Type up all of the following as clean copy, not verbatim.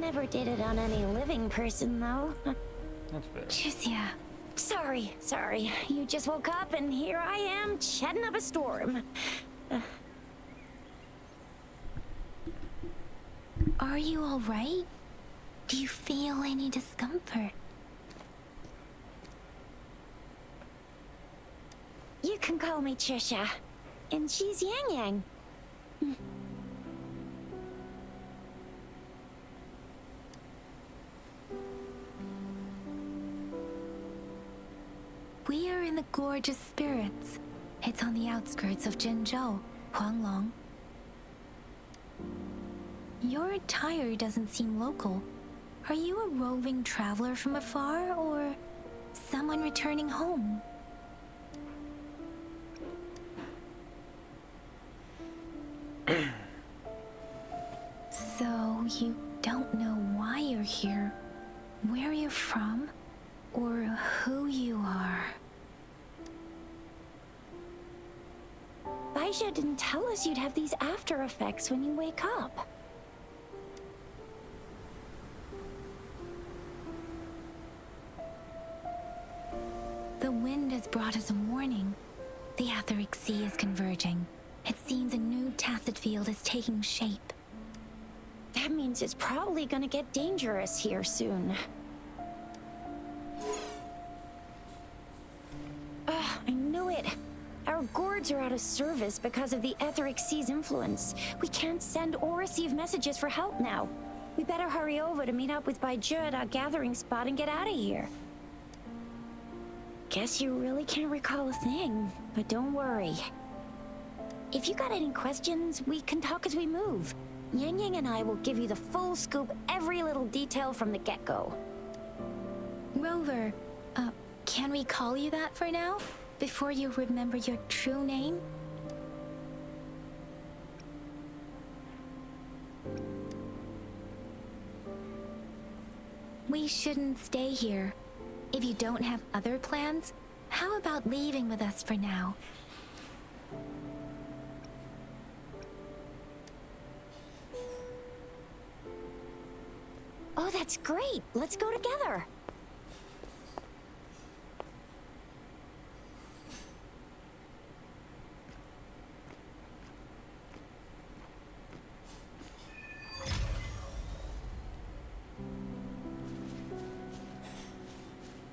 Never did it on any living person, though. That's fair. Jusia. Sorry. You just woke up and here I am, chatting up a storm. Are you all right? Do you feel any discomfort? You can call me Trisha. And she's Yang Yang. We are in the Gorge of Spirits. It's on the outskirts of Jinzhou, Huanglong. Your attire doesn't seem local. Are you a roving traveler from afar, or someone returning home? So, you don't know why you're here, where you're from, or who you are? Baizha didn't tell us you'd have these after effects when you wake up. The wind has brought us a warning. The Etheric Sea is converging. It seems a new tacit field is taking shape. That means it's probably gonna get dangerous here soon. I knew it. Our gourds are out of service because of the Etheric Sea's influence. We can't send or receive messages for help now. We better hurry over to meet up with Baizha at our gathering spot and get out of here. Guess you really can't recall a thing, but don't worry. If you got any questions, we can talk as we move. Yang Yang and I will give you the full scoop, every little detail from the get-go. Rover, can we call you that for now? Before you remember your true name? We shouldn't stay here. If you don't have other plans, how about leaving with us for now? Oh, that's great. Let's go together.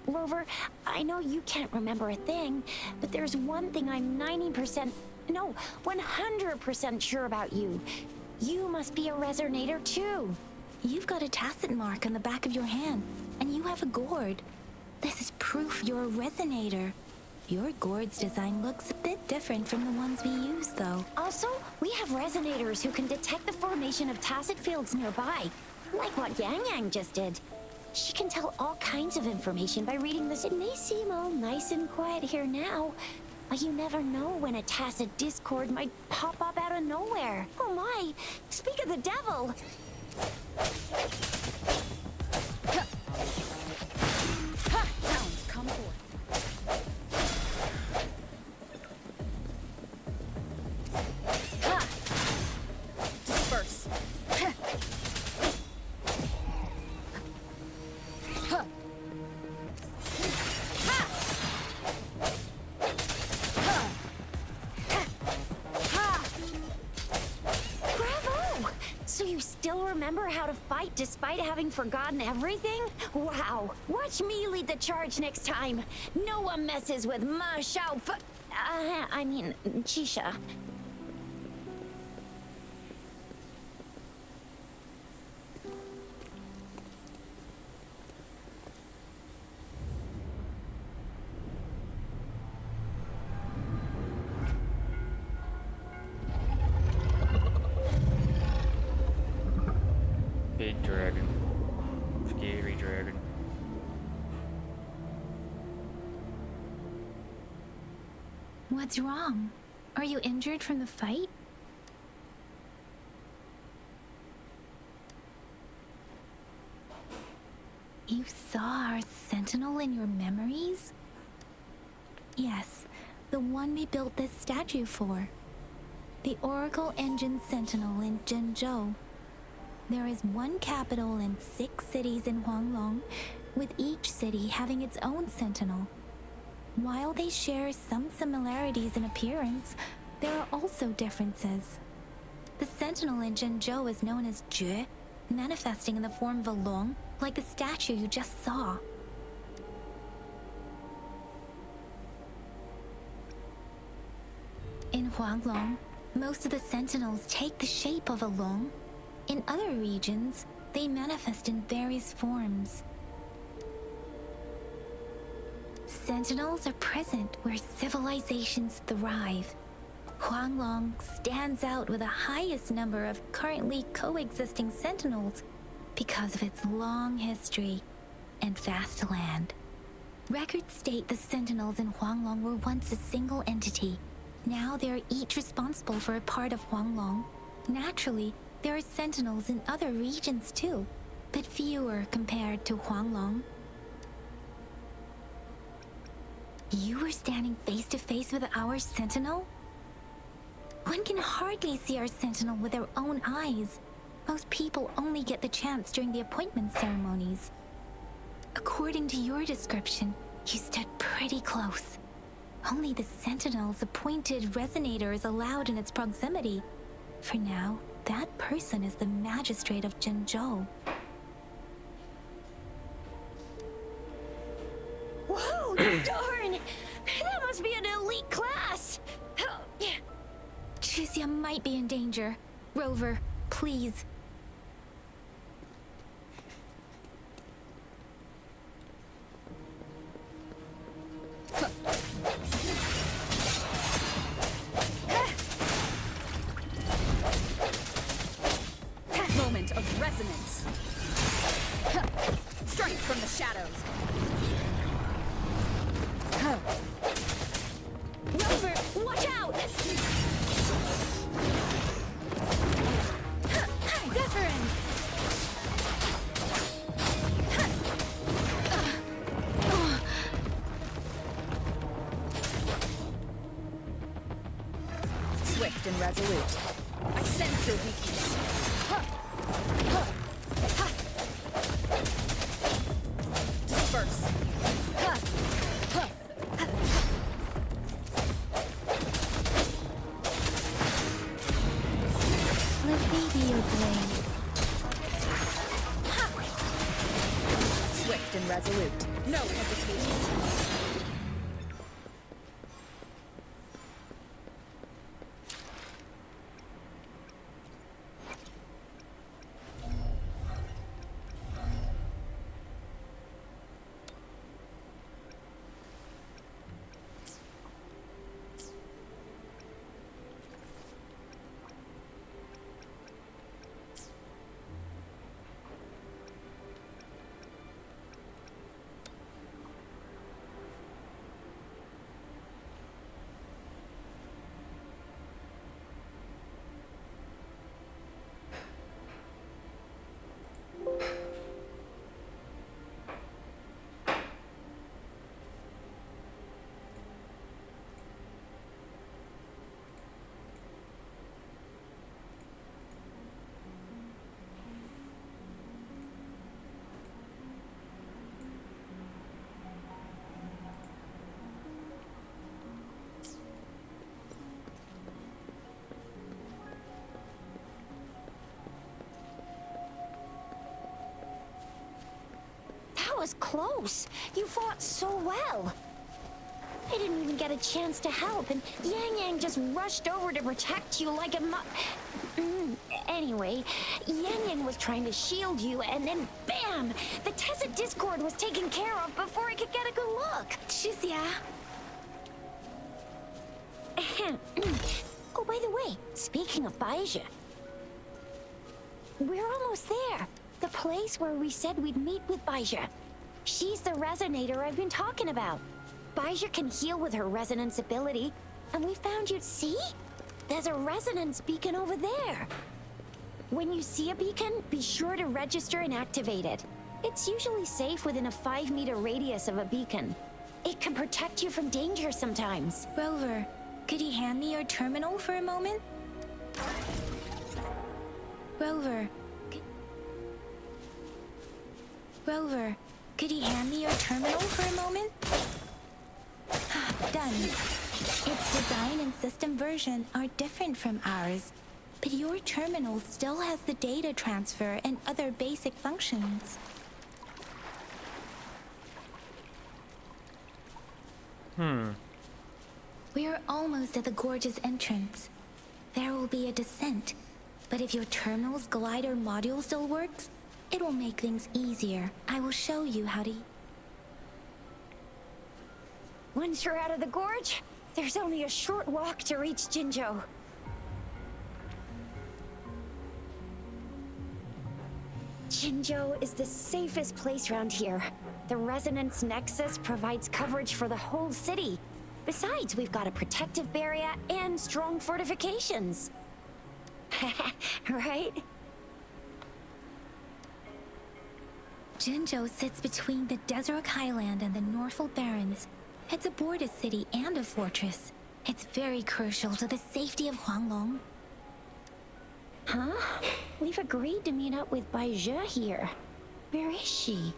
Rover, I know you can't remember a thing, but there's one thing I'm 90%, no, 100% sure about you. You must be a resonator too. You've got a tacit mark on the back of your hand, and you have a gourd. This is proof you're a resonator. Your gourd's design looks a bit different from the ones we use, though. Also, we have resonators who can detect the formation of tacit fields nearby, like what Yang Yang just did. She can tell all kinds of information by reading this. It may seem all nice and quiet here now, but you never know when a tacit discord might pop up out of nowhere. Oh my, speak of the devil! Sounds come forth. Disperse. Bravo! So you still remember how to fight despite having forgotten everything? Wow! Watch me lead the charge next time. No one messes with Ma Shao I mean, Chisha. Big dragon. Scary dragon. What's wrong? Are you injured from the fight? You saw our sentinel in your memories? Yes, the one we built this statue for. The Oracle Engine Sentinel in Jinzhou. There is one capital and 6 cities in Huanglong, with each city having its own sentinel. While they share some similarities in appearance, there are also differences. The sentinel in Zhenzhou is known as Jue, manifesting in the form of a long, like the statue you just saw. In Huanglong, most of the sentinels take the shape of a long. In other regions, they manifest in various forms. Sentinels are present where civilizations thrive. Huanglong stands out with the highest number of currently coexisting sentinels because of its long history and vast land. Records state the sentinels in Huanglong were once a single entity. Now they are each responsible for a part of Huanglong. Naturally, there are sentinels in other regions too, but fewer compared to Huanglong. You were standing face to face with our sentinel? One can hardly see our sentinel with their own eyes. Most people only get the chance during the appointment ceremonies. According to your description, you stood pretty close. Only the sentinel's appointed resonator is allowed in its proximity. For now, that person is the magistrate of Zhenzhou. Whoa, darn! That must be an elite class! Chixia might be in danger. Rover, please. Moment of resonance. Strength from the shadows. Rover, watch out! Deference! Swift and resolute. I sense your weakness. Disperse. Let me be your blade. Swift and resolute. No hesitation. That was close. You fought so well. I didn't even get a chance to help, and Yang Yang just rushed over to protect you like a Anyway, Yang Yang was trying to shield you, and then bam! The Tessa Discord was taken care of before I could get a good look. Chixia. Oh, by the way, speaking of Baizhi, we're almost there. The place where we said we'd meet with Baizhi. She's the resonator I've been talking about. Baizhi can heal with her resonance ability, and we found you. See? There's a resonance beacon over there. When you see a beacon, be sure to register and activate it. It's usually safe within a 5-meter radius of a beacon. It can protect you from danger sometimes. Rover, could you hand me your terminal for a moment? Rover, Rover, could you hand me your terminal for a moment? Done. Its design and system version are different from ours, but your terminal still has the data transfer and other basic functions. We're almost at the gorge's entrance. There will be a descent, but if your terminal's glider module still works, it will make things easier. I will show you how to... Once you're out of the gorge, there's only a short walk to reach Jinzhou. Jinzhou is the safest place around here. The Resonance Nexus provides coverage for the whole city. Besides, we've got a protective barrier and strong fortifications. Right? Jinzhou sits between the Desert Highland and the Norfolk Barrens. It's a border city and a fortress. It's very crucial to the safety of Huanglong. Huh? We've agreed to meet up with Bai Zhe here. Where is she?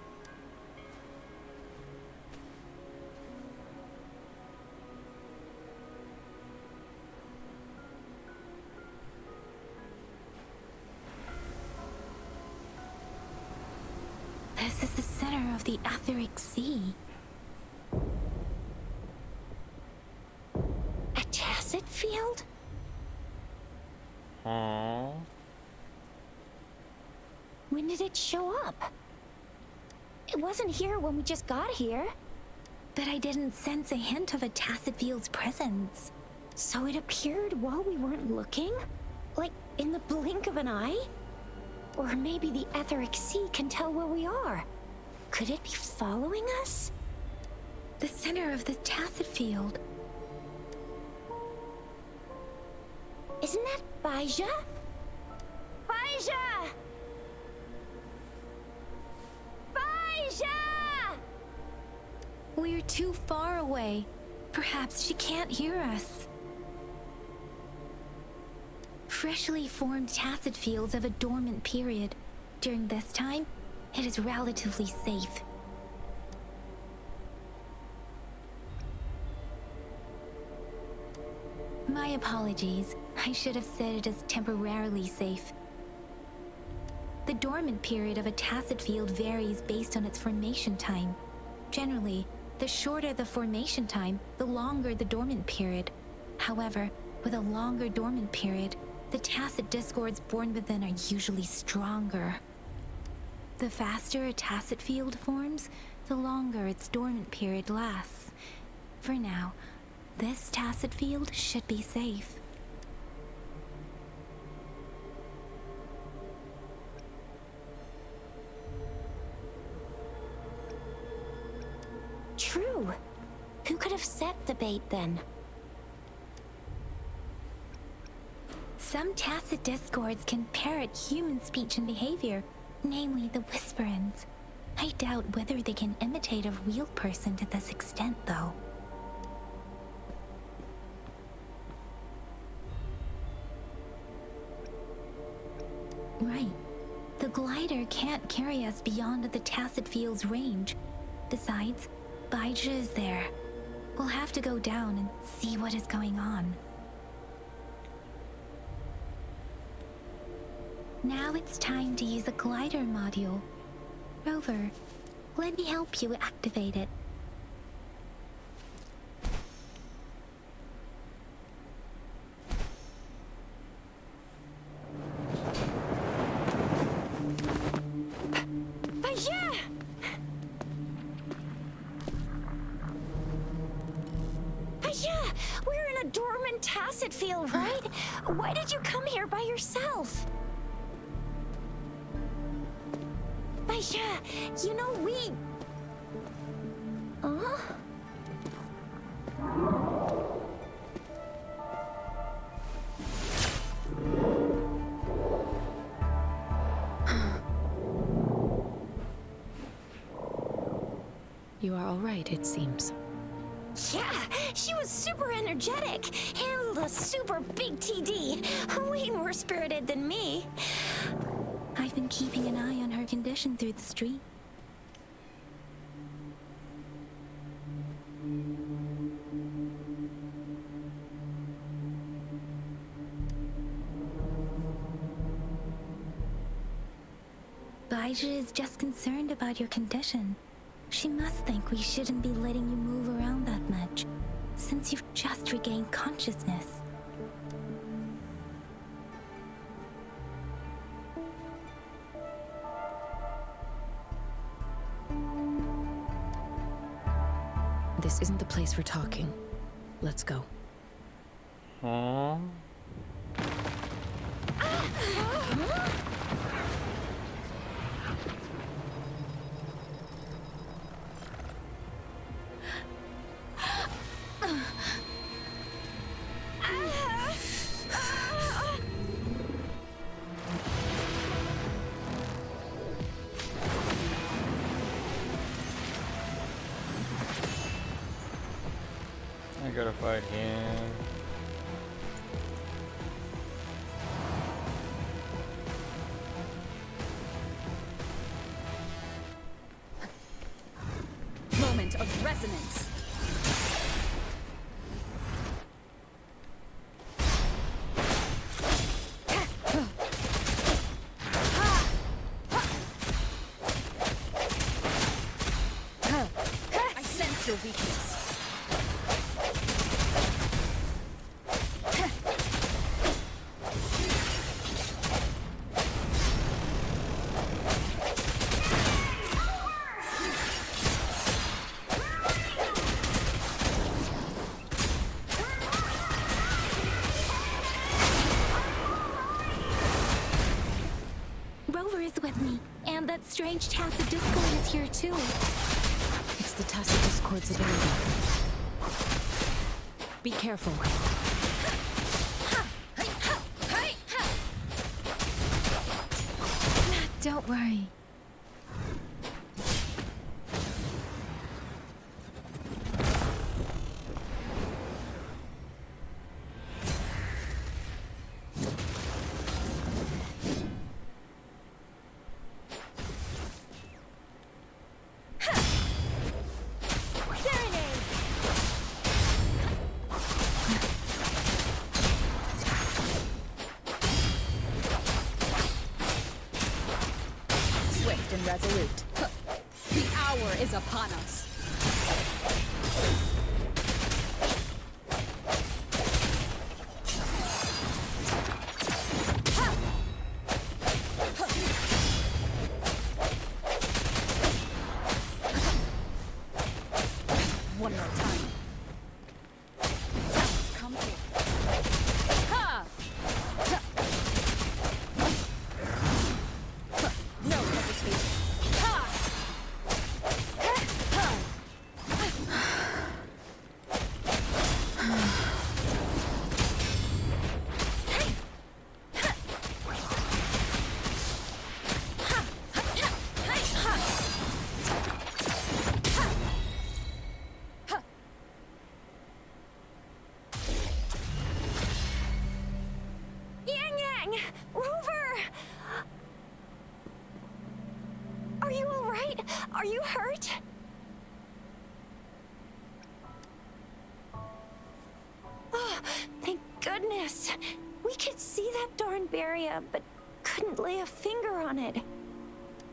This is the center of the Etheric Sea. A tacit field? Aww. When did it show up? It wasn't here when we just got here. But I didn't sense a hint of a tacit field's presence. So it appeared while we weren't looking? Like in the blink of an eye? Or maybe the Etheric Sea can tell where we are. Could it be following us? The center of the tacit field. Isn't that Bai Zhe? Bai Zhe! Bai Zhe! We're too far away. Perhaps she can't hear us. Freshly formed tacit fields have a dormant period. During this time, it is relatively safe. My apologies. I should have said it is temporarily safe. The dormant period of a tacit field varies based on its formation time. Generally, the shorter the formation time, the longer the dormant period. However, with a longer dormant period, the tacit discords born within are usually stronger. The faster a tacit field forms, the longer its dormant period lasts. For now, this tacit field should be safe. True. Who could have set the bait then? Some tacit discords can parrot human speech and behavior, namely the Whisperins. I doubt whether they can imitate a real person to this extent, though. Right. The glider can't carry us beyond the tacit field's range. Besides, Bai Zhe is there. We'll have to go down and see what is going on. Now it's time to use the glider module. Rover, let me help you activate it. Bai Zhe! Bai Zhe! We're in a dormant tacit field, right? Why did you come here by yourself? Bai Zhe, you know we... Huh? You are all right, it seems. Yeah, she was super energetic. Handled a super big TD. Way more spirited than me. I've been keeping an eye on her condition through the street. Elijah is just concerned about your condition. She must think we shouldn't be letting you move around that much, since you've just regained consciousness. This isn't the place for talking. Let's go. Aww. I gotta fight him. Moment of resonance. I sense your weakness. Rover is with me, and that strange Tacit Discord is here too. It's the Tacit Discord's ability. Be careful. Don't worry. Swift and resolute. The hour is upon us. One more time. Come here. Ha! No hesitation. Ha! Yang Yang! Rover! Are you alright? Are you hurt? Oh, thank goodness. We could see that darn barrier, but couldn't lay a finger on it.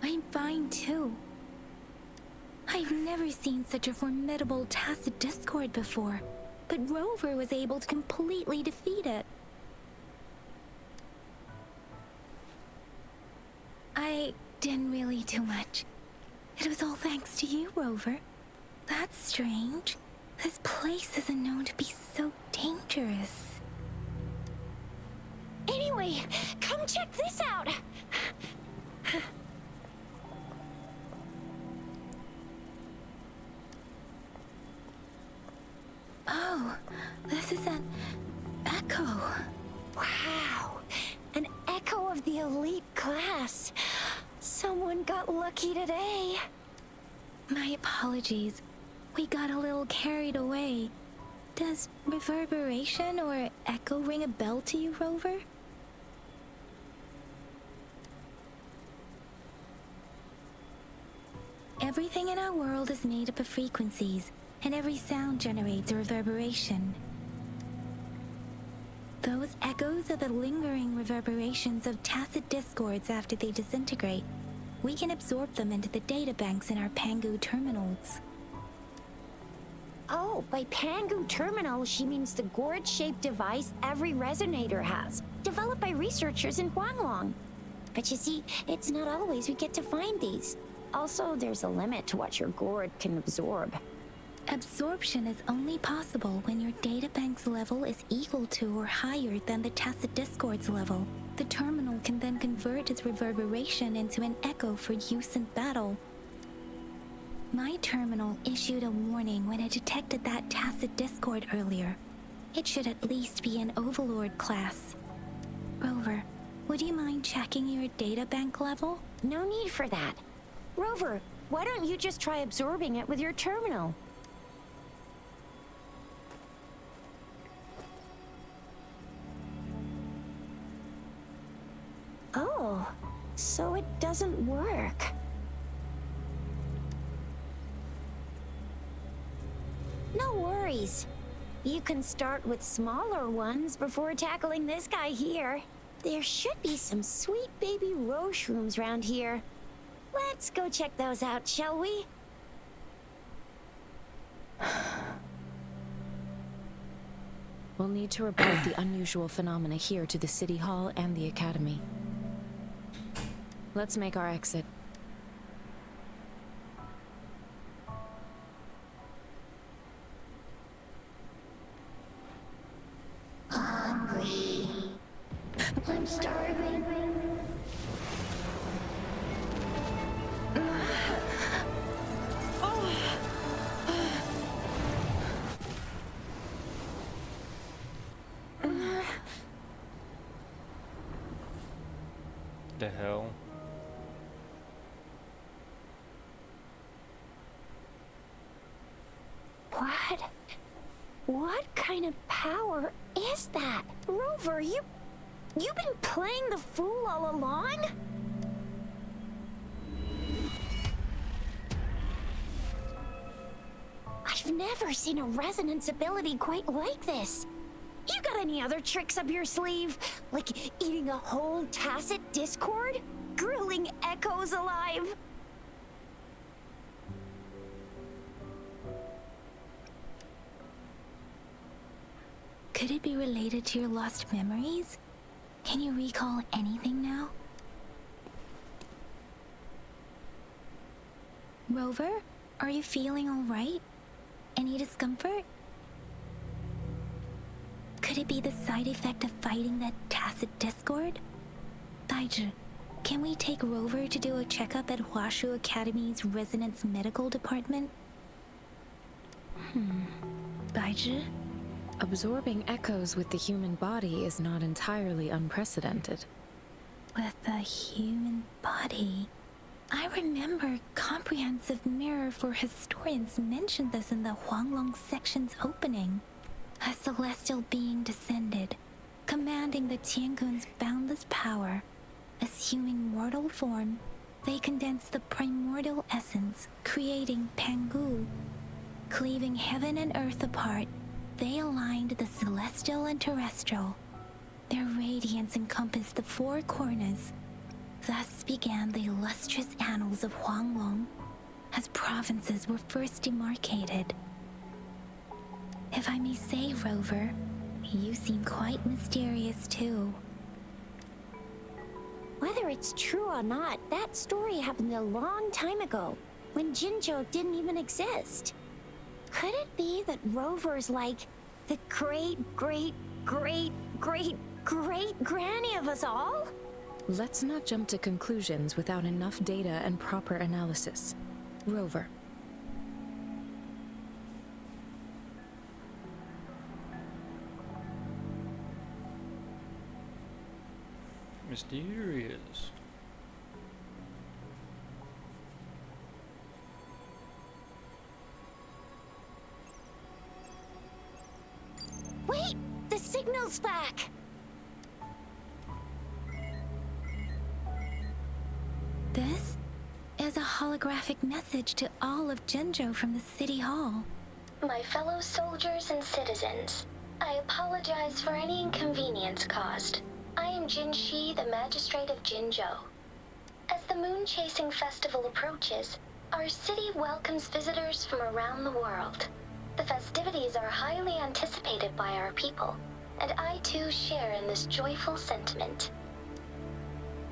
I'm fine too. I've never seen such a formidable Tacit Discord before, but Rover was able to completely defeat it. I didn't really do much. It was all thanks to you, Rover. That's strange. This place isn't known to be so dangerous. Anyway, come check this out. Oh, this is an echo. Wow, an echo of the elite class. Someone got lucky today. My apologies. We got a little carried away. Does reverberation or echo ring a bell to you, Rover? Everything in our world is made up of frequencies, and every sound generates a reverberation. Those echoes are the lingering reverberations of Tacit Discords after they disintegrate. We can absorb them into the databanks in our Pangu terminals. Oh, by Pangu Terminal, she means the gourd-shaped device every resonator has, developed by researchers in Huanglong. But you see, it's not always we get to find these. Also, there's a limit to what your gourd can absorb. Absorption is only possible when your databank's level is equal to or higher than the Tacit Discord's level. The terminal can then convert its reverberation into an echo for use in battle. My terminal issued a warning when it detected that Tacit Discord earlier. It should at least be an Overlord class. Rover, would you mind checking your databank level? No need for that. Rover, why don't you just try absorbing it with your terminal? Oh, so it doesn't work. No worries. You can start with smaller ones before tackling this guy here. There should be some sweet baby roshrooms around here. Let's go check those out, shall we? We'll need to report the unusual phenomena here to the City Hall and the Academy. Let's make our exit. Hungry. I'm starving. The hell? What kind of power is that? Rover, you've been playing the fool all along? I've never seen a resonance ability quite like this. You got any other tricks up your sleeve? Like eating a whole Tacit Discord? Grilling echoes alive? Could it be related to your lost memories? Can you recall anything now? Rover, are you feeling all right? Any discomfort? Could it be the side effect of fighting that Tacit Discord? Baizhi, can we take Rover to do a checkup at Huashu Academy's Resonance Medical Department? Baizhi? Absorbing echoes with the human body is not entirely unprecedented. With the human body. I remember Comprehensive Mirror for Historians mentioned this in the Huanglong section's opening. A celestial being descended, commanding the Tiangun's boundless power. Assuming mortal form, they condensed the primordial essence, creating Pangu. Cleaving heaven and earth apart, they aligned the celestial and terrestrial. Their radiance encompassed the four corners. Thus began the illustrious annals of Huanglong, as provinces were first demarcated. If I may say, Rover, you seem quite mysterious too. Whether it's true or not, that story happened a long time ago, when Jinzhou didn't even exist. Could it be that Rover's like the great-great-great-great-great-granny of us all? Let's not jump to conclusions without enough data and proper analysis. Rover. Mysterious. Wait! The signal's back! This is a holographic message to all of Jinzhou from the City Hall. My fellow soldiers and citizens, I apologize for any inconvenience caused. I am Jin Shi, the Magistrate of Jinzhou. As the Moon Chasing Festival approaches, our city welcomes visitors from around the world. The festivities are highly anticipated by our people, and I too share in this joyful sentiment.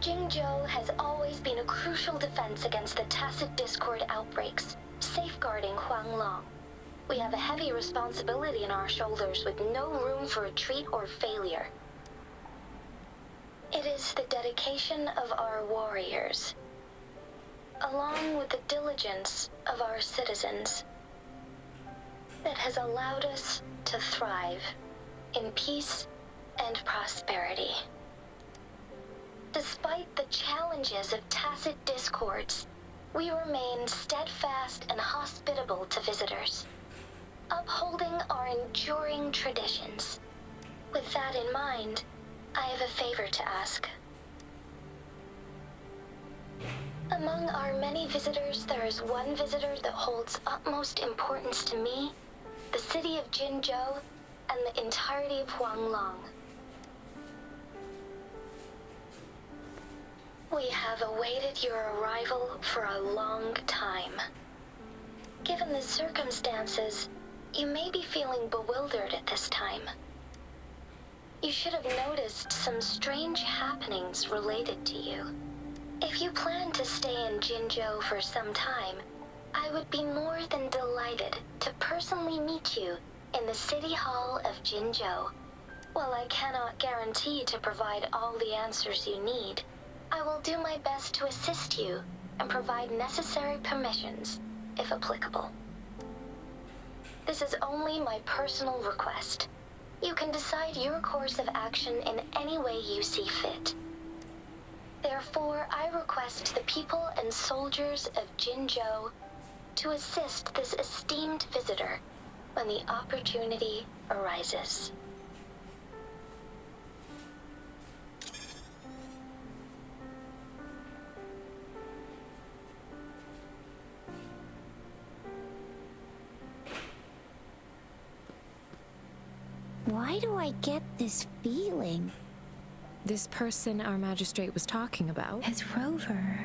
Jingzhou has always been a crucial defense against the Tacit Discord outbreaks, safeguarding Huanglong. We have a heavy responsibility on our shoulders with no room for retreat or failure. It is the dedication of our warriors, along with the diligence of our citizens, that has allowed us to thrive in peace and prosperity. Despite the challenges of Tacit Discords, we remain steadfast and hospitable to visitors, upholding our enduring traditions. With that in mind, I have a favor to ask. Among our many visitors, there is one visitor that holds utmost importance to me, the city of Jinzhou, and the entirety of Huanglong. We have awaited your arrival for a long time. Given the circumstances, you may be feeling bewildered at this time. You should have noticed some strange happenings related to you. If you plan to stay in Jinzhou for some time, I would be more than delighted to personally meet you in the City Hall of Jinzhou. While I cannot guarantee to provide all the answers you need, I will do my best to assist you and provide necessary permissions, if applicable. This is only my personal request. You can decide your course of action in any way you see fit. Therefore, I request the people and soldiers of Jinzhou to assist this esteemed visitor when the opportunity arises. Why do I get this feeling? This person our magistrate was talking about? As Rover.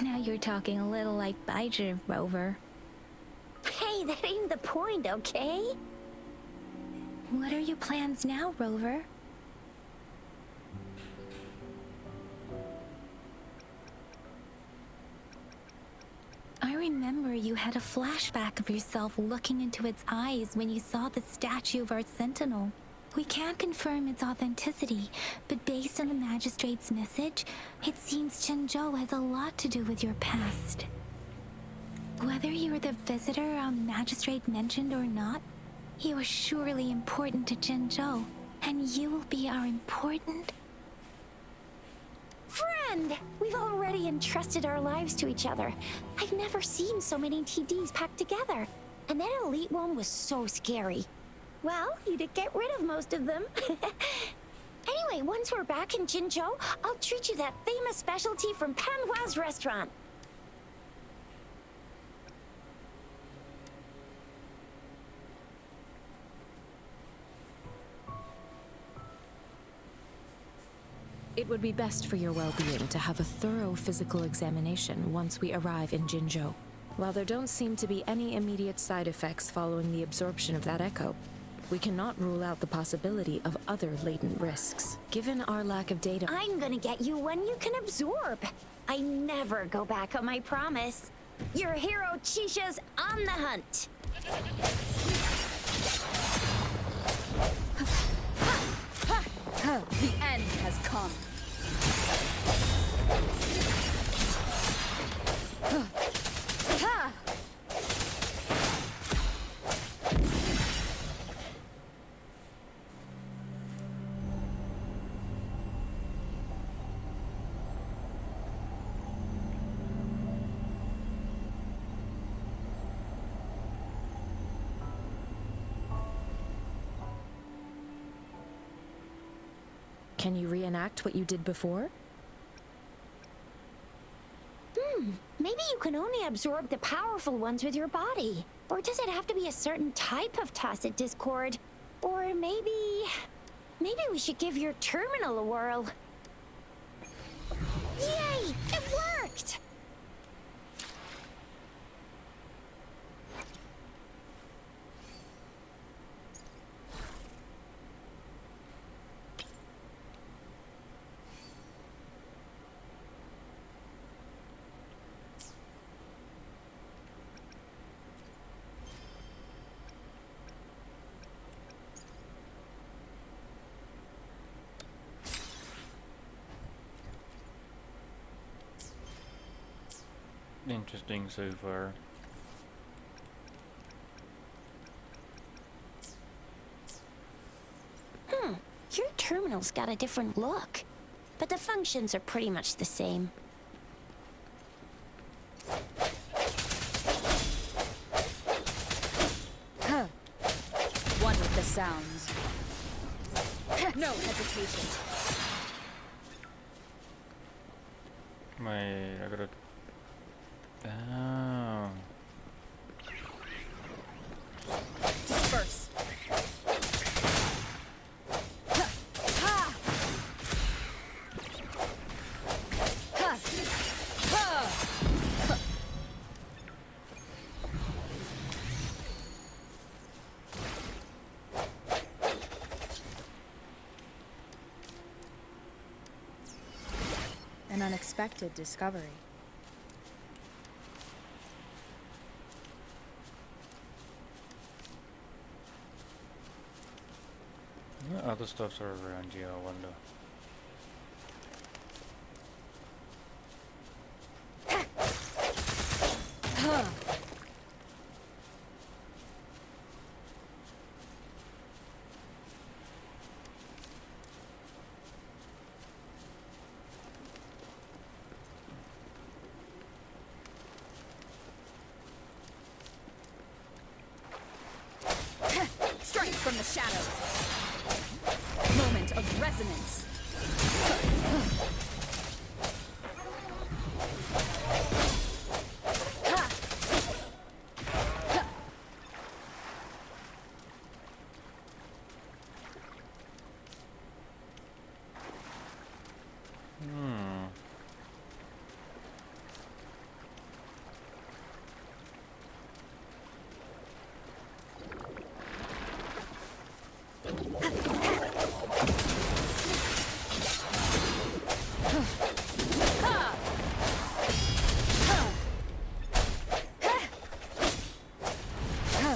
Now you're talking a little like Baizhi, Rover. Hey, that ain't the point, okay? What are your plans now, Rover? I remember you had a flashback of yourself looking into its eyes when you saw the statue of our sentinel. We can't confirm its authenticity, but based on the magistrate's message, it seems Jinzhou has a lot to do with your past. Whether you're the visitor our magistrate mentioned or not, you are surely important to Jinzhou, and you will be our important friend! We've already entrusted our lives to each other. I've never seen so many TDs packed together. And that elite one was so scary. Well, you did get rid of most of them. Anyway, once we're back in Jinzhou, I'll treat you that famous specialty from Panhua's restaurant. It would be best for your well-being to have a thorough physical examination once we arrive in Jinzhou. While there don't seem to be any immediate side effects following the absorption of that echo, we cannot rule out the possibility of other latent risks. Given our lack of data... I'm gonna get you one you can absorb. I never go back on my promise. Your hero Chisha's on the hunt. The end has come. Can you reenact what you did before? Maybe you can only absorb the powerful ones with your body. Or does it have to be a certain type of Tacit Discord? Or maybe we should give your terminal a whirl. Yay! It worked! Interesting so far. Your terminal's got a different look, but the functions are pretty much the same. Huh. One with the sounds. No hesitation. Wait, I gotta... Oh. Disperse. An unexpected discovery. What other stuffs are around here, I wonder. Strength from the shadows. Moment of resonance.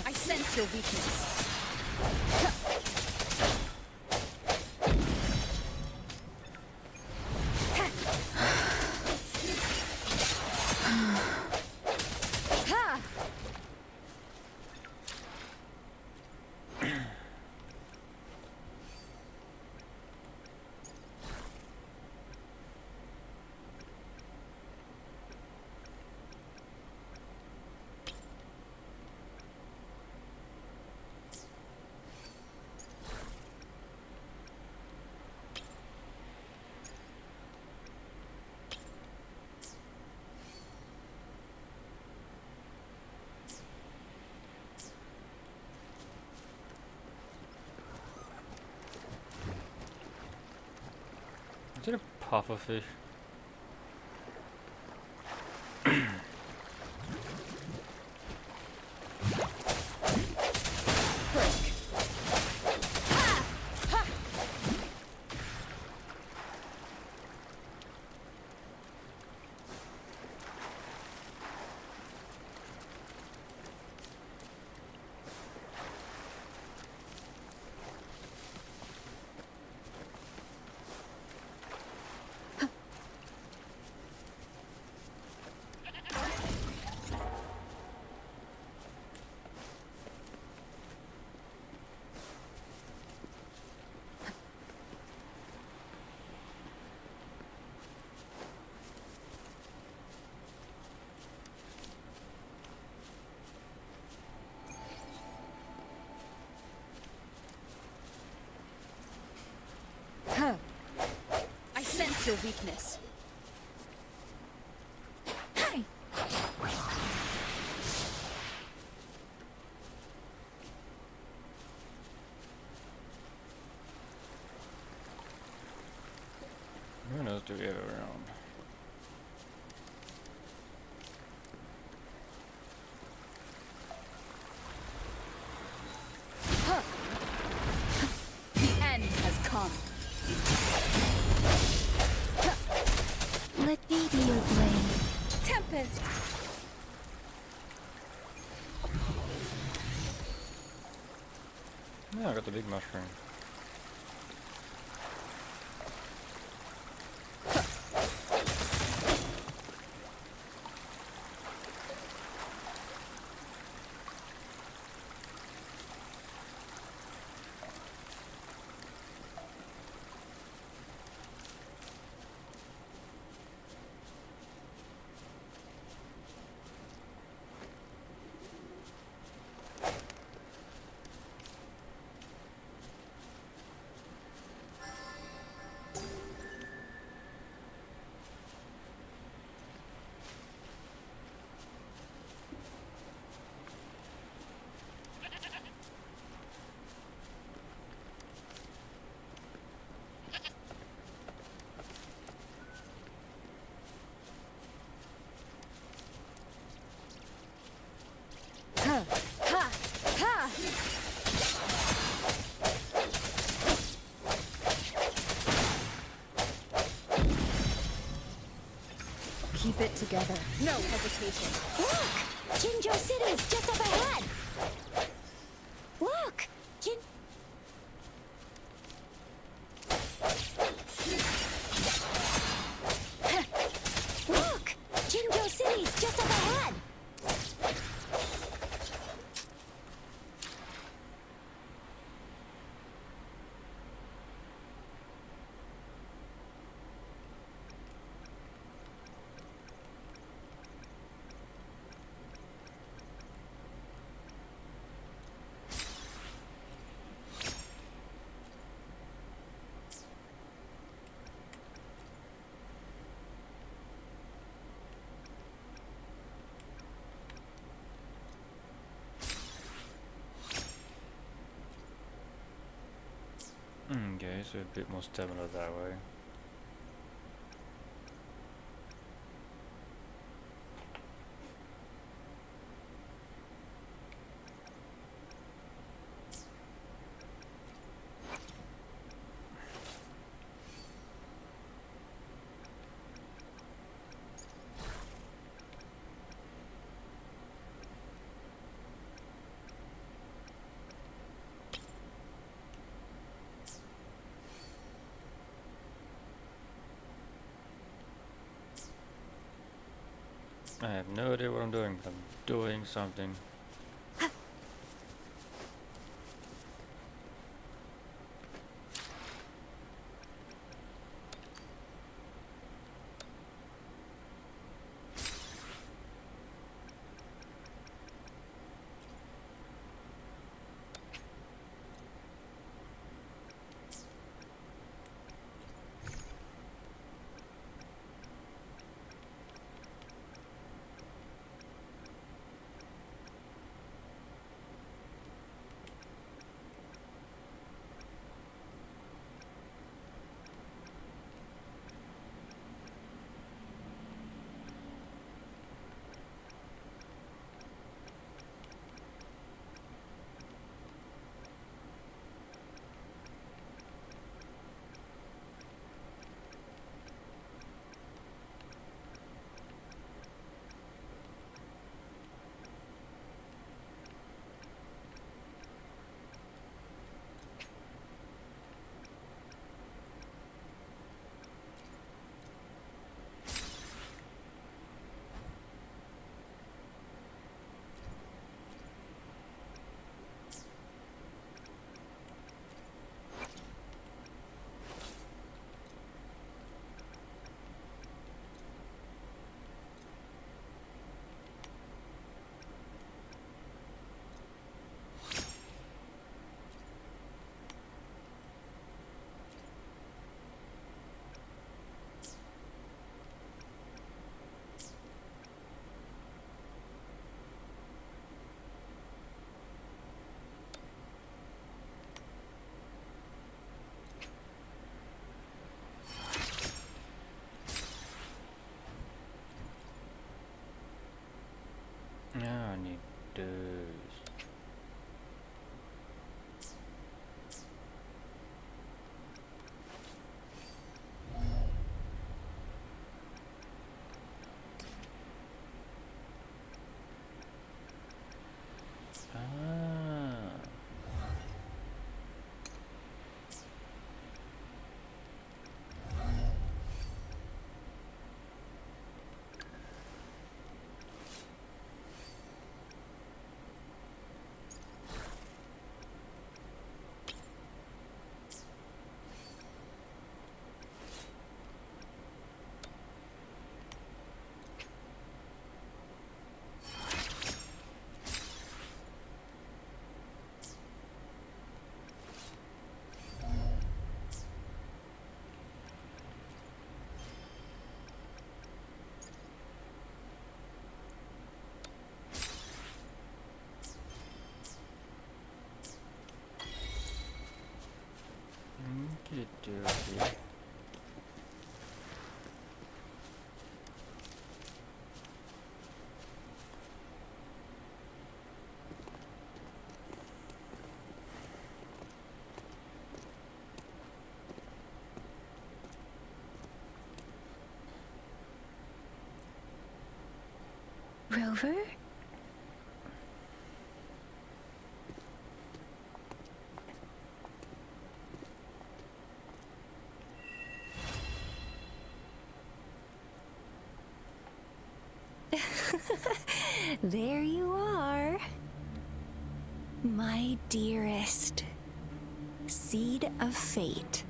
I sense your weakness. Is it a pufferfish? I sense your weakness. What else do we have around? The end has come. Let me be your blade. Tempest! Yeah, I got the big mushroom. Ha! Ha! Keep it together. No hesitation. Look! Jinzhou City is just up ahead! Look! Look! Jinzhou City's just up ahead! Okay, so a bit more stamina that way. I have no idea what I'm doing, but I'm doing something. Yeah. Rover? There you are. My dearest. Seed of fate.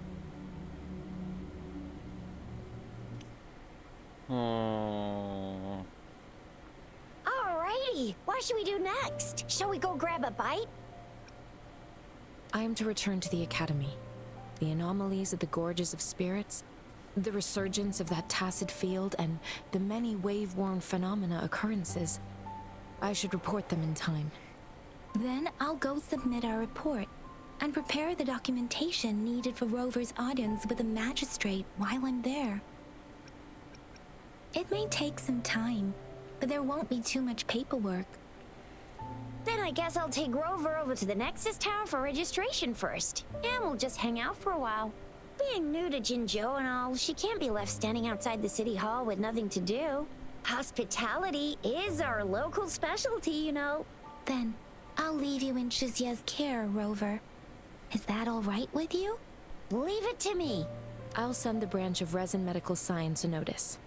Oh. Alrighty, what should we do next? Shall we go grab a bite? I am to return to the Academy. The anomalies of the Gorges of Spirits, the resurgence of that tacit field, and the many wave-worn phenomena occurrences. I should report them in time. Then I'll go submit our report and prepare the documentation needed for Rover's audience with a magistrate while I'm there. It may take some time, but there won't be too much paperwork. Then I guess I'll take Rover over to the Nexus Tower for registration first, and we'll just hang out for a while. Being new to Jinzhou and all, she can't be left standing outside the city hall with nothing to do. Hospitality is our local specialty, you know. Then I'll leave you in Shizia's care, Rover. Is that all right with you? Leave it to me. I'll send the branch of Resin Medical Science a notice.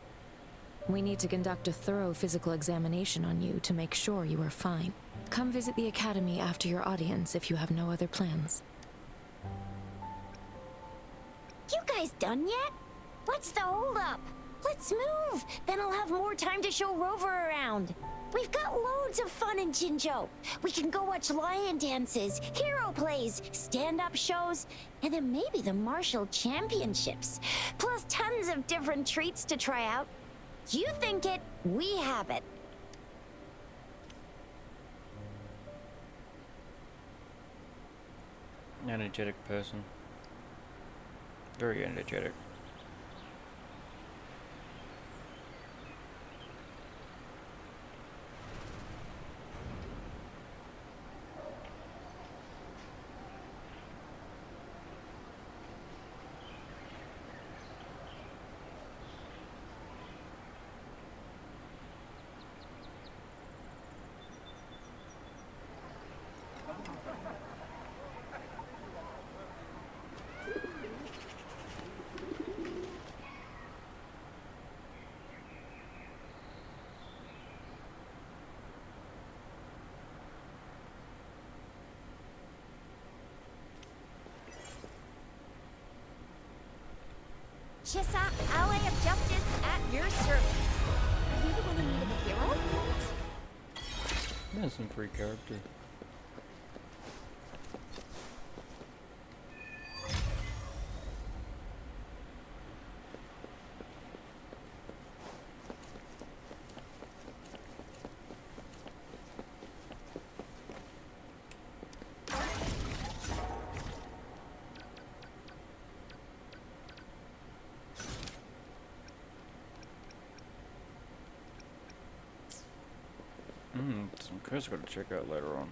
We need to conduct a thorough physical examination on you to make sure you are fine. Come visit the Academy after your audience if you have no other plans. You guys done yet? What's the holdup? Let's move. Then I'll have more time to show Rover around. We've got loads of fun in Jinzhou. We can go watch lion dances, hero plays, stand-up shows, and then maybe the martial championships. Plus tons of different treats to try out. You think it, we have it. Energetic person. Very energetic. Shisa, ally of justice at your service. Are you the one in need of a hero? That's some free character. Some quests I gotta check out later on.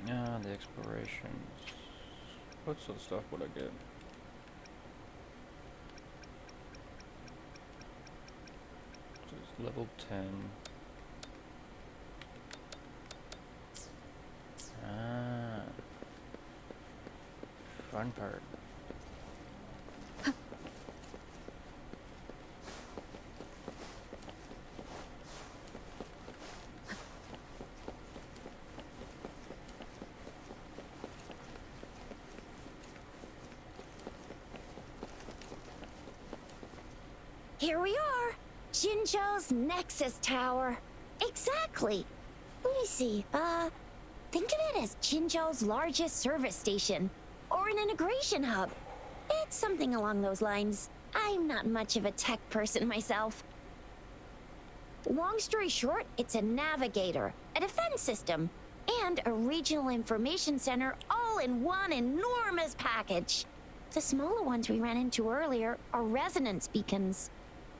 Yeah, the explorations. What sort of stuff would I get? So it's level 10. Ah, fun part. Here we are. Jinzhou's Nexus Tower. Exactly. Let me see. Think of it as Jinzhou's largest service station, or an integration hub. It's something along those lines. I'm not much of a tech person myself. Long story short, it's a navigator, a defense system, and a regional information center all in one enormous package. The smaller ones we ran into earlier are resonance beacons.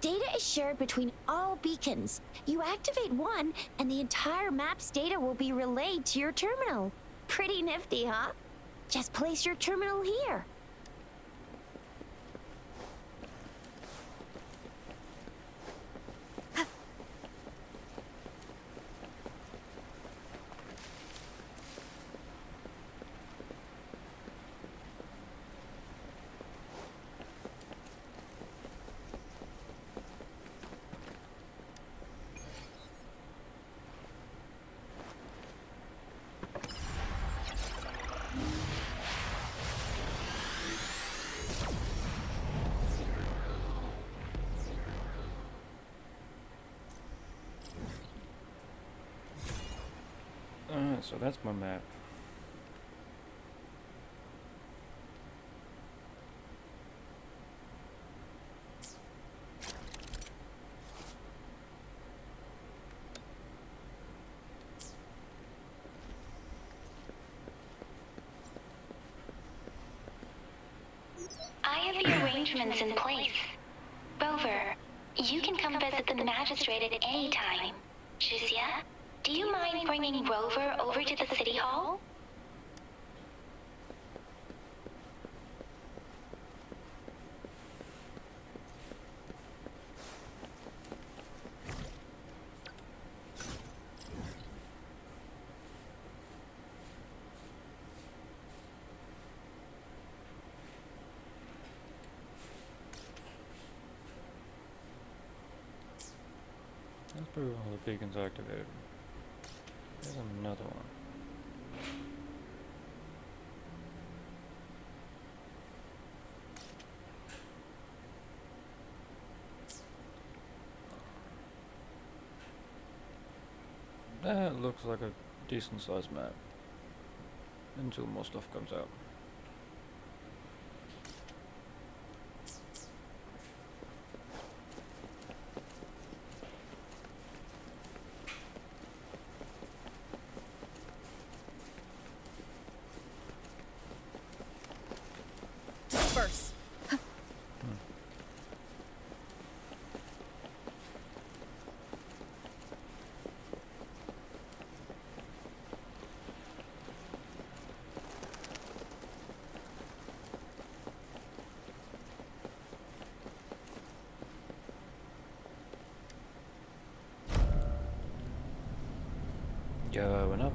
Data is shared between all beacons. You activate one, and the entire map's data will be relayed to your terminal. Pretty nifty, huh? Just place your terminal here. So that's my map. I have the arrangements in place. Rover, you can come visit the magistrate at any time. Juzia, do you mind bringing Rover over to the city hall? Let's put all the beacons activated. There's another one. That looks like a decent sized map. Until more stuff comes out. Disperse. Going up.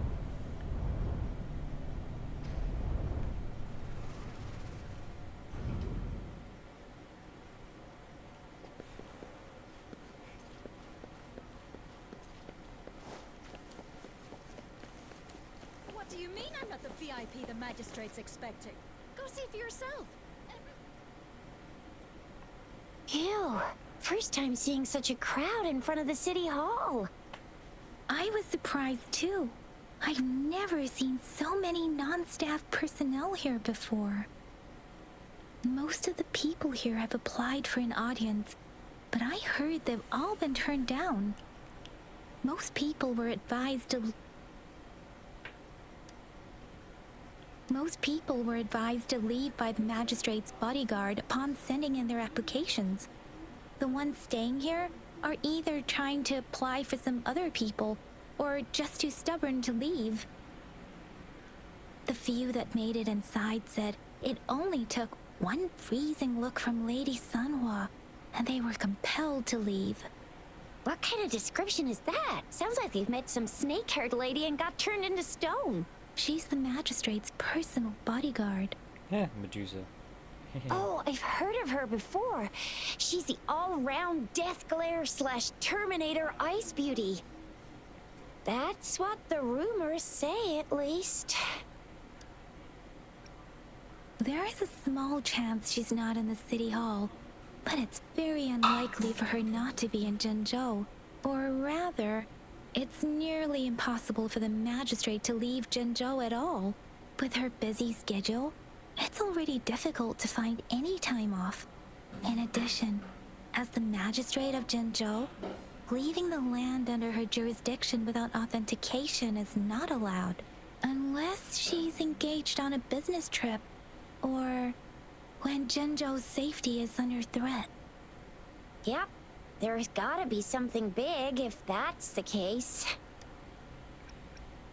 What do you mean I'm not the VIP the magistrate's expecting? Go see for yourself. Ew. First time seeing such a crowd in front of the city hall. I was surprised too. I've never seen so many non-staff personnel here before. Most of the people here have applied for an audience, but I heard they've all been turned down. Most people were advised to leave by the magistrate's bodyguard upon sending in their applications. The ones staying here are either trying to apply for some other people or just too stubborn to leave. The few that made it inside said it only took one freezing look from Lady Sanhua and they were compelled to leave. What kind of description is that? Sounds like they've met some snake-haired lady and got turned into stone. She's the magistrate's personal bodyguard. Yeah, Medusa. Oh, I've heard of her before. She's the all-round Death Glare / Terminator Ice Beauty. That's what the rumors say, at least. There is a small chance she's not in the city hall, but it's very unlikely for her not to be in Jinzhou. Or rather, it's nearly impossible for the magistrate to leave Jinzhou at all. With her busy schedule, it's already difficult to find any time off, In addition, as the magistrate of Jinzhou, leaving the land under her jurisdiction without authentication is not allowed, unless she's engaged on a business trip or when Jinzhou's safety is under threat. Yep, there's gotta be something big if that's the case.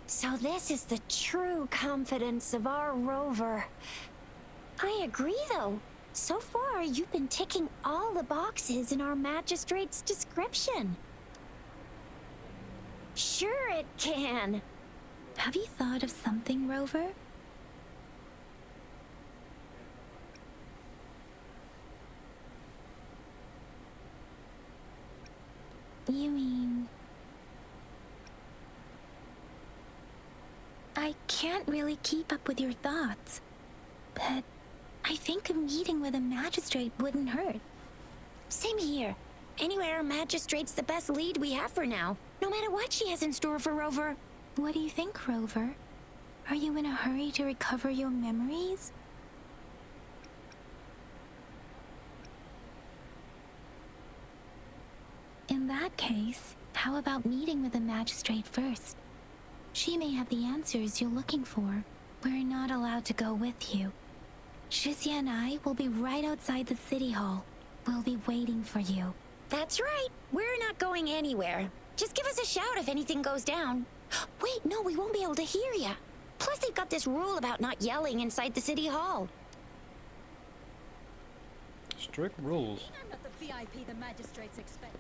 So this is the true confidence of our rover. I agree, though. So far, you've been ticking all the boxes in our magistrate's description. Sure it can. Have you thought of something, Rover? You mean... I can't really keep up with your thoughts, but I think a meeting with a magistrate wouldn't hurt. Same here. Anyway, our magistrate's the best lead we have for now, no matter what she has in store for Rover. What do you think, Rover? Are you in a hurry to recover your memories? In that case, how about meeting with the magistrate first? She may have the answers you're looking for. We're not allowed to go with you. Shixia and I will be right outside the city hall. We'll be waiting for you. That's right. We're not going anywhere. Just give us a shout if anything goes down. Wait, no, we won't be able to hear ya. Plus, they've got this rule about not yelling inside the city hall. Strict rules. I'm not the VIP the magistrates expect.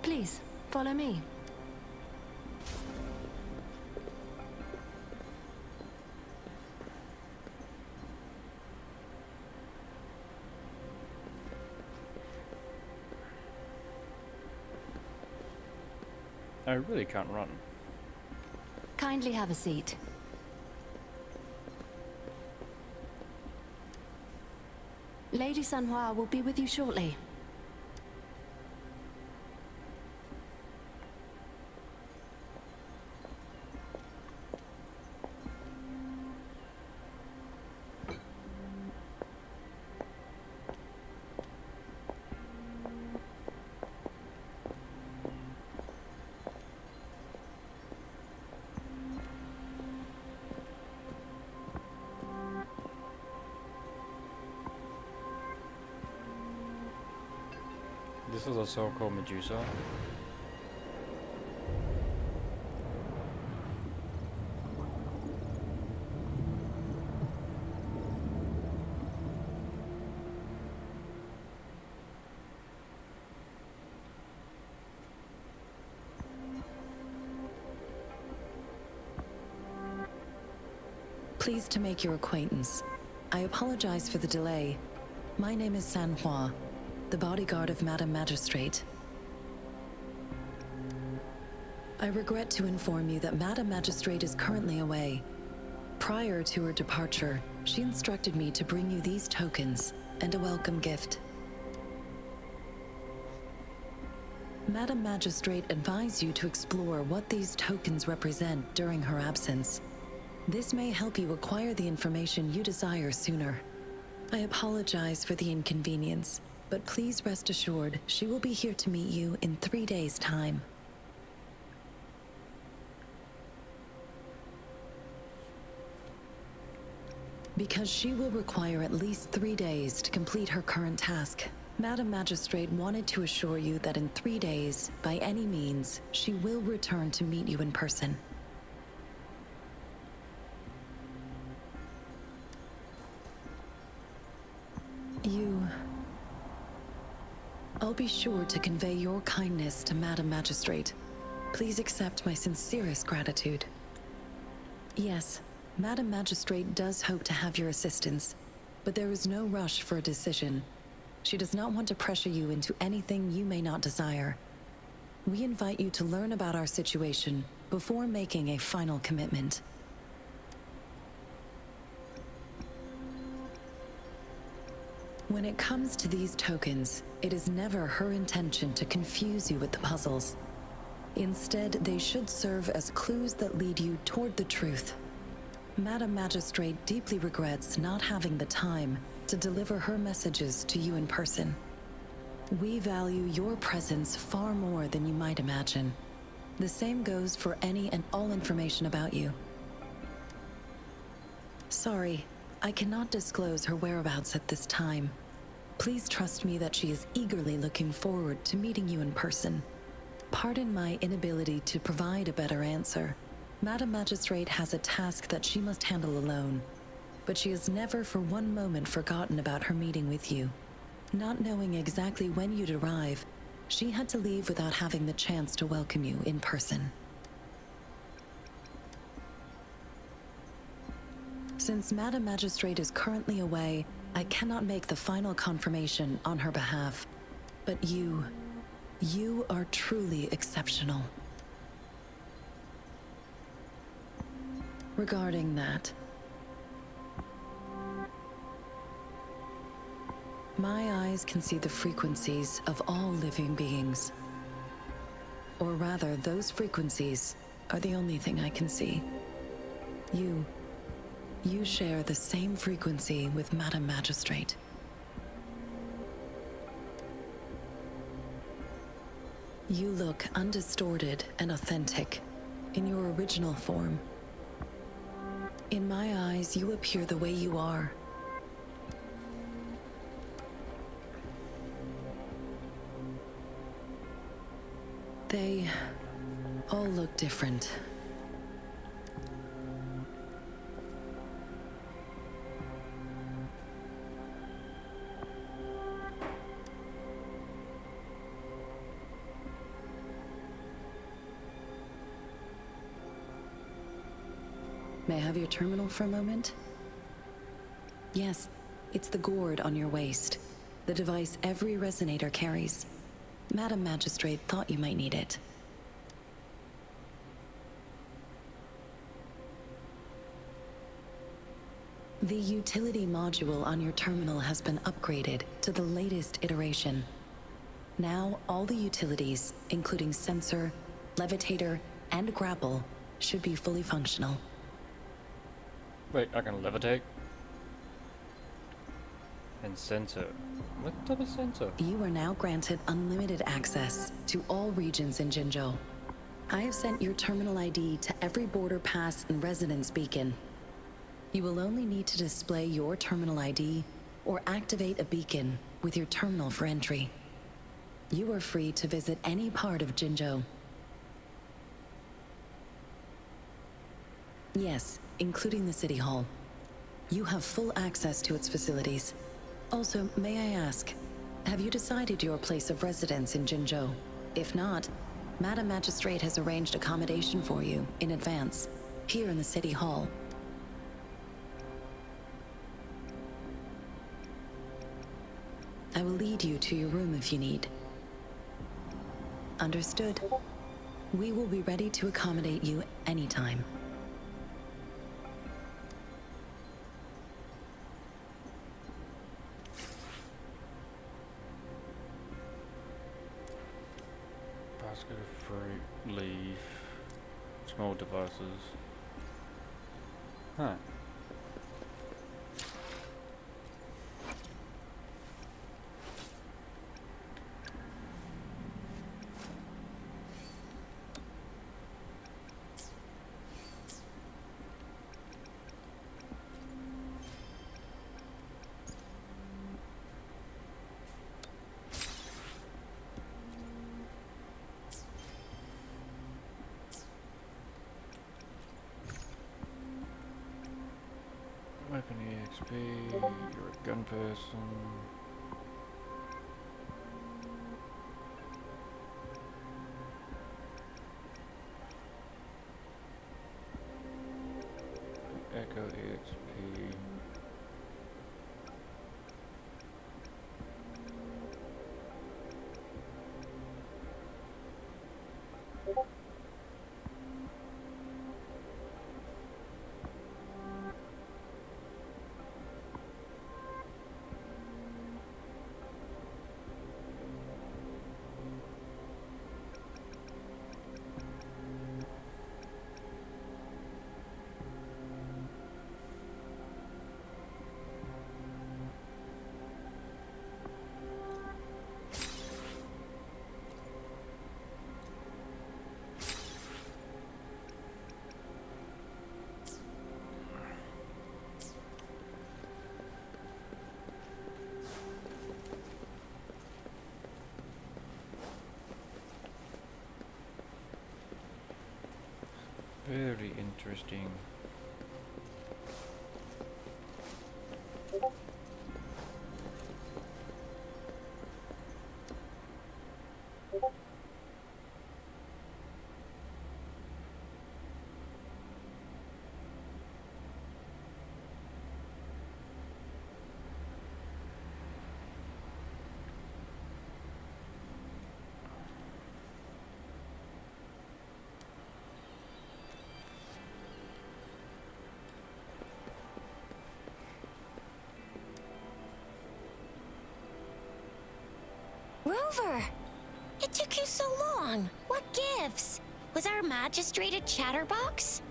Please, follow me. I really can't run. Kindly have a seat. Lady Sanhua will be with you shortly. This is a so-called Medusa. Pleased to make your acquaintance. I apologize for the delay. My name is Sanhua, the bodyguard of Madam Magistrate. I regret to inform you that Madam Magistrate is currently away. Prior to her departure, she instructed me to bring you these tokens and a welcome gift. Madam Magistrate advised you to explore what these tokens represent during her absence. This may help you acquire the information you desire sooner. I apologize for the inconvenience, but please rest assured she will be here to meet you in 3 days' time. Because she will require at least 3 days to complete her current task, Madam Magistrate wanted to assure you that in 3 days, by any means, she will return to meet you in person. I'll be sure to convey your kindness to Madam Magistrate. Please accept my sincerest gratitude. Yes, Madam Magistrate does hope to have your assistance, but there is no rush for a decision. She does not want to pressure you into anything you may not desire. We invite you to learn about our situation before making a final commitment. When it comes to these tokens, it is never her intention to confuse you with the puzzles. Instead, they should serve as clues that lead you toward the truth. Madam Magistrate deeply regrets not having the time to deliver her messages to you in person. We value your presence far more than you might imagine. The same goes for any and all information about you. Sorry, I cannot disclose her whereabouts at this time. Please trust me that she is eagerly looking forward to meeting you in person. Pardon my inability to provide a better answer. Madam Magistrate has a task that she must handle alone, but she has never for one moment forgotten about her meeting with you. Not knowing exactly when you'd arrive, she had to leave without having the chance to welcome you in person. Since Madam Magistrate is currently away, I cannot make the final confirmation on her behalf. But you are truly exceptional. Regarding that, my eyes can see the frequencies of all living beings. Or rather, those frequencies are the only thing I can see. You share the same frequency with Madam Magistrate. You look undistorted and authentic in your original form. In my eyes, you appear the way you are. They all look different. May I have your terminal for a moment? Yes, it's the gourd on your waist, the device every resonator carries. Madam Magistrate thought you might need it. The utility module on your terminal has been upgraded to the latest iteration. Now, all the utilities, including sensor, levitator, and grapple, should be fully functional. Wait, I can levitate? And sensor. What type of sensor? You are now granted unlimited access to all regions in Jinzhou. I have sent your terminal ID to every border pass and residence beacon. You will only need to display your terminal ID or activate a beacon with your terminal for entry. You are free to visit any part of Jinzhou. Yes, including the City Hall. You have full access to its facilities. Also, may I ask, have you decided your place of residence in Jinzhou? If not, Madam Magistrate has arranged accommodation for you in advance, here in the City Hall. I will lead you to your room if you need. Understood. We will be ready to accommodate you anytime. Basket of fruit, leaf, small devices. Huh. Weapon EXP, you're a gun person. Echo EXP. Very interesting. Rover! It took you so long. What gives? Was our magistrate a chatterbox?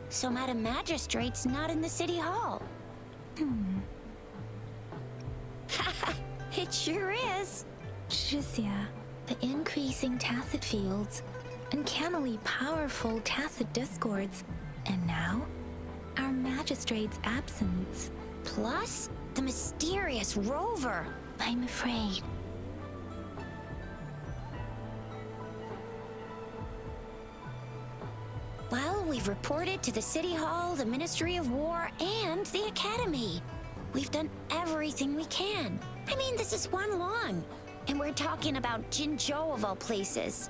So Madam Magistrate's not in the city hall. It sure is. Jizya, the increasing tacit fields, uncannily powerful tacit discords, and now, our magistrate's absence. Plus, the mysterious Rover. I'm afraid. Well, we've reported to the City Hall, the Ministry of War, and the Academy. We've done everything we can. I mean, this is one long. And we're talking about Jinzhou of all places.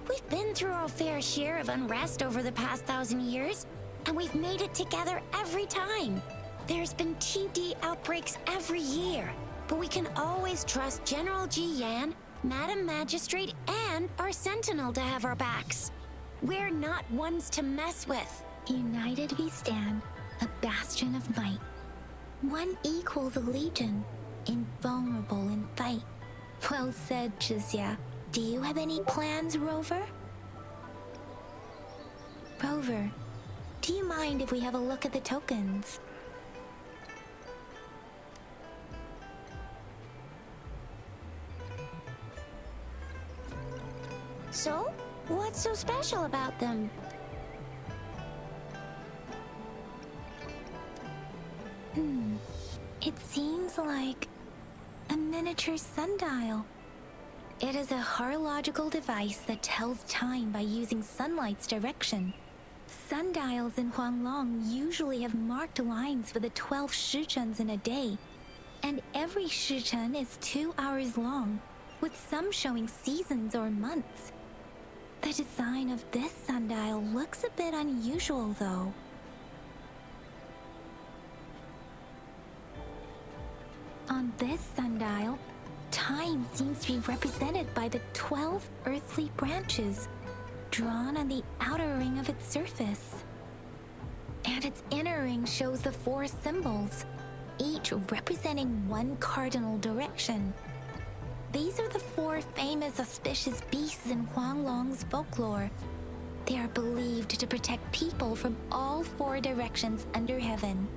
We've been through our fair share of unrest over the past 1,000 years, and we've made it together every time. There's been TD outbreaks every year, but we can always trust General Ji Yan, Madam Magistrate, and our Sentinel to have our backs. We're not ones to mess with. United we stand, a bastion of might. One equals a legion, invulnerable in fight. Well said, Jizya. Do you have any plans, Rover? Rover, do you mind if we have a look at the tokens? So, what's so special about them? It seems like a miniature sundial. It is a horological device that tells time by using sunlight's direction. Sundials in Huanglong usually have marked lines for the 12 shichuns in a day, and every shichun is 2 hours long, with some showing seasons or months. The design of this sundial looks a bit unusual, though. On this sundial, time seems to be represented by the 12 earthly branches drawn on the outer ring of its surface. And its inner ring shows the 4 symbols, each representing one cardinal direction. These are the 4 famous auspicious beasts in Huanglong's folklore. They are believed to protect people from all 4 directions under heaven.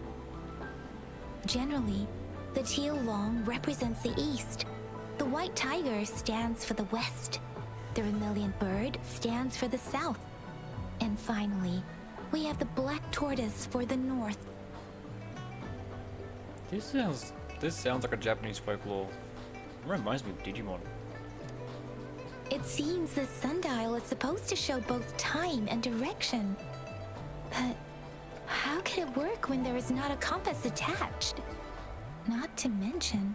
Generally, the teal long represents the east. The white tiger stands for the west. The vermilion bird stands for the south. And finally, we have the black tortoise for the north. This sounds like a Japanese folklore. It reminds me of Digimon. It seems the sundial is supposed to show both time and direction. But how can it work when there is not a compass attached? Not to mention,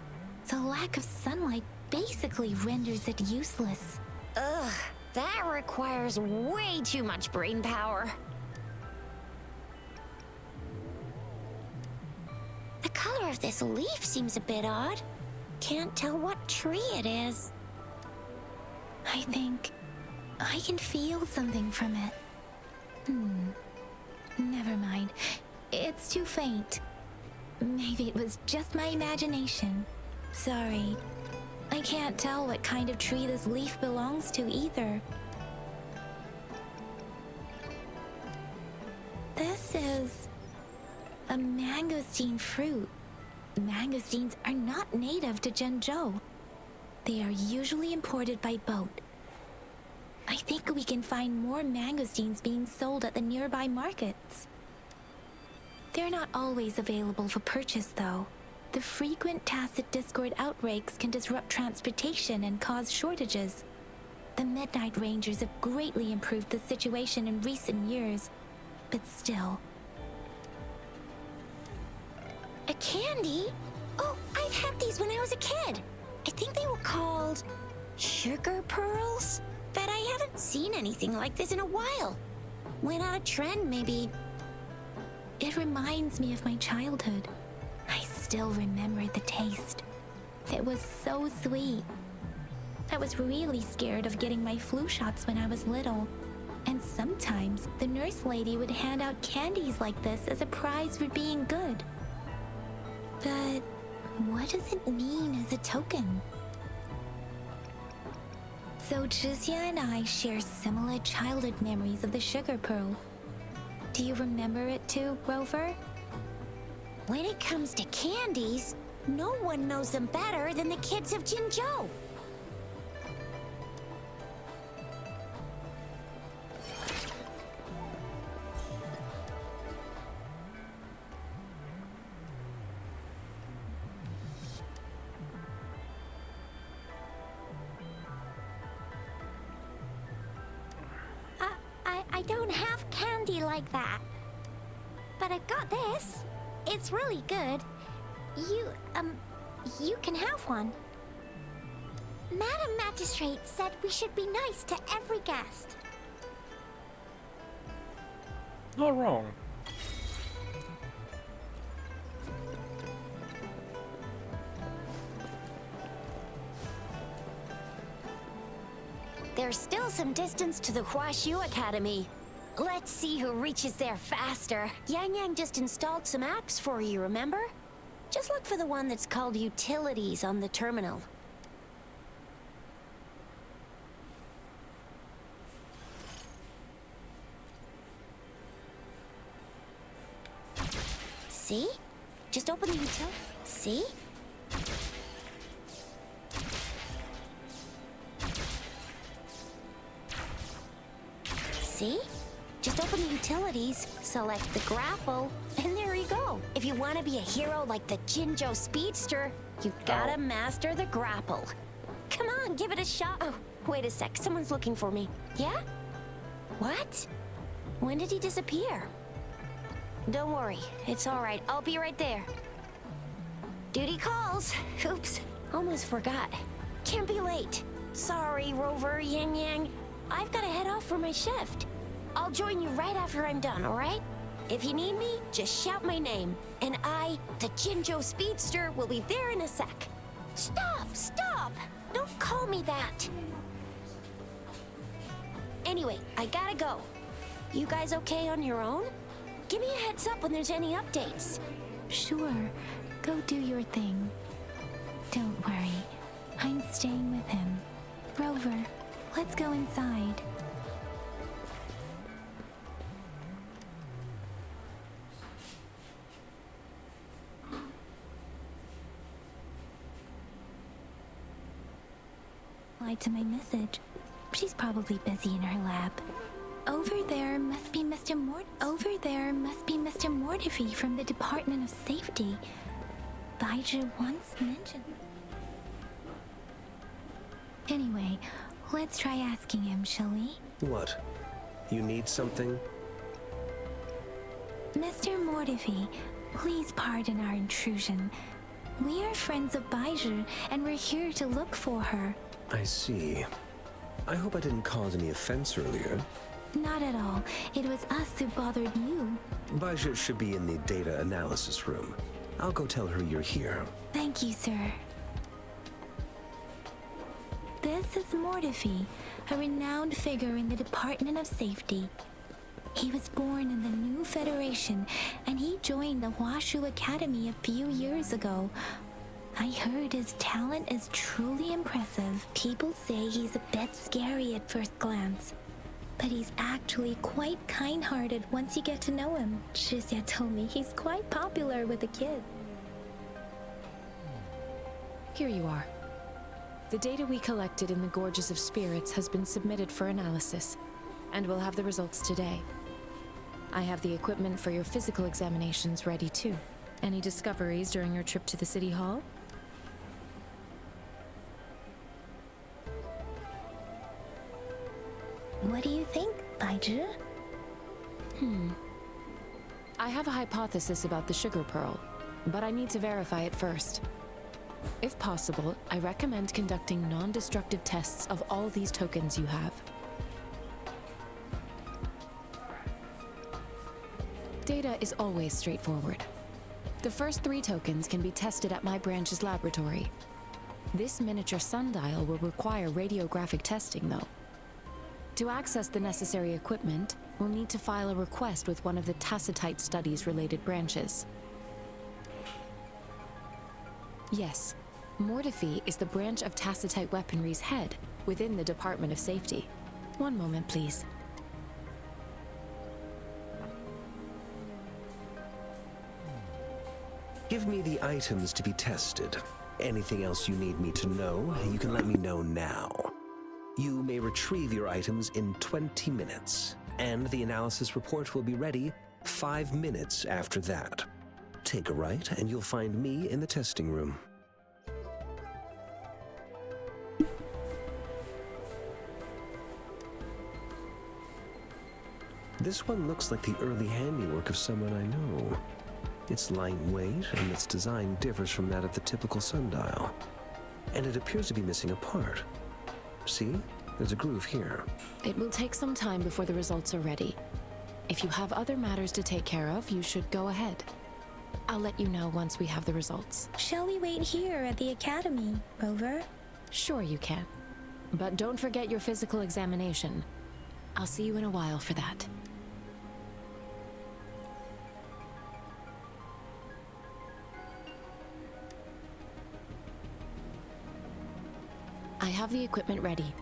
the lack of sunlight basically renders it useless. Ugh, the requires way too much brain power. The color of this leaf seems a bit odd. Can't tell what tree it is. I think I can feel something from it. Never mind. It's too faint. Maybe it was just my imagination. Sorry. I can't tell what kind of tree this leaf belongs to either. This is a mangosteen fruit. Mangosteens are not native to Zhenzhou. They are usually imported by boat. I think we can find more mangosteens being sold at the nearby markets. They're not always available for purchase, though. The frequent Tacet Discord outbreaks can disrupt transportation and cause shortages. The Midnight Rangers have greatly improved the situation in recent years, but still. A candy? Oh, I've had these when I was a kid. I think they were called sugar pearls, but I haven't seen anything like this in a while. Went out of trend, maybe. It reminds me of my childhood. I still remember the taste. It was so sweet. I was really scared of getting my flu shots when I was little. And sometimes the nurse lady would hand out candies like this as a prize for being good. But what does it mean as a token? So Zhixia and I share similar childhood memories of the sugar pearl. Do you remember it too, Rover? When it comes to candies, no one knows them better than the kids of Jinzhou. I don't have candy like that. But I've got this. It's really good. You can have one. Madam Magistrate said we should be nice to every guest. Not wrong. There's still some distance to the Huaxu Academy. Let's see who reaches there faster. Yang Yang just installed some apps for you, remember? Just look for the one that's called Utilities on the terminal. See? Just open the util. See? See? Just open the utilities, select the grapple, and there you go. If you want to be a hero like the Jinzhou Speedster, you gotta master the grapple. Come on, give it a shot. Oh, wait a sec, someone's looking for me. Yeah? What? When did he disappear? Don't worry, it's all right. I'll be right there. Duty calls. Oops, almost forgot. Can't be late. Sorry, Rover, Yang Yang. I've got to head off for my shift. I'll join you right after I'm done, all right? If you need me, just shout my name. And I, the Jinzhou Speedster, will be there in a sec. Stop! Stop! Don't call me that! Anyway, I gotta go. You guys okay on your own? Give me a heads up when there's any updates. Sure. Go do your thing. Don't worry. I'm staying with him. Rover, let's go inside. To my message. She's probably busy in her lab. Over there must be Mr. Mortefi from the Department of Safety. Baizhi once mentioned. Anyway, let's try asking him, shall we? What? You need something? Mr. Mortefi, please pardon our intrusion. We are friends of Baizhi, and we're here to look for her. I see. I hope I didn't cause any offense earlier. Not at all. It was us who bothered you. Baja should be in the data analysis room. I'll go tell her you're here. Thank you, sir. This is Mortefi, a renowned figure in the Department of Safety. He was born in the new Federation, and he joined the Washu Academy a few years ago. I heard his talent is truly impressive. People say he's a bit scary at first glance, but he's actually quite kind-hearted once you get to know him. Shizia told me he's quite popular with the kids. Here you are. The data we collected in the Gorges of Spirits has been submitted for analysis, and we'll have the results today. I have the equipment for your physical examinations ready too. Any discoveries during your trip to the City Hall? What do you think, Baiju? I have a hypothesis about the sugar pearl, but I need to verify it first. If possible, I recommend conducting non-destructive tests of all these tokens you have. Data is always straightforward. The first 3 tokens can be tested at my branch's laboratory. This miniature sundial will require radiographic testing, though. To access the necessary equipment, we'll need to file a request with one of the Tacitite Studies-related branches. Yes, Mortefi is the branch of Tacitite Weaponry's head within the Department of Safety. One moment, please. Give me the items to be tested. Anything else you need me to know, you can let me know now. You may retrieve your items in 20 minutes, and the analysis report will be ready 5 minutes after that. Take a right, and you'll find me in the testing room. This one looks like the early handiwork of someone I know. It's lightweight, and its design differs from that of the typical sundial. And it appears to be missing a part. See? There's a groove here. It will take some time before the results are ready. If you have other matters to take care of, you should go ahead. I'll let you know once we have the results. Shall we wait here at the Academy, Rover? Sure you can. But don't forget your physical examination. I'll see you in a while for that. I have the equipment ready.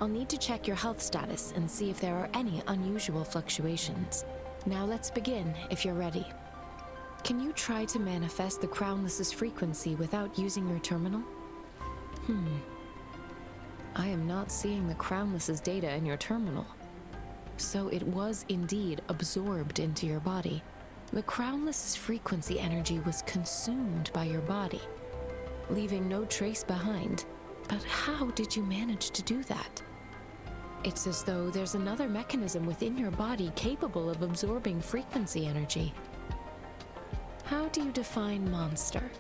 I'll need to check your health status and see if there are any unusual fluctuations. Now let's begin, if you're ready. Can you try to manifest the Crownless's frequency without using your terminal? I am not seeing the Crownless's data in your terminal. So it was indeed absorbed into your body. The Crownless's frequency energy was consumed by your body, leaving no trace behind. But how did you manage to do that? It's as though there's another mechanism within your body capable of absorbing frequency energy. How do you define monster?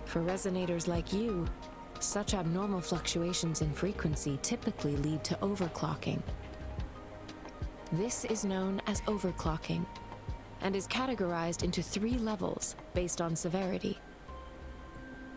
For resonators like you, such abnormal fluctuations in frequency typically lead to overclocking. This is known as overclocking, and is categorized into 3 levels based on severity.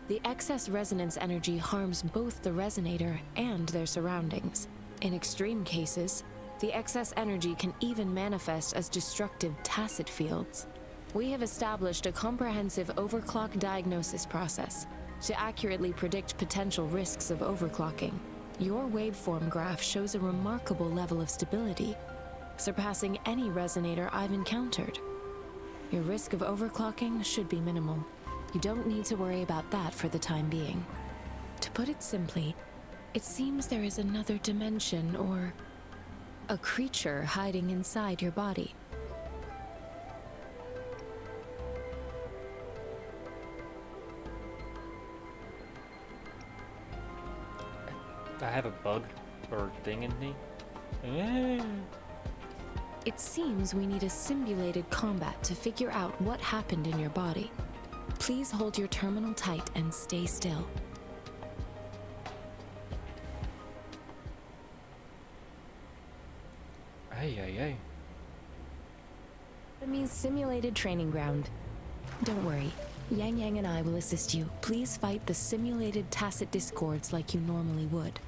The excess resonance energy harms both the resonator and their surroundings. In extreme cases, the excess energy can even manifest as destructive tacit fields. We have established a comprehensive overclock diagnosis process to accurately predict potential risks of overclocking. Your waveform graph shows a remarkable level of stability, surpassing any resonator I've encountered. Your risk of overclocking should be minimal. You don't need to worry about that for the time being. To put it simply, it seems there is another dimension or a creature hiding inside your body. I have a bug or thing in me. It seems we need a simulated combat to figure out what happened in your body. Please hold your terminal tight and stay still. Hey. Enemy's simulated training ground. Don't worry. Yang Yang and I will assist you. Please fight the simulated tacit discords like you normally would.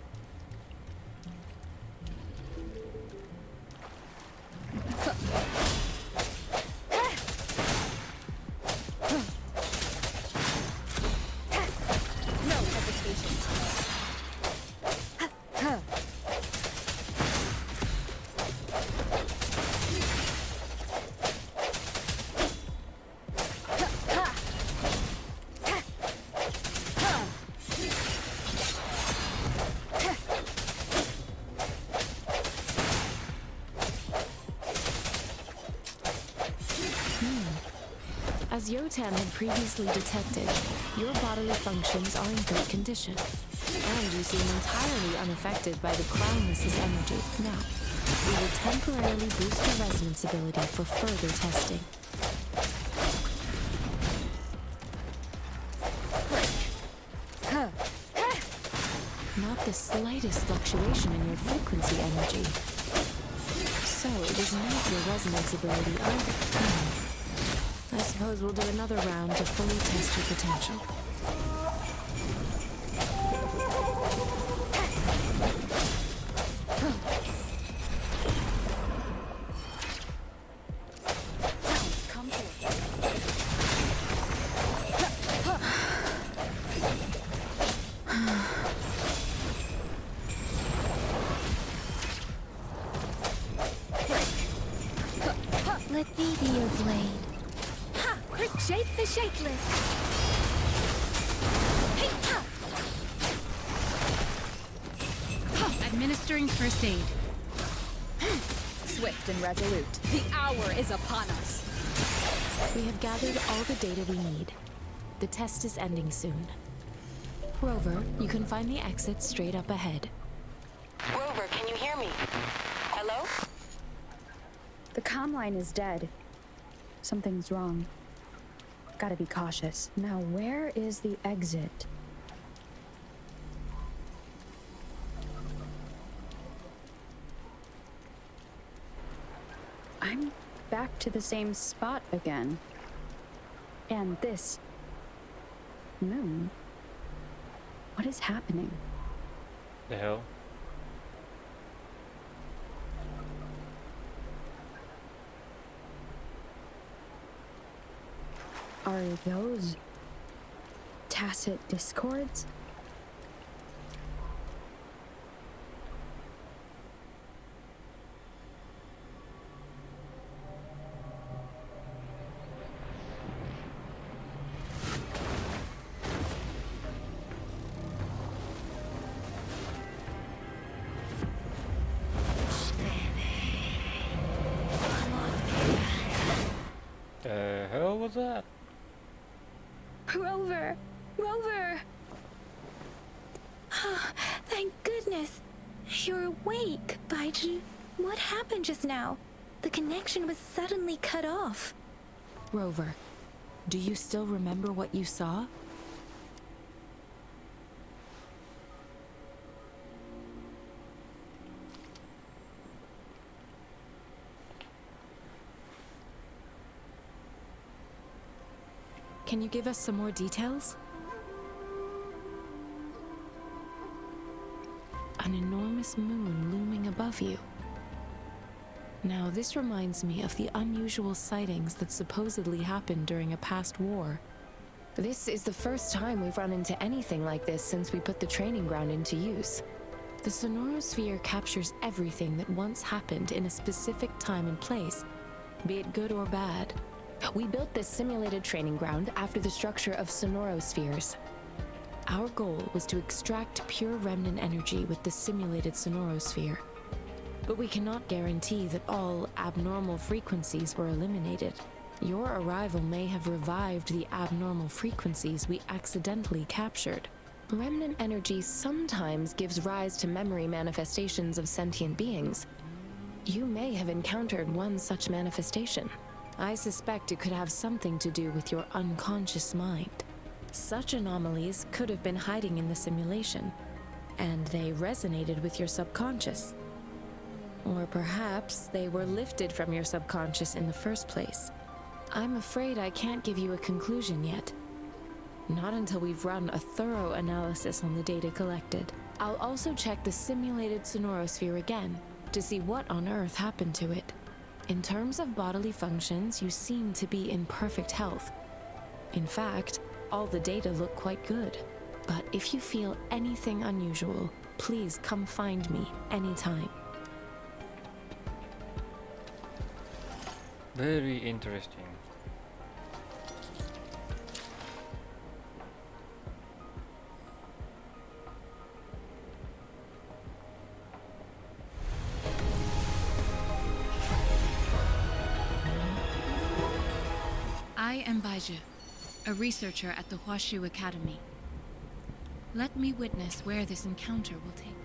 No hesitation. As Yotan had previously detected, your bodily functions are in good condition, and you seem entirely unaffected by the Crownless's energy. Now, we will temporarily boost your resonance ability for further testing. Not the slightest fluctuation in your frequency energy. So it is not your resonance ability either. I suppose we'll do another round to fully test your potential. Sounds comfortable. Let me be your blade. Shape the shapeless. Administering first aid. Swift and resolute. The hour is upon us. We have gathered all the data we need. The test is ending soon. Rover, you can find the exit straight up ahead. Rover, can you hear me? Hello? The comm line is dead. Something's wrong. Gotta be cautious. Now, where is the exit? I'm back to the same spot again. And this moon. What is happening? The hell? Are those tacit discords? The hell was that? Rover! Rover! Thank goodness! You're awake, Baizhi. What happened just now? The connection was suddenly cut off. Rover, do you still remember what you saw? Can you give us some more details? An enormous moon looming above you. Now, this reminds me of the unusual sightings that supposedly happened during a past war. This is the first time we've run into anything like this since we put the training ground into use. The Sonorosphere captures everything that once happened in a specific time and place, be it good or bad. We built this simulated training ground after the structure of Sonorospheres. Our goal was to extract pure remnant energy with the simulated Sonorosphere. But we cannot guarantee that all abnormal frequencies were eliminated. Your arrival may have revived the abnormal frequencies we accidentally captured. Remnant energy sometimes gives rise to memory manifestations of sentient beings. You may have encountered one such manifestation. I suspect it could have something to do with your unconscious mind. Such anomalies could have been hiding in the simulation, and they resonated with your subconscious. Or perhaps they were lifted from your subconscious in the first place. I'm afraid I can't give you a conclusion yet. Not until we've run a thorough analysis on the data collected. I'll also check the simulated sonorosphere again to see what on earth happened to it. In terms of bodily functions, you seem to be in perfect health. In fact, all the data look quite good. But if you feel anything unusual, please come find me anytime. Very interesting. I am Baizhi, a researcher at the Huashu Academy. Let me witness where this encounter will take.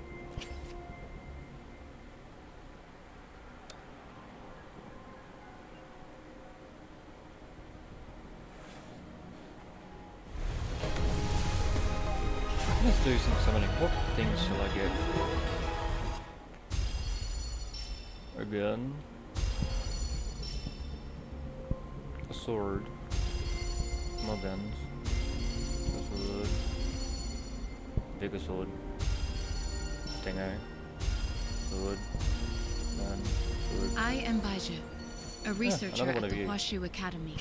Let's do some summoning. What things shall I get? Again. A sword. More guns. A sword. Bigger sword. Stinger. Sword. Gun. Sword. I am Baizhi, a researcher another one at of the you. Huashu Academy.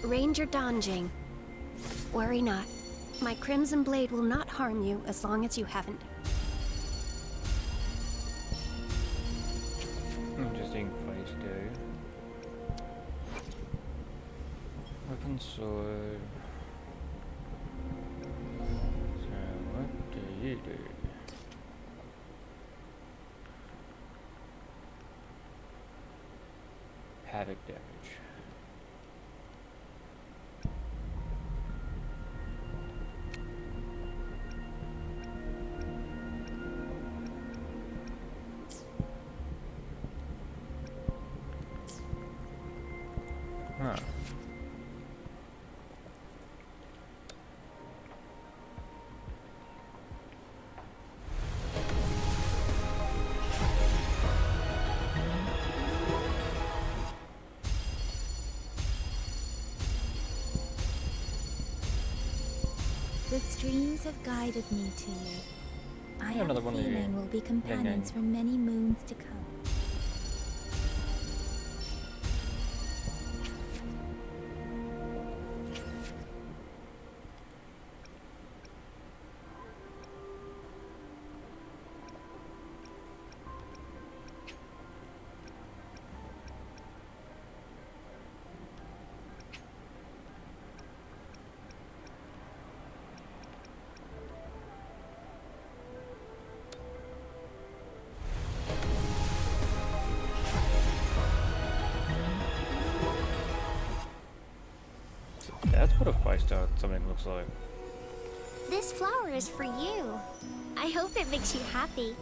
Ranger Donjing. Worry not. My Crimson Blade will not harm you as long as you haven't. Interesting fight there. Weapon sword. So what do you do? Havoc damage. Huh. The streams have guided me to you. I have another a one of you. feeling we'll be companions for many moons to come. That's what a 5-star something looks like. This flower is for you. I hope it makes you happy.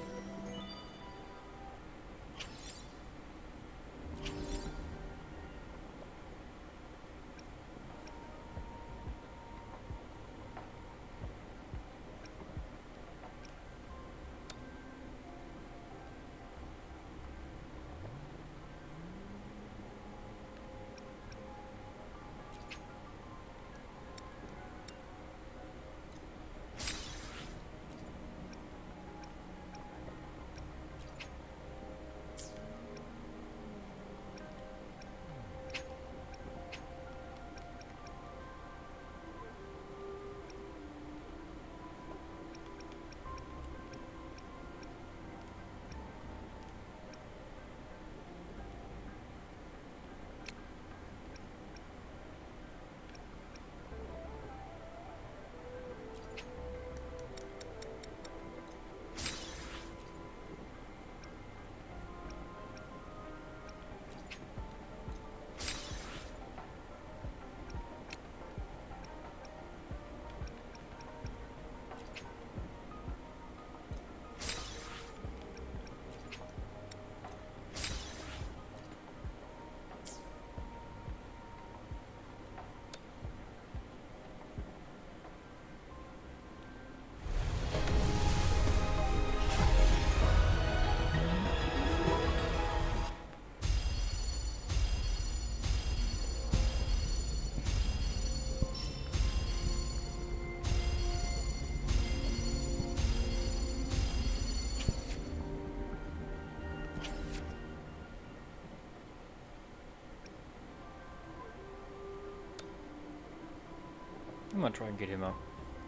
gonna try and get him up.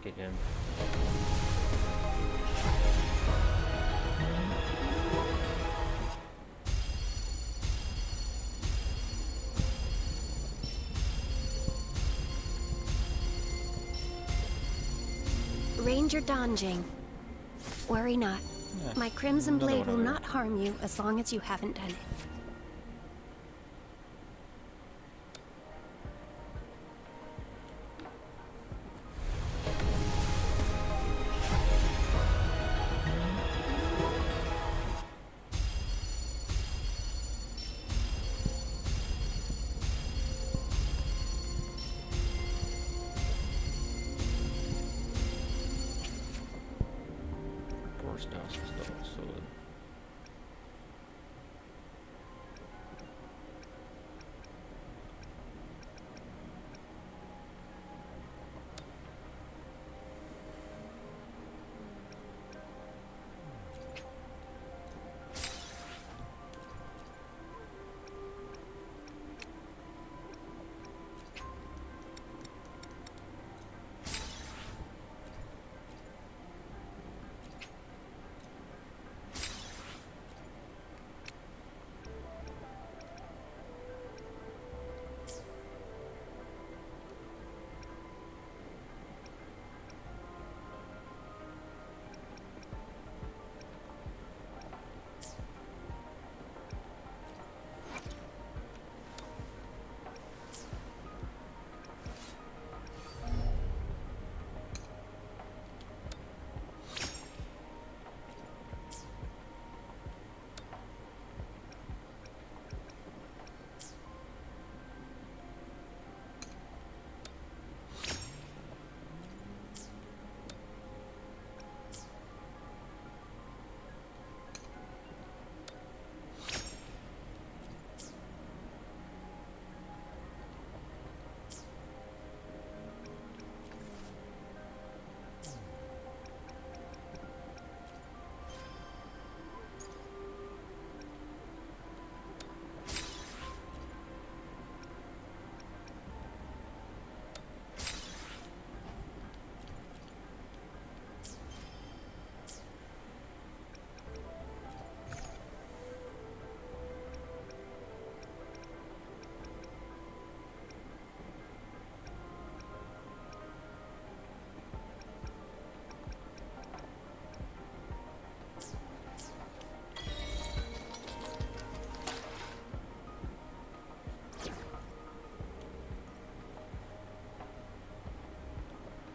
Get him. Ranger Donjing. Worry not. Yeah, My Crimson another Blade one will over not harm you as long as you haven't done it. Force dust is still solid.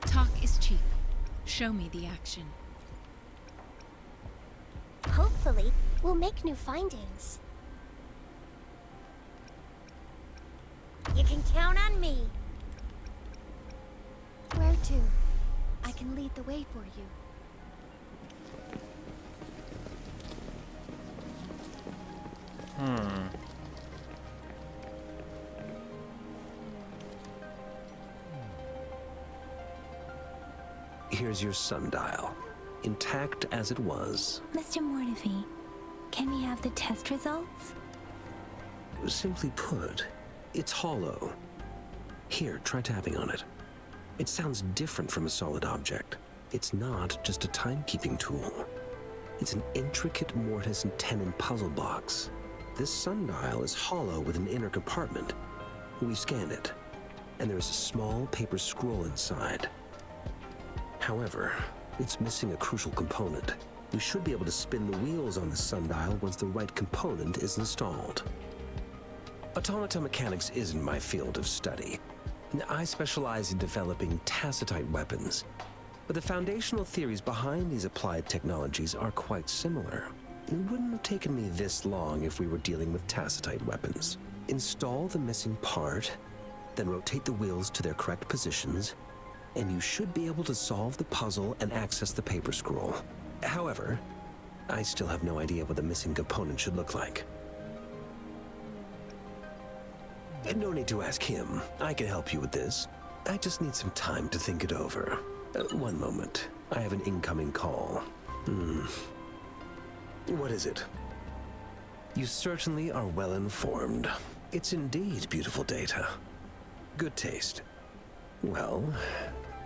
Talk is cheap. Show me the action. Hopefully, we'll make new findings. You can count on me. Where to? I can lead the way for you. Here's your sundial, intact as it was. Mr. Mortefi, can we have the test results? Simply put, it's hollow. Here, try tapping on it. It sounds different from a solid object. It's not just a timekeeping tool. It's an intricate mortise and tenon puzzle box. This sundial is hollow with an inner compartment. We scanned it, and there's a small paper scroll inside. However, it's missing a crucial component. We should be able to spin the wheels on the sundial once the right component is installed. Automata mechanics isn't my field of study. I specialize in developing tacitite weapons, but the foundational theories behind these applied technologies are quite similar. It wouldn't have taken me this long if we were dealing with tacitite weapons. Install the missing part, then rotate the wheels to their correct positions, and you should be able to solve the puzzle and access the paper scroll. However, I still have no idea what the missing component should look like. No need to ask him. I can help you with this. I just need some time to think it over. One moment. I have an incoming call. What is it? You certainly are well informed. It's indeed beautiful data. Good taste. Well,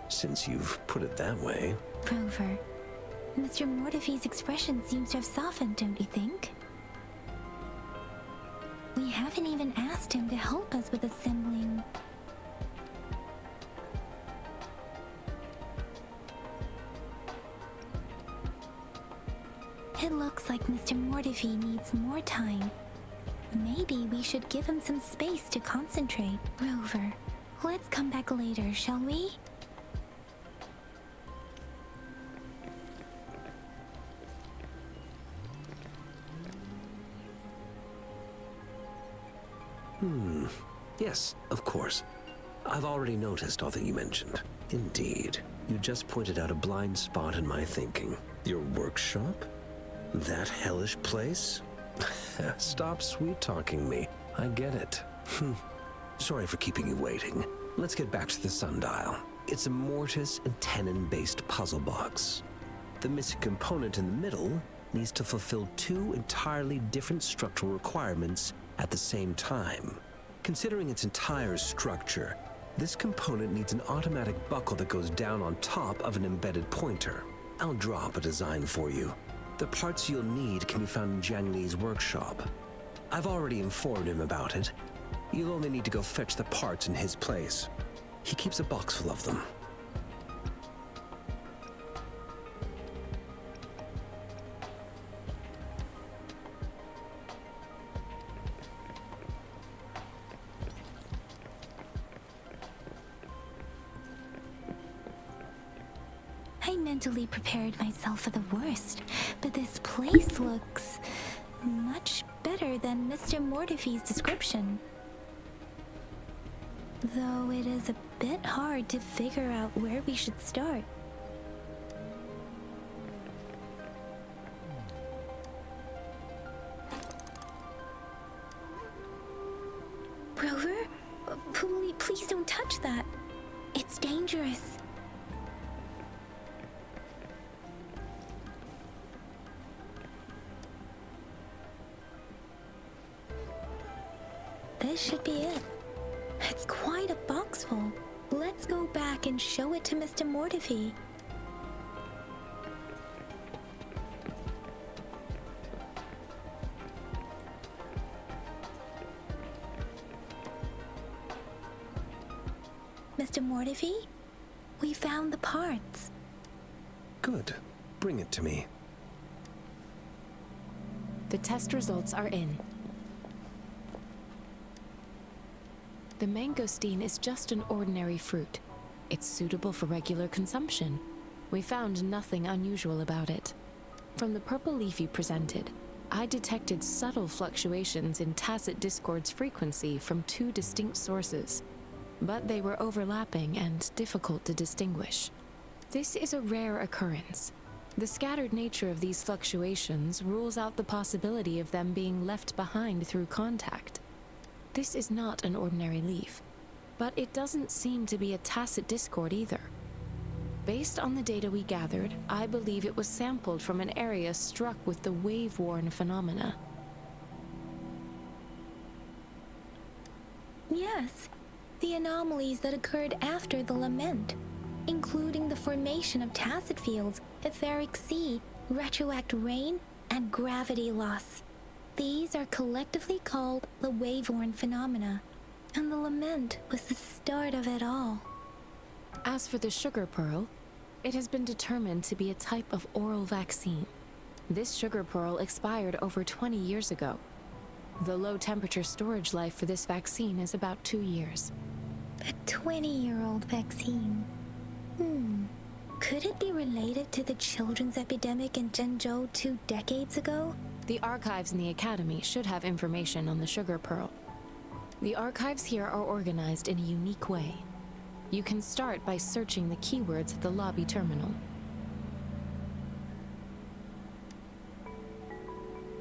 since you've put it that way. Rover, Mr. Mortefi's expression seems to have softened, don't you think? We haven't even asked him to help us with assembling. It looks like Mr. Mortefi needs more time. Maybe we should give him some space to concentrate. Rover, let's come back later, shall we? Yes, of course. I've already noticed all that you mentioned. Indeed. You just pointed out a blind spot in my thinking. Your workshop? That hellish place? Stop sweet-talking me. I get it. Sorry for keeping you waiting. Let's get back to the sundial. It's a mortise and tenon-based puzzle box. The missing component in the middle needs to fulfill two entirely different structural requirements at the same time. Considering its entire structure, this component needs an automatic buckle that goes down on top of an embedded pointer. I'll drop a design for you. The parts you'll need can be found in Jiang Li's workshop. I've already informed him about it. You'll only need to go fetch the parts in his place. He keeps a box full of them. I mentally prepared myself for the worst, but this place looks much better than Mr. Mortefi's description. Though it is a bit hard to figure out where we should start. Rover? Please don't touch that. It's dangerous. This should be it. It's quite a box full. Let's go back and show it to Mr. Mortefi. Mr. Mortefi, we found the parts. Good. Bring it to me. The test results are in. The mangosteen is just an ordinary fruit. It's suitable for regular consumption. We found nothing unusual about it. From the purple leaf you presented, I detected subtle fluctuations in Tacit Discord's frequency from two distinct sources, but they were overlapping and difficult to distinguish. This is a rare occurrence. The scattered nature of these fluctuations rules out the possibility of them being left behind through contact. This is not an ordinary leaf, but it doesn't seem to be a Tacit Discord either. Based on the data we gathered, I believe it was sampled from an area struck with the wave-worn phenomena. Yes, the anomalies that occurred after the lament, including the formation of tacit fields, etheric sea, retroact rain, and gravity loss. These are collectively called the wave-worn phenomena, and the lament was the start of it all. As for the sugar pearl, it has been determined to be a type of oral vaccine. This sugar pearl expired over 20 years ago. The low-temperature storage life for this vaccine is about 2 years. A 20-year-old vaccine. Could it be related to the children's epidemic in Zhengzhou 2 decades ago? The archives in the Academy should have information on the sugar pearl. The archives here are organized in a unique way. You can start by searching the keywords at the lobby terminal.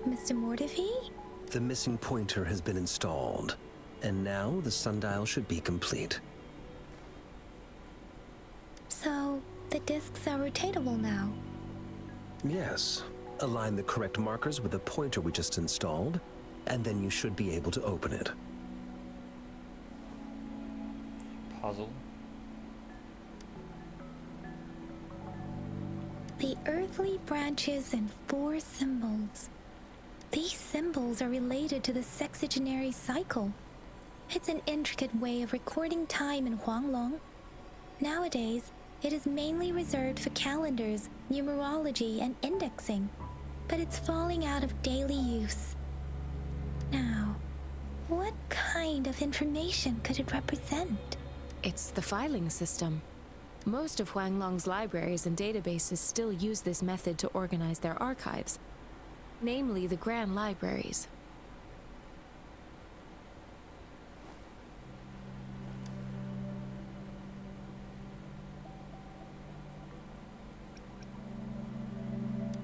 Mr. Mortefi? The missing pointer has been installed, and now the sundial should be complete. So, the discs are rotatable now? Yes. Align the correct markers with the pointer we just installed, and then you should be able to open it. Puzzle. The earthly branches and 4 symbols. These symbols are related to the sexagenary cycle. It's an intricate way of recording time in Huanglong. Nowadays, it is mainly reserved for calendars, numerology, and indexing, but it's falling out of daily use. Now, what kind of information could it represent? It's the filing system. Most of Huanglong's libraries and databases still use this method to organize their archives, namely the Grand Libraries.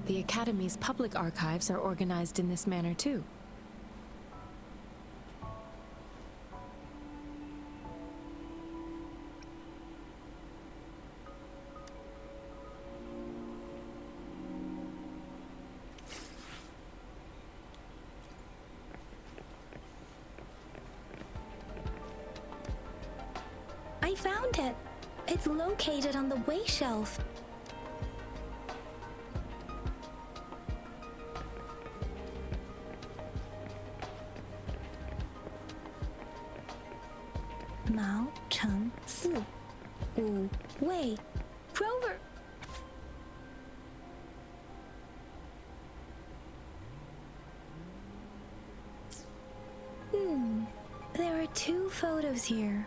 The Academy's public archives are organized in this manner too. I found it. It's located on the way shelf. Mao Cheng Si Wu Wei. Rover! There are 2 photos here.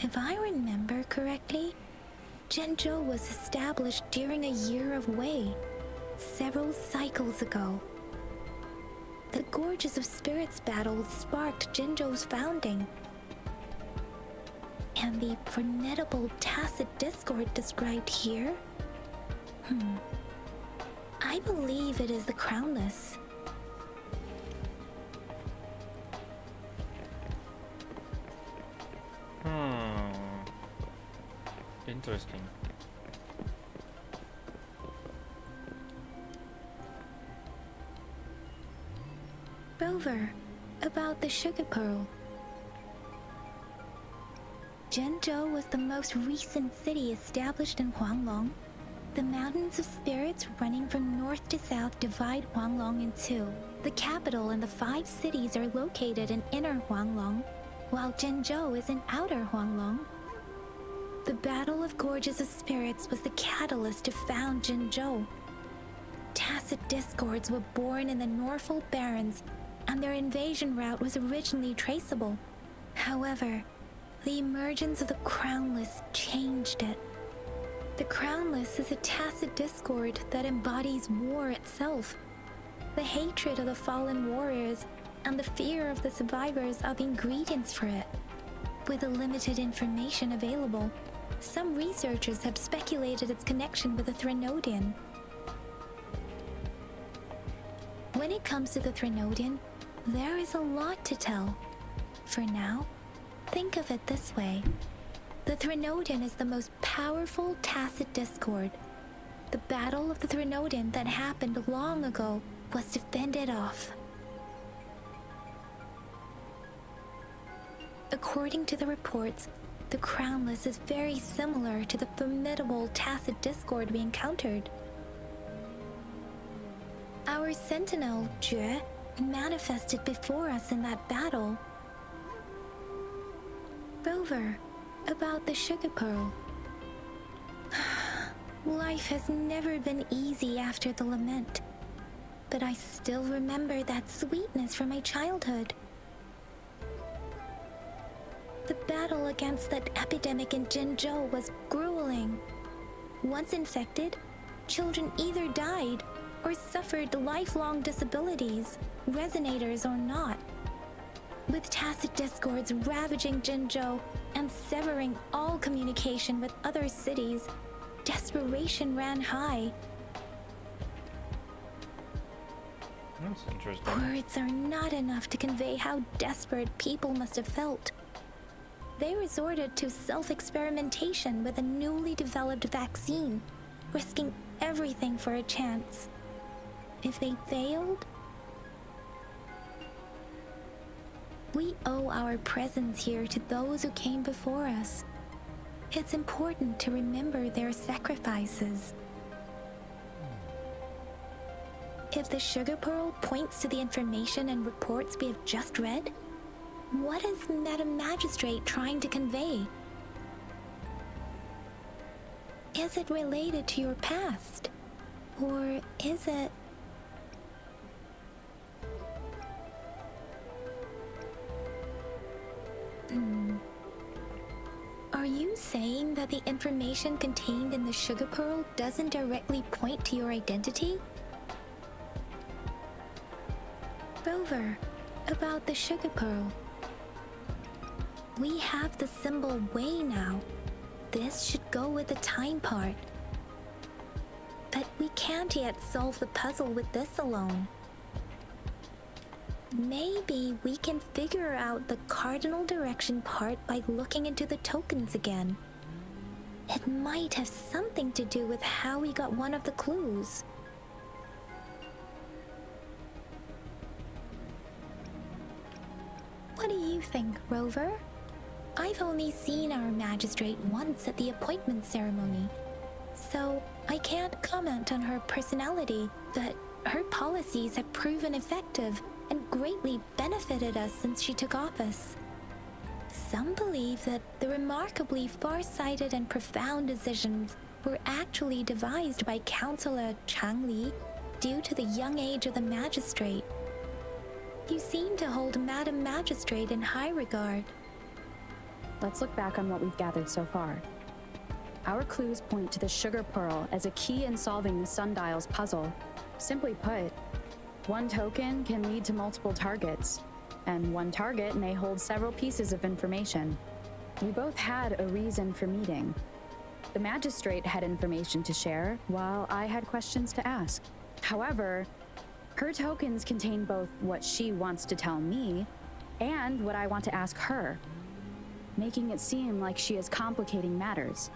If I remember correctly, Zhenzhou was established during a year of Wei, several cycles ago. The Gorges of Spirits battle sparked Zhenzhou's founding. And the formidable tacit discord described here? I believe it is the Crownless. Interesting. Rover, about the Sugar Pearl. Zhenzhou was the most recent city established in Huanglong. The Mountains of Spirits running from north to south divide Huanglong in 2. The capital and the 5 cities are located in inner Huanglong, while Zhenzhou is in outer Huanglong. The Battle of Gorges of Spirits was the catalyst to found Zhenzhou. Tacit discords were born in the Norfolk Barrens, and their invasion route was originally traceable. However, the emergence of the Crownless changed it. The Crownless is a tacit discord that embodies war itself. The hatred of the fallen warriors and the fear of the survivors are the ingredients for it. With the limited information available, some researchers have speculated its connection with the Threnodian. When it comes to the Threnodian, there is a lot to tell. For now, think of it this way. The Threnodian is the most powerful tacit discord. The Battle of the Threnodian that happened long ago was to fend it off. According to the reports, the Crownless is very similar to the formidable tacit discord we encountered. Our sentinel, Jue, manifested before us in that battle. Rover, about the Sugar Pearl. Life has never been easy after the lament, but I still remember that sweetness from my childhood. The battle against that epidemic in Zhenzhou was grueling. Once infected, children either died or suffered lifelong disabilities, resonators or not. With tacit discords ravaging Zhenzhou and severing all communication with other cities, desperation ran high. That's interesting. Words are not enough to convey how desperate people must have felt. They resorted to self-experimentation with a newly developed vaccine, risking everything for a chance. If they failed, we owe our presence here to those who came before us. It's important to remember their sacrifices. If the sugar pearl points to the information and reports we have just read, what is Madam Magistrate trying to convey? Is it related to your past? Or is it... Are you saying that the information contained in the sugar pearl doesn't directly point to your identity? Rover, about the sugar pearl. We have the symbol way now. This should go with the time part. But we can't yet solve the puzzle with this alone. Maybe we can figure out the cardinal direction part by looking into the tokens again. It might have something to do with how we got one of the clues. What do you think, Rover? I've only seen our magistrate once at the appointment ceremony, so I can't comment on her personality, but her policies have proven effective and greatly benefited us since she took office. Some believe that the remarkably far-sighted and profound decisions were actually devised by Councillor Chang Li due to the young age of the magistrate. You seem to hold Madam Magistrate in high regard. Let's look back on what we've gathered so far. Our clues point to the sugar pearl as a key in solving the sundial's puzzle. Simply put, one token can lead to multiple targets, and one target may hold several pieces of information. We both had a reason for meeting. The magistrate had information to share, while I had questions to ask. However, her tokens contain both what she wants to tell me and what I want to ask her, making it seem like she is complicating matters.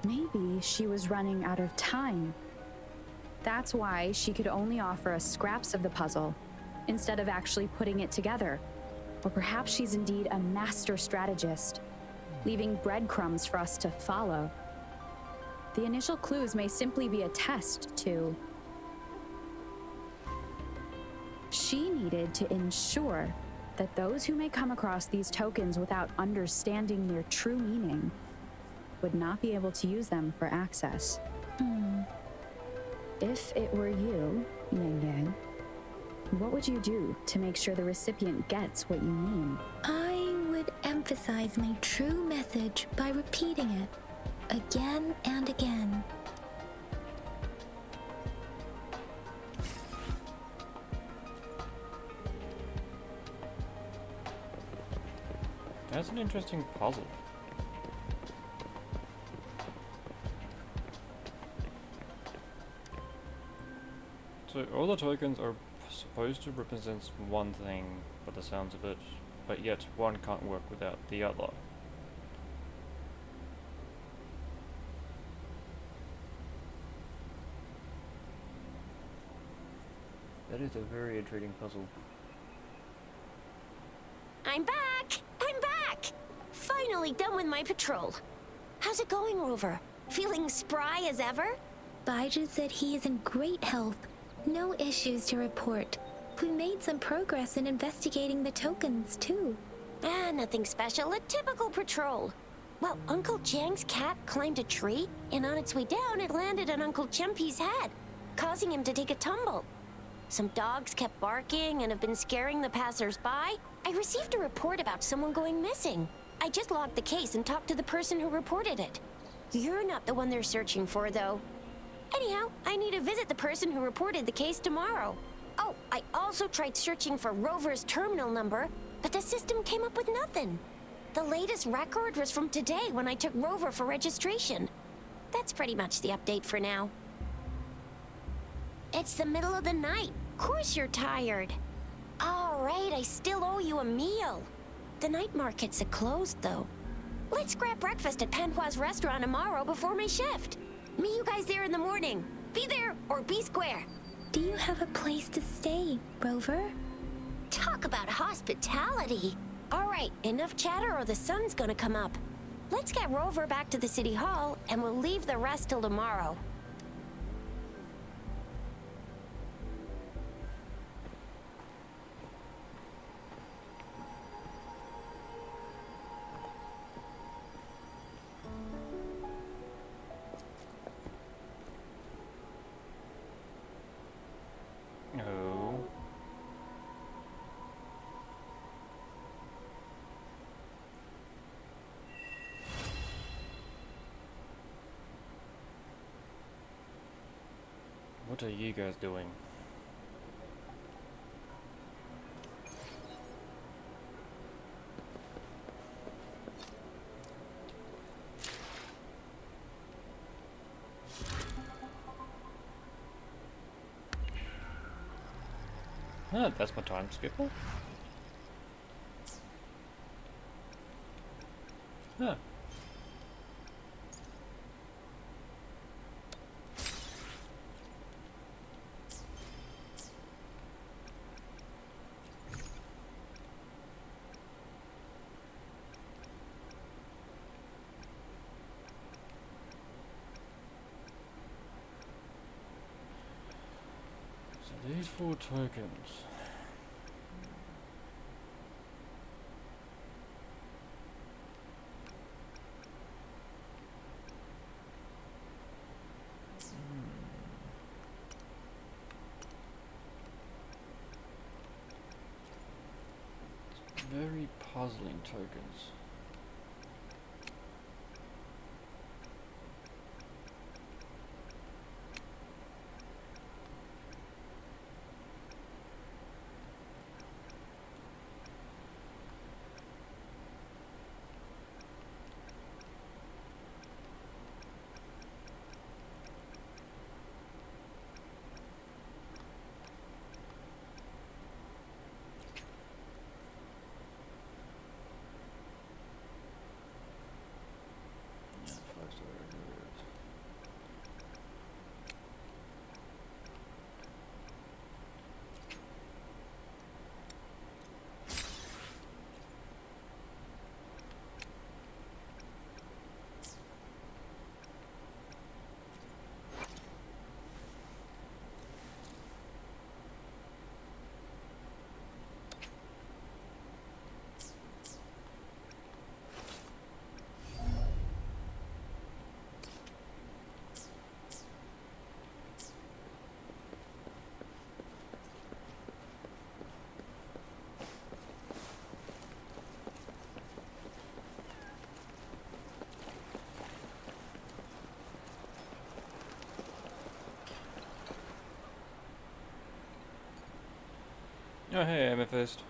Maybe she was running out of time. That's why she could only offer us scraps of the puzzle, instead of actually putting it together. Or perhaps she's indeed a master strategist, leaving breadcrumbs for us to follow. The initial clues may simply be a test to... She needed to ensure that those who may come across these tokens without understanding their true meaning would not be able to use them for access. If it were you, Yang Yang, what would you do to make sure the recipient gets what you mean? I would emphasize my true message by repeating it again and again. That's an interesting puzzle. So all the tokens are supposed to represent one thing by the sounds of it, but yet one can't work without the other. That is a very intriguing puzzle. I'm back! I'm back! Finally done with my patrol. How's it going, Rover? Feeling spry as ever? Baiju said he is in great health. No issues to report. We made some progress in investigating the tokens, too. Nothing special. A typical patrol. Well, Uncle Jiang's cat climbed a tree, and on its way down, it landed on Uncle Chempi's head, causing him to take a tumble. Some dogs kept barking and have been scaring the passers-by. I received a report about someone going missing. I just logged the case and talked to the person who reported it. You're not the one they're searching for, though. Anyhow, I need to visit the person who reported the case tomorrow. Oh, I also tried searching for Rover's terminal number, but the system came up with nothing. The latest record was from today when I took Rover for registration. That's pretty much the update for now. It's the middle of the night. course you're tired. All right, I still owe you a meal. The night markets are closed, though. Let's grab breakfast at Panhua's restaurant tomorrow before my shift. Meet you guys there in the morning. Be there or be square. Do you have a place to stay, Rover? Talk about hospitality. All right, enough chatter or the sun's gonna come up. Let's get Rover back to the city hall, and we'll leave the rest till tomorrow. No. What are you guys doing? Huh, that's my time skipper. Huh. So these 4 tokens. Very puzzling tokens. Oh, hey, Amethyst.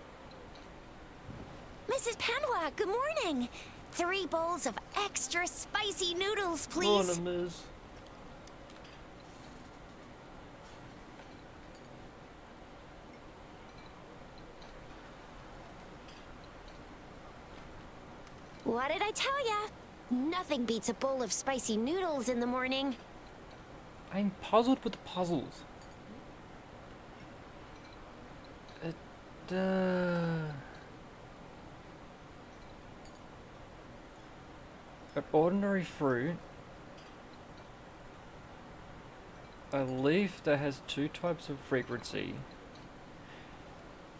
Mrs. Panhua, good morning. 3 bowls of extra spicy noodles, please. Morning, Miss. What did I tell ya? Nothing beats a bowl of spicy noodles in the morning. I'm puzzled with the puzzles. An ordinary fruit, a leaf that has 2 types of frequency,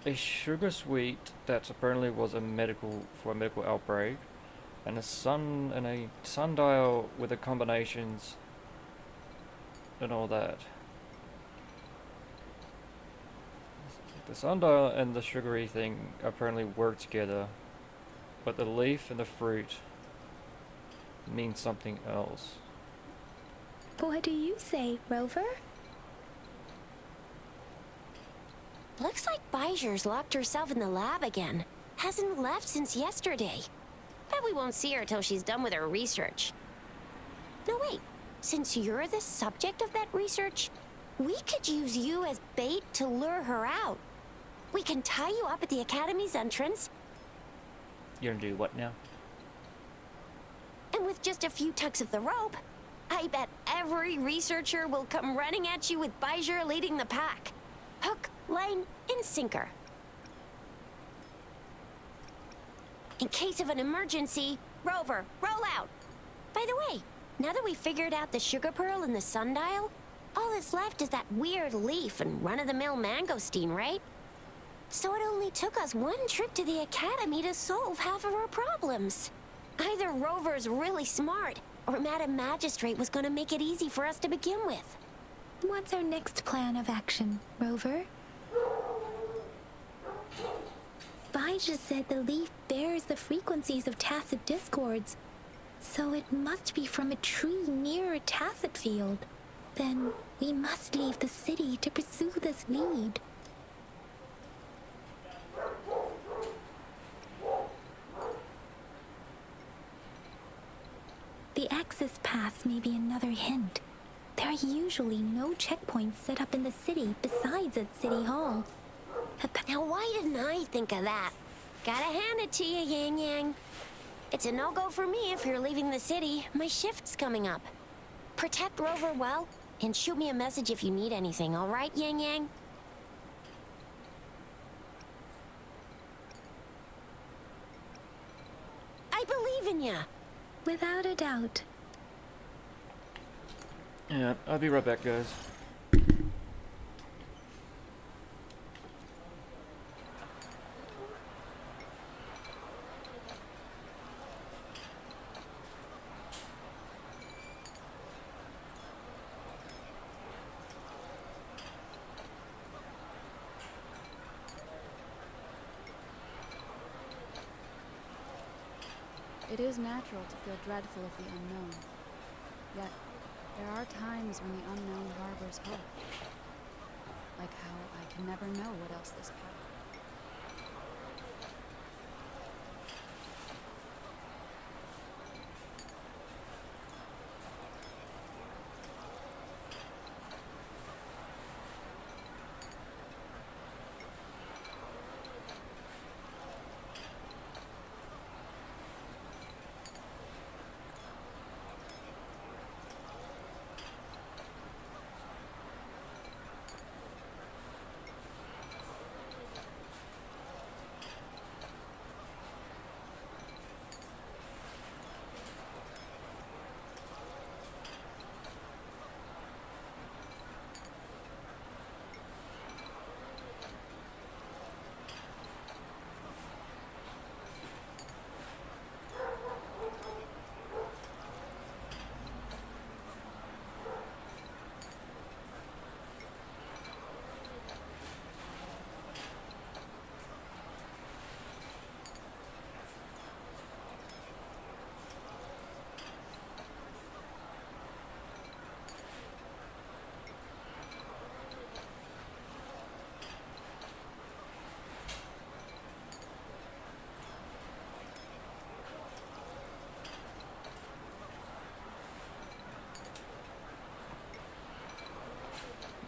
a sugar sweet that apparently was a medical outbreak, and a sundial with the combinations and all that. The sundial and the sugary thing apparently work together, but the leaf and the fruit mean something else. What do you say, Rover? Looks like Bijur's locked herself in the lab again. Hasn't left since yesterday. Bet we won't see her till she's done with her research. No, wait. Since you're the subject of that research, We could use you as bait to lure her out. We can tie you up at the Academy's entrance, You're gonna do what now? and with just a few tugs of the rope, I bet every researcher will come running at you with Baijer leading the pack. Hook, line, and sinker. In case of an emergency, Rover, roll out. By the way, now that we figured out the sugar pearl and the sundial, all that's left is that weird leaf and run-of-the-mill mangosteen, right? So it only took us one trip to the Academy to solve half of our problems. Either Rover's really smart, or Madam Magistrate was gonna make it easy for us to begin with. What's our next plan of action, Rover? Baija said the leaf bears the frequencies of tacit discords, so it must be from a tree near a tacit field. Then we must leave the city to pursue this lead. The access pass may be another hint. There are usually no checkpoints set up in the city besides at City Hall. Now, why didn't I think of that? Gotta hand it to you, Yang Yang. It's a no-go for me if you're leaving the city. My shift's coming up. Protect Rover well, and shoot me a message if you need anything, all right, Yang Yang? I believe in ya. Without a doubt. Yeah, I'll be right back, guys. It is natural to feel dreadful of the unknown. Yet, there are times when the unknown harbors hope. Like how I can never know what else this path.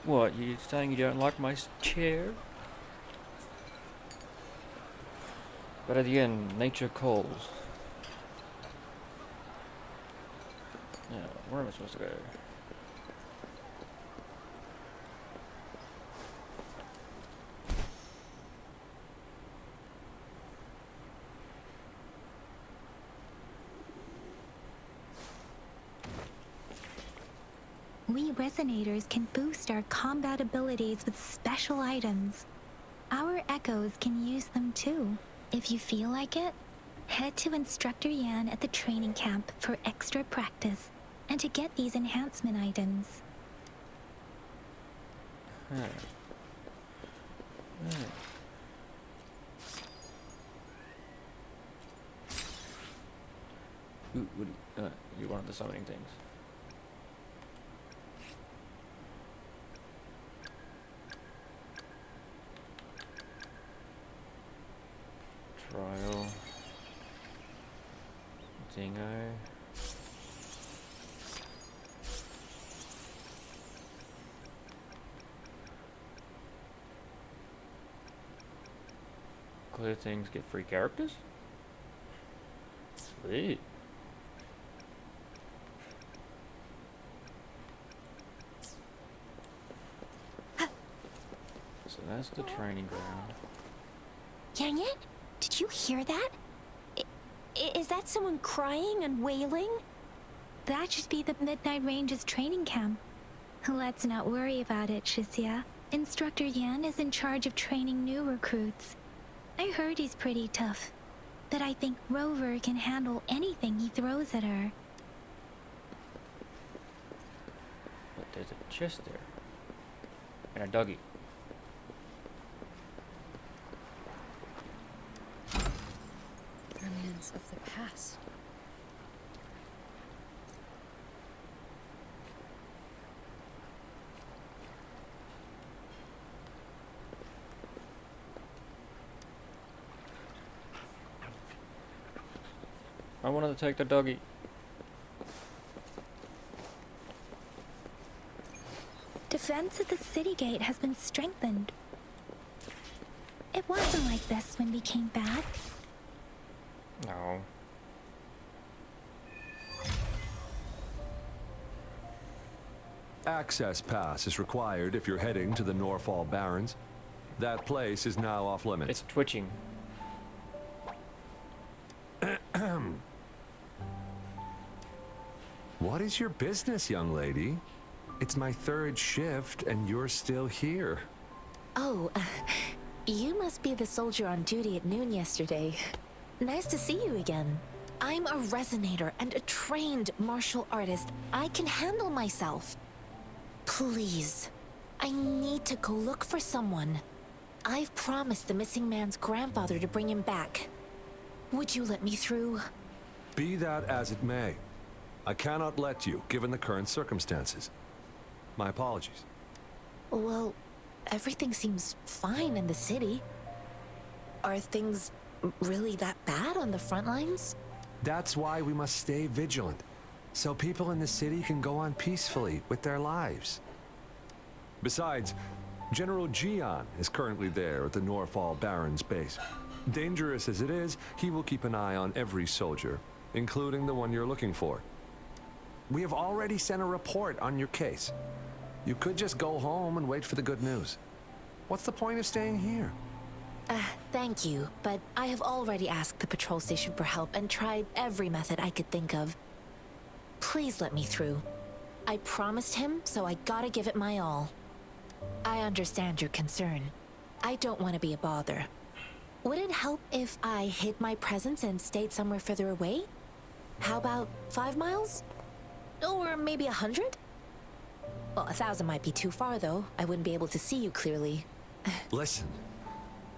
What, you saying you don't like my chair? But at the end, nature calls. Now, where am I supposed to go? We Resonators can boost our combat abilities with special items. Our Echoes can use them too. If you feel like it, head to Instructor Yan at the training camp for extra practice and to get these enhancement items. Ooh, what do you wanted the summoning things. Trial. Dingo. clear things get free characters? Sweet. So that's the training ground. Yang Yang, did you hear that? Is that someone crying and wailing? That should be the Midnight Range's training camp. Let's not worry about it, Shisia. Instructor Yan is in charge of training new recruits. I heard he's pretty tough, but I think Rover can handle anything he throws at her. But there's a chest there. And a doggy. Remnants of the past. I wanted to take the doggy. Defense of the city gate has been strengthened. It wasn't like this when we came back. No. Access pass is required if you're heading to the Norfall Barrens. That place is now off limits. It's twitching. What is your business, young lady? It's my third shift and you're still here. Oh, you must be the soldier on duty at noon yesterday. Nice to see you again. I'm a resonator and a trained martial artist. I can handle myself. Please, I need to go look for someone. I've promised the missing man's grandfather to bring him back. Would you let me through? Be that as it may, I cannot let you, given the current circumstances. My apologies. Well, everything seems fine in the city. Are things really that bad on the front lines? That's why we must stay vigilant, so people in the city can go on peacefully with their lives. Besides, General Jian is currently there at the Norfall Barrens base. Dangerous as it is, he will keep an eye on every soldier, including the one you're looking for. We have already sent a report on your case. You could just go home and wait for the good news. What's the point of staying here? Thank you, but I have already asked the patrol station for help and tried every method I could think of. Please let me through. I promised him, so I gotta give it my all. I understand your concern. I don't want to be a bother. Would it help if I hid my presence and stayed somewhere further away? How about 5 miles? Or maybe 100? Well, 1,000 might be too far, though. I wouldn't be able to see you clearly. Listen,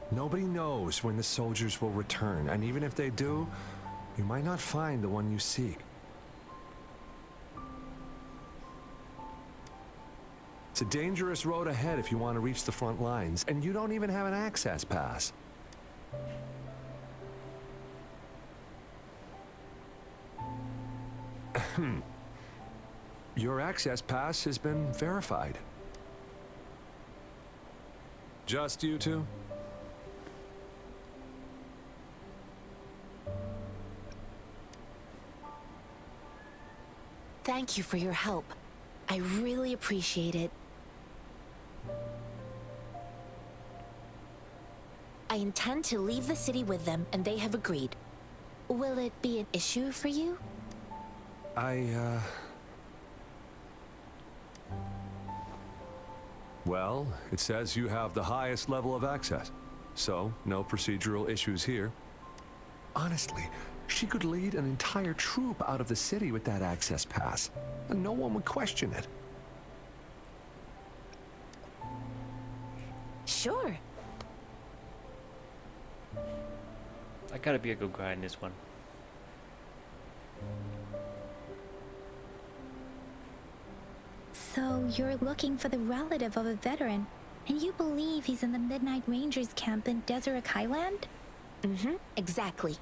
nobody knows when the soldiers will return, and even if they do, you might not find the one you seek. It's a dangerous road ahead if you want to reach the front lines, and you don't even have an access pass. Your access pass has been verified. Just you two? Thank you for your help. I really appreciate it. I intend to leave the city with them, and they have agreed. Will it be an issue for you? Well, it says you have the highest level of access, so no procedural issues here. Honestly, she could lead an entire troop out of the city with that access pass, and no one would question it. Sure. I gotta be a good guy in this one. So you're looking for the relative of a veteran, and you believe he's in the Midnight Rangers camp in Deseret Highland? Mm-hmm, exactly.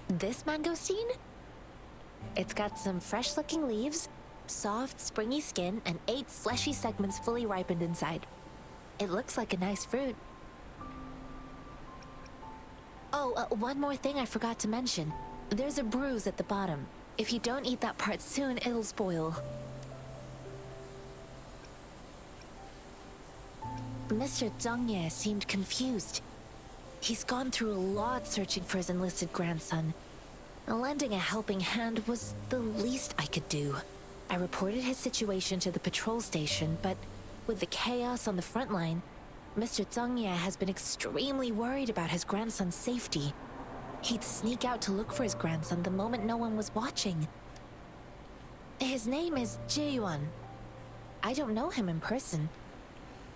This mangosteen? It's got some fresh-looking leaves, Soft, springy skin and 8 fleshy segments fully ripened inside. It looks like a nice fruit. Oh, one more thing I forgot to mention. There's a bruise at the bottom. If you don't eat that part soon, it'll spoil. Mr. Zhang Ye seemed confused. He's gone through a lot searching for his enlisted grandson. Lending a helping hand was the least I could do. I reported his situation to the patrol station, but with the chaos on the front line, Mr. Zhang Ye has been extremely worried about his grandson's safety. He'd sneak out to look for his grandson the moment no one was watching. His name is Jie Yuan. I don't know him in person.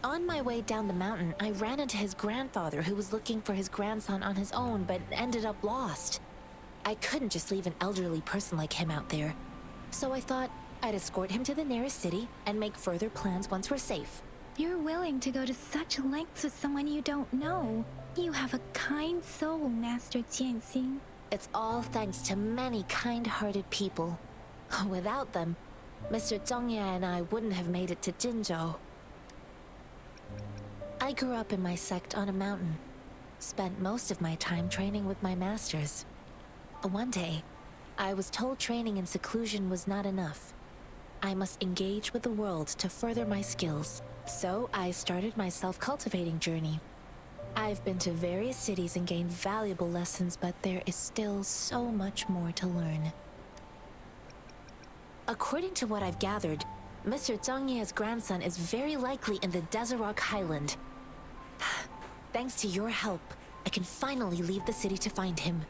On my way down the mountain, I ran into his grandfather who was looking for his grandson on his own but ended up lost. I couldn't just leave an elderly person like him out there, so I thought I'd escort him to the nearest city and make further plans once we're safe. You're willing to go to such lengths with someone you don't know. You have a kind soul, Master Jianxing. It's all thanks to many kind-hearted people. Without them, Mr. Zhang Ye and I wouldn't have made it to Jinzhou. I grew up in my sect on a mountain. Spent most of my time training with my masters. One day, I was told training in seclusion was not enough. I must engage with the world to further my skills. So I started my self-cultivating journey. I've been to various cities and gained valuable lessons, but there is still so much more to learn. According to what I've gathered, Mr. Zhang Ye's grandson is very likely in the Desert Highland. Thanks to your help, I can finally leave the city to find him.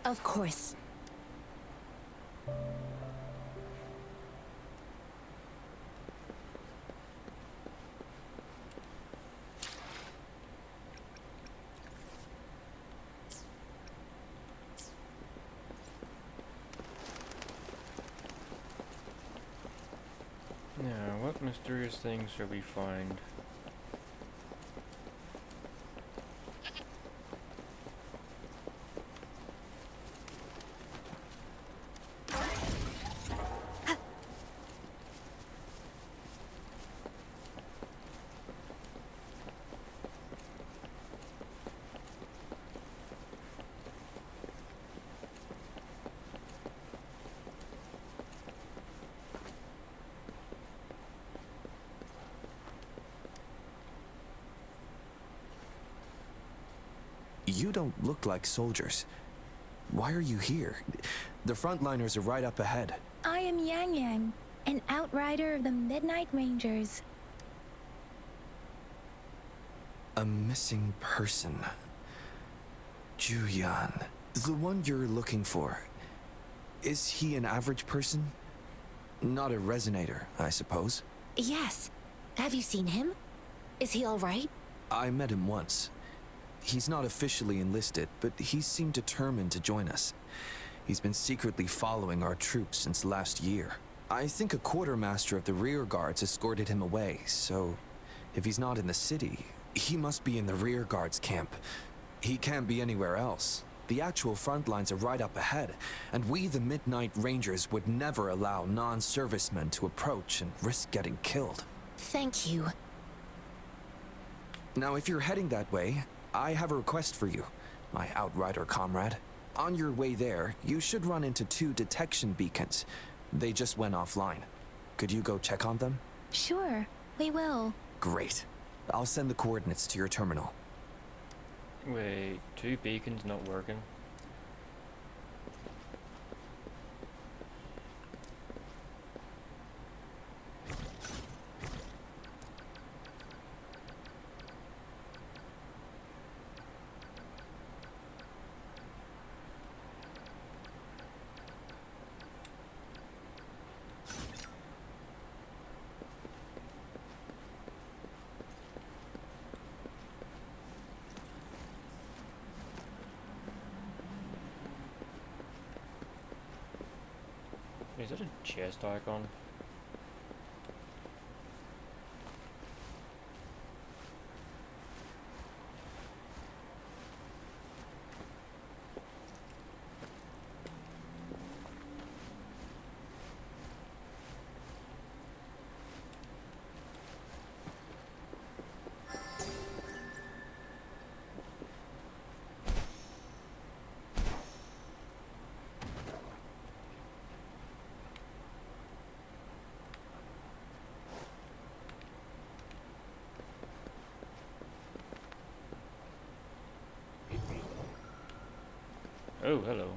Of course. Now, what mysterious things shall we find? You don't look like soldiers. Why are you here? The frontliners are right up ahead. I am Yang Yang, an outrider of the Midnight Rangers. A missing person. Juyan. The one you're looking for. Is he an average person? Not a resonator, I suppose. Yes. Have you seen him? Is he all right? I met him once. He's not officially enlisted, but he seemed determined to join us. He's been secretly following our troops since last year. I think a quartermaster of the rear guards escorted him away, so if he's not in the city, he must be in the rear guards camp. He can't be anywhere else. The actual front lines are right up ahead, and we, the Midnight Rangers, would never allow non-servicemen to approach and risk getting killed. Thank you. Now, if you're heading that way, I have a request for you, my outrider comrade. On your way there, you should run into 2 detection beacons. They just went offline. Could you go check on them? Sure, we will. Great. I'll send the coordinates to your terminal. Wait, 2 beacons not working? Is that a chest icon? Oh, hello.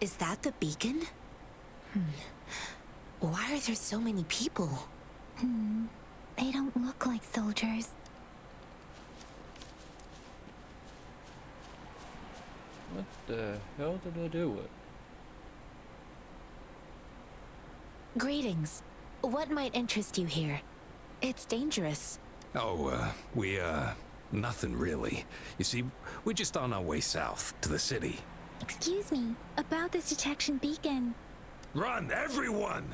Is that the beacon? Why are there so many people? They don't look like soldiers. What the hell did I do it? Greetings. What might interest you here? It's dangerous. Oh, nothing really. You see, we're just on our way south to the city. Excuse me, about this detection beacon. Run, everyone!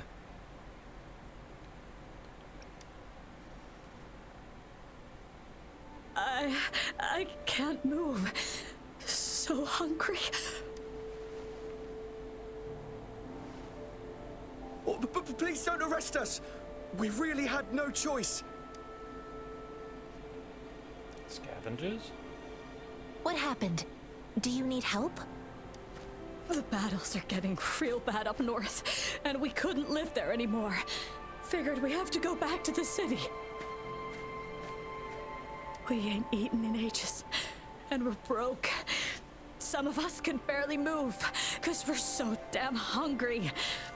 I can't move. So hungry. Oh, please don't arrest us! We really had no choice. Scavengers? What happened? Do you need help? The battles are getting real bad up north, and we couldn't live there anymore. Figured we have to go back to the city. We ain't eaten in ages, and we're broke. Some of us can barely move, because we're so damn hungry.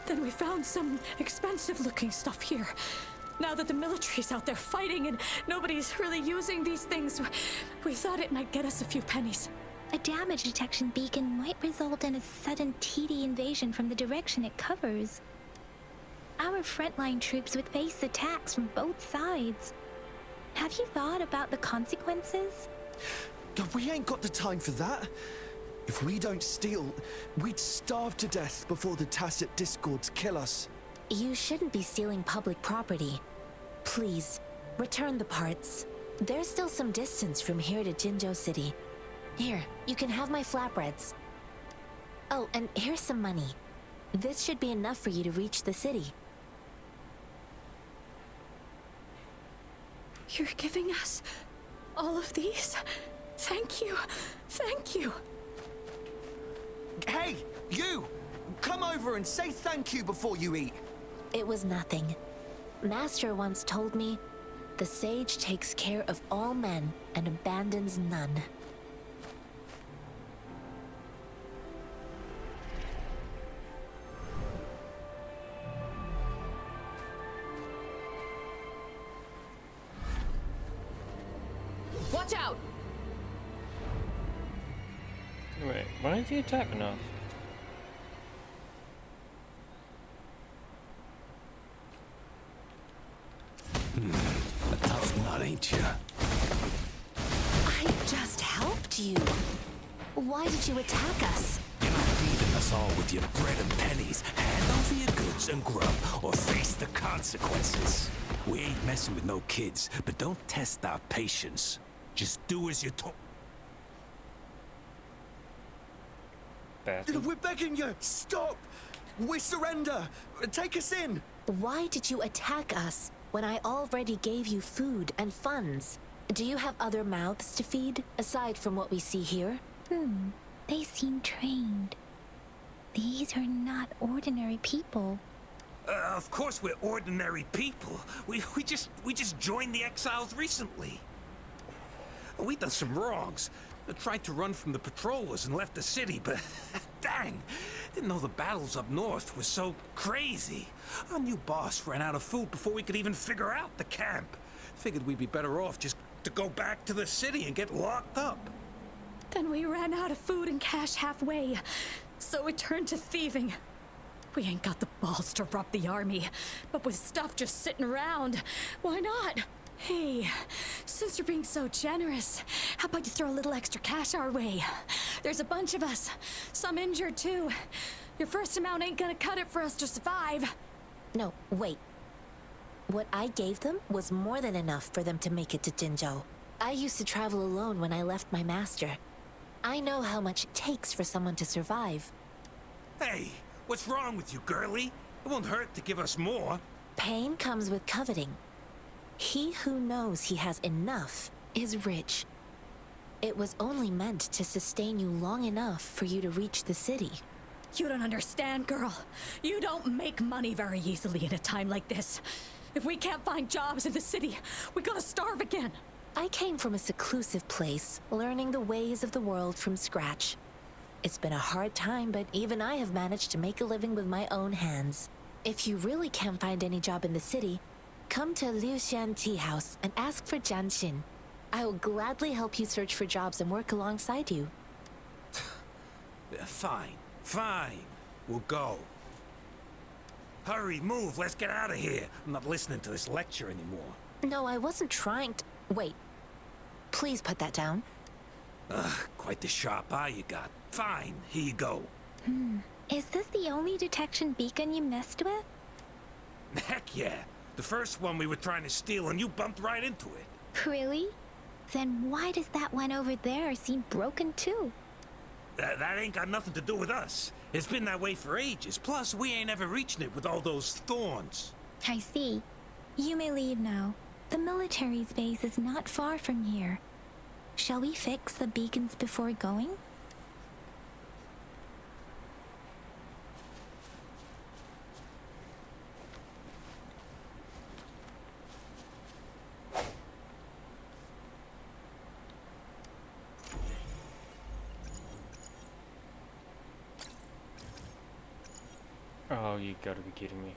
Then we found some expensive-looking stuff here. Now that the military's out there fighting and nobody's really using these things, we thought it might get us a few pennies. A damage detection beacon might result in a sudden TD invasion from the direction it covers. Our frontline troops would face attacks from both sides. Have you thought about the consequences? We ain't got the time for that. If we don't steal, we'd starve to death before the Tacet Discords kill us. You shouldn't be stealing public property. Please, return the parts. There's still some distance from here to Jinzhou City. Here, you can have my flatbreads. Oh, and here's some money. This should be enough for you to reach the city. You're giving us all of these? Thank you. Thank you. Hey, you! Come over and say thank you before you eat. It was nothing. Master once told me, the sage takes care of all men and abandons none. Watch out! Wait, why is he attacking us? A tough nut, ain't you? I just helped you. Why did you attack us? You're not feeding us all with your bread and pennies. Hand over your goods and grub, or face the consequences. We ain't messing with no kids, but don't test our patience. Just do as you're told. Bastard. We're begging you, stop! We surrender! Take us in! Why did you attack us when I already gave you food and funds? Do you have other mouths to feed, aside from what we see here? They seem trained. These are not ordinary people. Of course we're ordinary people. We just joined the exiles recently. We done some wrongs. Tried to run from the patrollers and left the city, but dang, didn't know the battles up north were so crazy. Our new boss ran out of food before we could even figure out the camp. Figured we'd be better off just to go back to the city and get locked up. Then we ran out of food and cash halfway, so we turned to thieving. We ain't got the balls to rob the army, but with stuff just sitting around, why not? Hey, since you're being so generous, how about you throw a little extra cash our way? There's a bunch of us, some injured too. Your first amount ain't gonna cut it for us to survive. No, wait. What I gave them was more than enough for them to make it to Jinzhou. I used to travel alone when I left my master. I know how much it takes for someone to survive. Hey, what's wrong with you, girlie? It won't hurt to give us more. Pain comes with coveting. He who knows he has enough is rich. It was only meant to sustain you long enough for you to reach the city. You don't understand, girl. You don't make money very easily in a time like this. If we can't find jobs in the city, we're gonna starve again. I came from a seclusive place, learning the ways of the world from scratch. It's been a hard time, but even I have managed to make a living with my own hands. If you really can't find any job in the city, come to Liu Xian Tea House and ask for Jian Xin. I will gladly help you search for jobs and work alongside you. Fine, fine. We'll go. Hurry, move, let's get out of here. I'm not listening to this lecture anymore. No, I wasn't trying to... Wait. Please put that down. Quite the sharp eye you got. Fine, here you go. Is this the only detection beacon you messed with? Heck yeah. The first one we were trying to steal and you bumped right into it. Really? Then why does that one over there seem broken too? That ain't got nothing to do with us. It's been that way for ages. Plus, we ain't ever reaching it with all those thorns. I see. You may leave now. The military's base is not far from here. Shall we fix the beacons before going? Oh, you gotta be kidding me.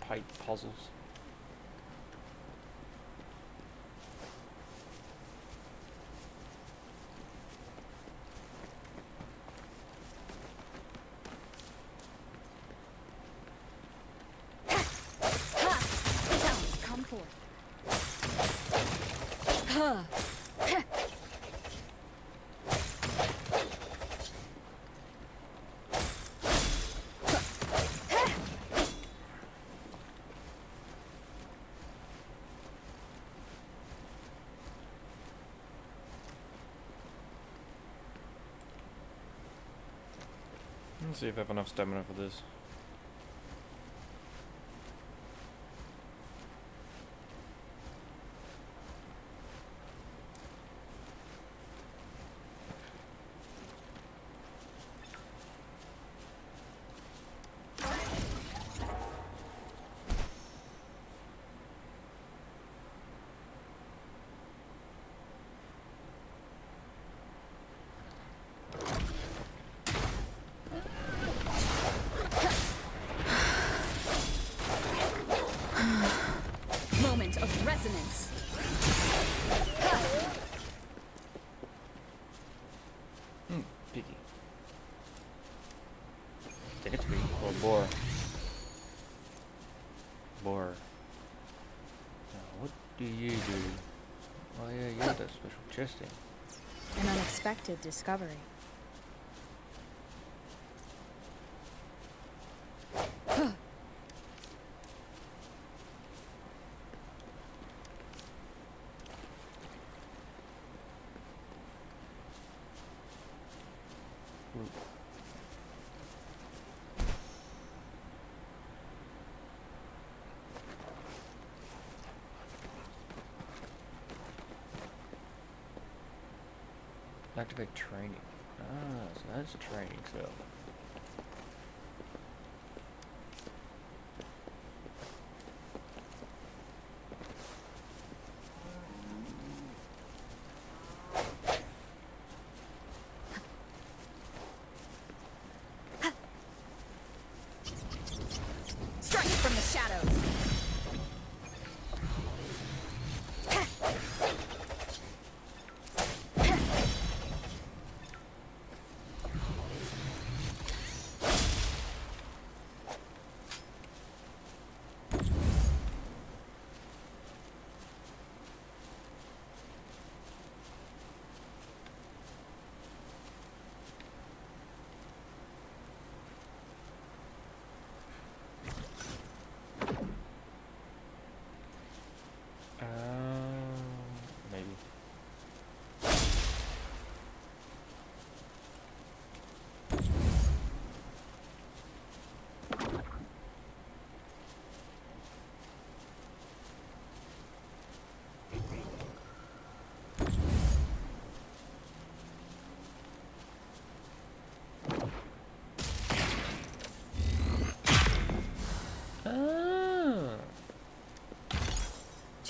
Pipe puzzles. Come forth. Let's see if I have enough stamina for this. Moment of resonance. Piggy. Take it to me. Or boar. Boar. Now, what do you do? Oh yeah, you got that special chesting. An unexpected discovery. Activate training. Ah, so that's a training cell.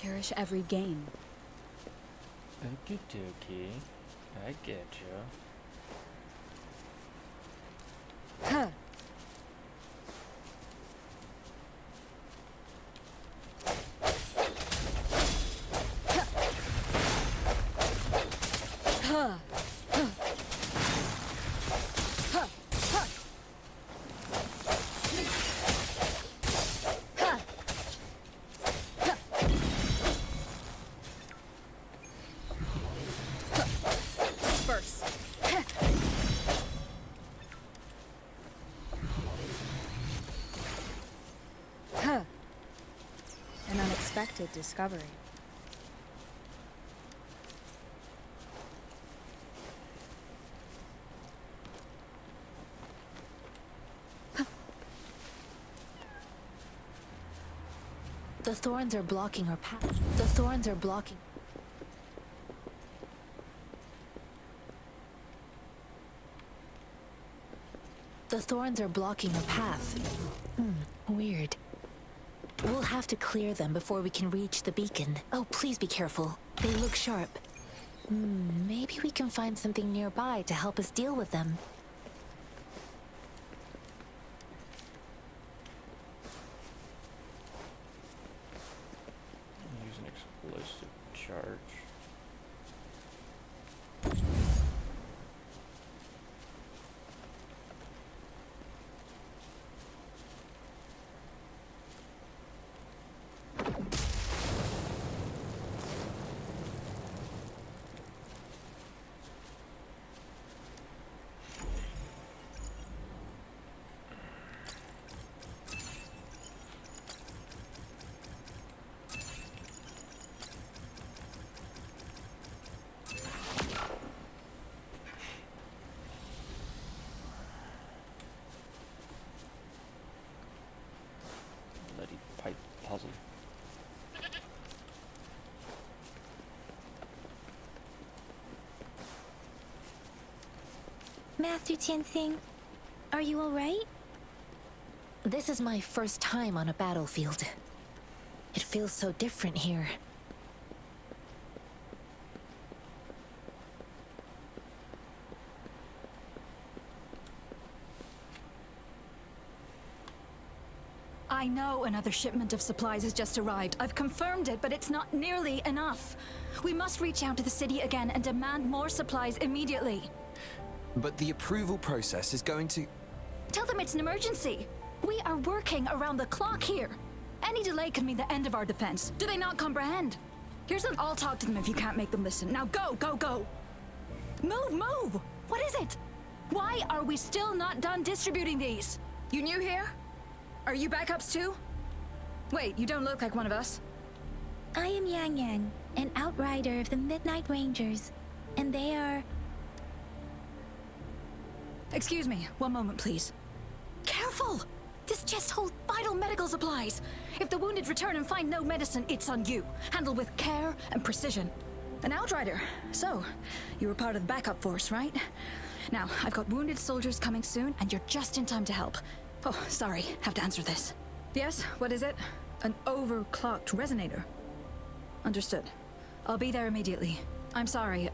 Cherish every gain. Okie dokie. I get you. Huh. Huh. Huh. Huh. Huh. Huh. Huh. Disperse. Huh. An unexpected discovery. The thorns are blocking our path. The thorns are blocking. The thorns are blocking our path. Weird. We'll have to clear them before we can reach the beacon. Oh, please be careful. They look sharp. Maybe we can find something nearby to help us deal with them. Use an explosive charge. Bloody pipe puzzle. Master Tianxing, are you alright? This is my first time on a battlefield. It feels so different here. I know another shipment of supplies has just arrived. I've confirmed it, but it's not nearly enough. We must reach out to the city again and demand more supplies immediately. But the approval process is going to... Tell them it's an emergency. We are working around the clock here. Any delay could mean the end of our defense. Do they not comprehend? Here's an I'll talk to them if you can't make them listen. Now go, go, go. Move, move! What is it? Why are we still not done distributing these? You new here? Are you backups too? Wait, you don't look like one of us. I am Yang Yang, an outrider of the Midnight Rangers, and they are... Excuse me, one moment please. Careful! This chest holds vital medical supplies. If the wounded return and find no medicine, it's on you. Handle with care and precision. An outrider. So, you were part of the backup force, right? Now, I've got wounded soldiers coming soon, and you're just in time to help. Oh, sorry, have to answer this. Yes, what is it? An overclocked resonator. Understood. I'll be there immediately. I'm sorry,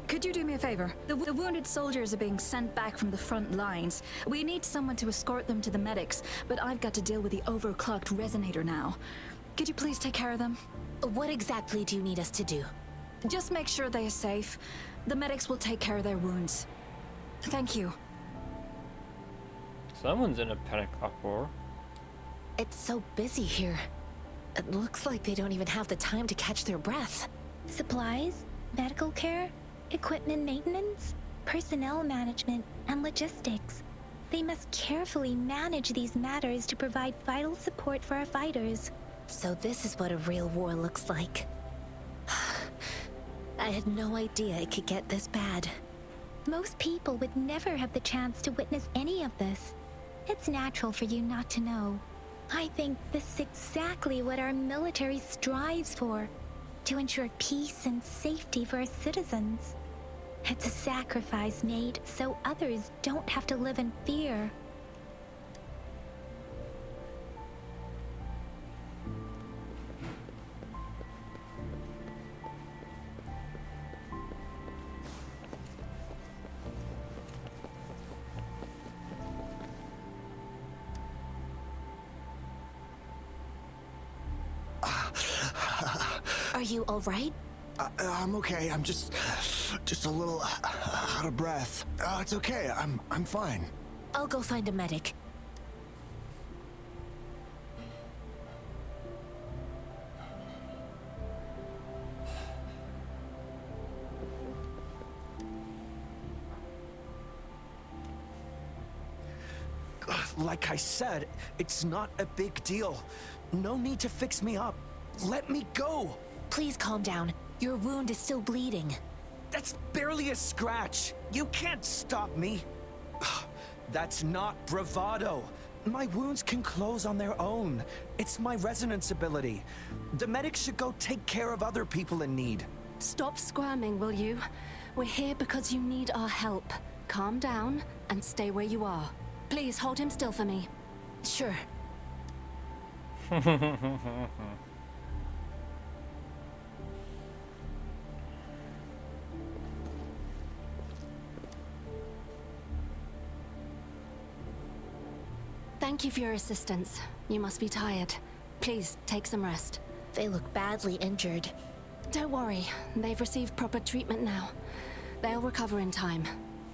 could you do me a favor? The wounded soldiers are being sent back from the front lines. We need someone to escort them to the medics, but I've got to deal with the overclocked resonator now. Could you please take care of them? What exactly do you need us to do? Just make sure they are safe. The medics will take care of their wounds. Thank you. Someone's in a panic uproar. It's so busy here. It looks like they don't even have the time to catch their breath. Supplies, medical care, equipment maintenance, personnel management, and logistics. They must carefully manage these matters to provide vital support for our fighters. So this is what a real war looks like. I had no idea it could get this bad. Most people would never have the chance to witness any of this. It's natural for you not to know. I think this is exactly what our military strives for, to ensure peace and safety for our citizens. It's a sacrifice made so others don't have to live in fear. Are you all right? I'm okay. I'm just a little out of breath. It's okay. I'm fine. I'll go find a medic. Like I said, it's not a big deal. No need to fix me up. Let me go. Please calm down. Your wound is still bleeding. That's barely a scratch. You can't stop me. That's not bravado. My wounds can close on their own. It's my resonance ability. The medics should go take care of other people in need. Stop squirming, will you? We're here because you need our help. Calm down and stay where you are. Please hold him still for me. Sure. Thank you for your assistance. You must be tired. Please take some rest. They look badly injured. Don't worry. They've received proper treatment now. They'll recover in time.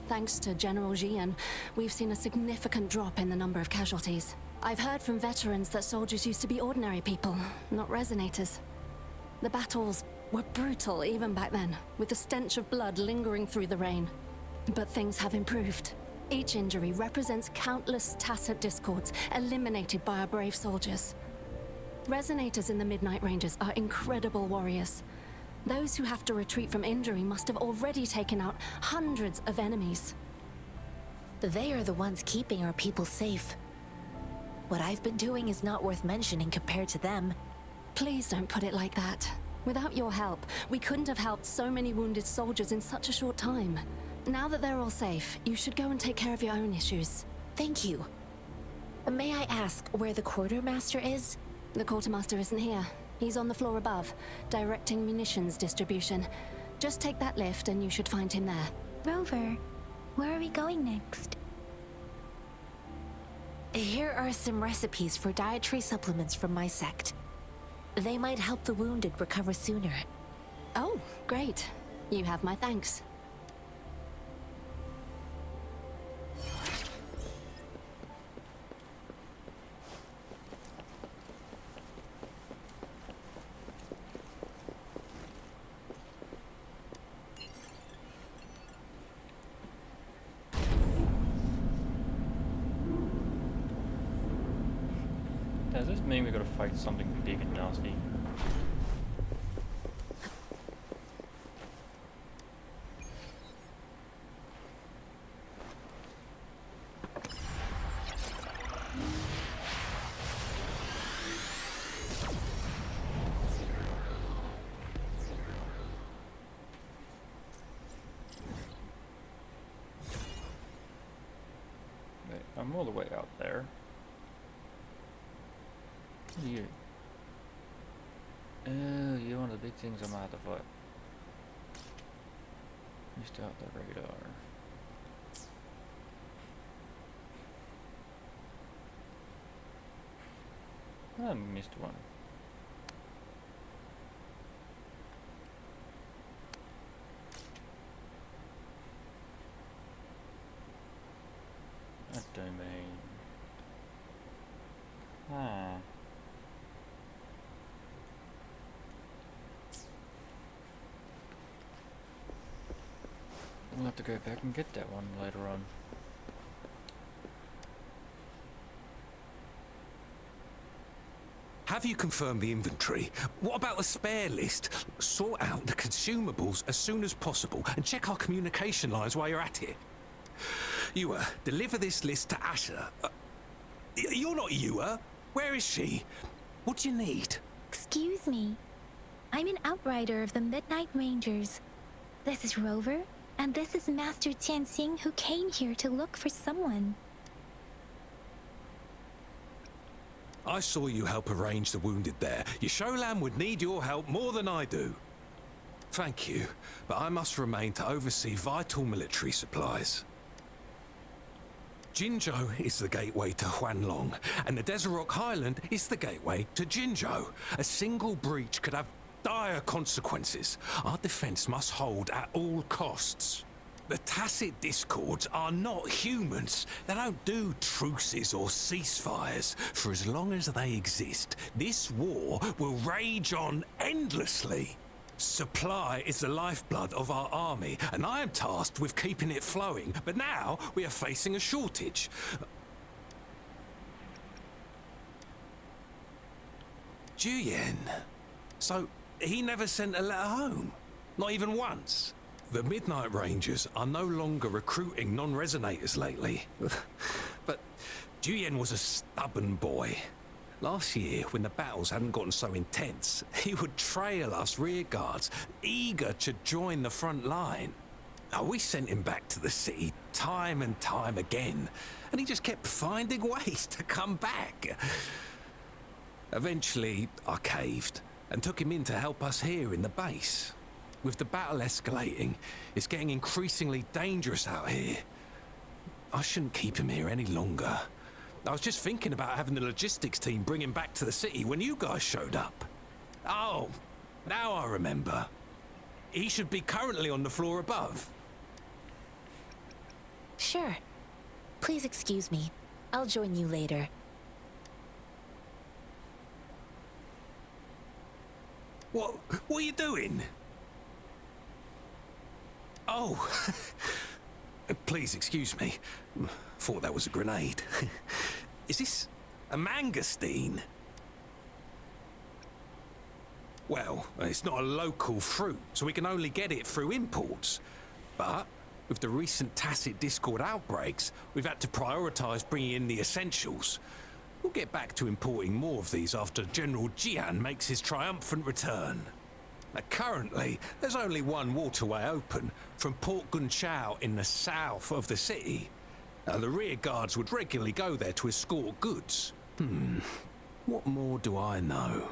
Thanks to General Jian, we've seen a significant drop in the number of casualties. I've heard from veterans that soldiers used to be ordinary people, not resonators. The battles were brutal even back then, with the stench of blood lingering through the rain. But things have improved. Each injury represents countless tacit discords eliminated by our brave soldiers. Resonators in the Midnight Rangers are incredible warriors. Those who have to retreat from injury must have already taken out hundreds of enemies. They are the ones keeping our people safe. What I've been doing is not worth mentioning compared to them. Please don't put it like that. Without your help, we couldn't have helped so many wounded soldiers in such a short time. Now that they're all safe, you should go and take care of your own issues. Thank you. May I ask where the quartermaster is? The quartermaster isn't here. He's on the floor above, directing munitions distribution. Just take that lift and you should find him there. Rover, where are we going next? Here are some recipes for dietary supplements from my sect. They might help the wounded recover sooner. Oh, great. You have my thanks. Does this mean we gotta fight something big and nasty? Wait, I'm all the way out there. You. Oh, you're one of the big things I'm gonna have to fight. You still have the radar. I missed one. A domain. Ah. We'll have to go back and get that one later on. Have you confirmed the inventory? What about the spare list? Sort out the consumables as soon as possible and check our communication lines while you're at it. Ewa, deliver this list to Asher. You're not Ewa. Where is she? What do you need? Excuse me. I'm an outrider of the Midnight Rangers. This is Rover, and this is Master Tianxing, who came here to look for someone. I saw you help arrange the wounded there. Yasholan would need your help more than I do. Thank you, but I must remain to oversee vital military supplies. Jinzhou is the gateway to Huanlong, and the Desert Rock Highland is the gateway to Jinzhou. A single breach could have dire consequences. Our defense must hold at all costs. The Tacit Discords are not humans. They don't do truces or ceasefires. For as long as they exist, this war will rage on endlessly. Supply is the lifeblood of our army, and I am tasked with keeping it flowing. But now we are facing a shortage. Juyen. So he never sent a letter home? Not even once? The Midnight Rangers are no longer recruiting non-resonators lately. But Juyen was a stubborn boy. Last year, when the battles hadn't gotten so intense, he would trail us rearguards, eager to join the front line. We sent him back to the city time and time again, and he just kept finding ways to come back. Eventually, I caved and took him in to help us here in the base. With the battle escalating, it's getting increasingly dangerous out here. I shouldn't keep him here any longer. I was just thinking about having the logistics team bring him back to the city when you guys showed up. Oh, now I remember. He should be currently on the floor above. Sure. Please excuse me. I'll join you later. What are you doing? Oh, please excuse me. Thought that was a grenade. Is this a mangosteen? Well, it's not a local fruit, so we can only get it through imports. But with the recent Tacit Discord outbreaks, we've had to prioritize bringing in the essentials. We'll get back to importing more of these after General Jian makes his triumphant return. Now, currently, there's only one waterway open from Port Gunchao in the south of the city. Now, the rear guards would regularly go there to escort goods. What more do I know?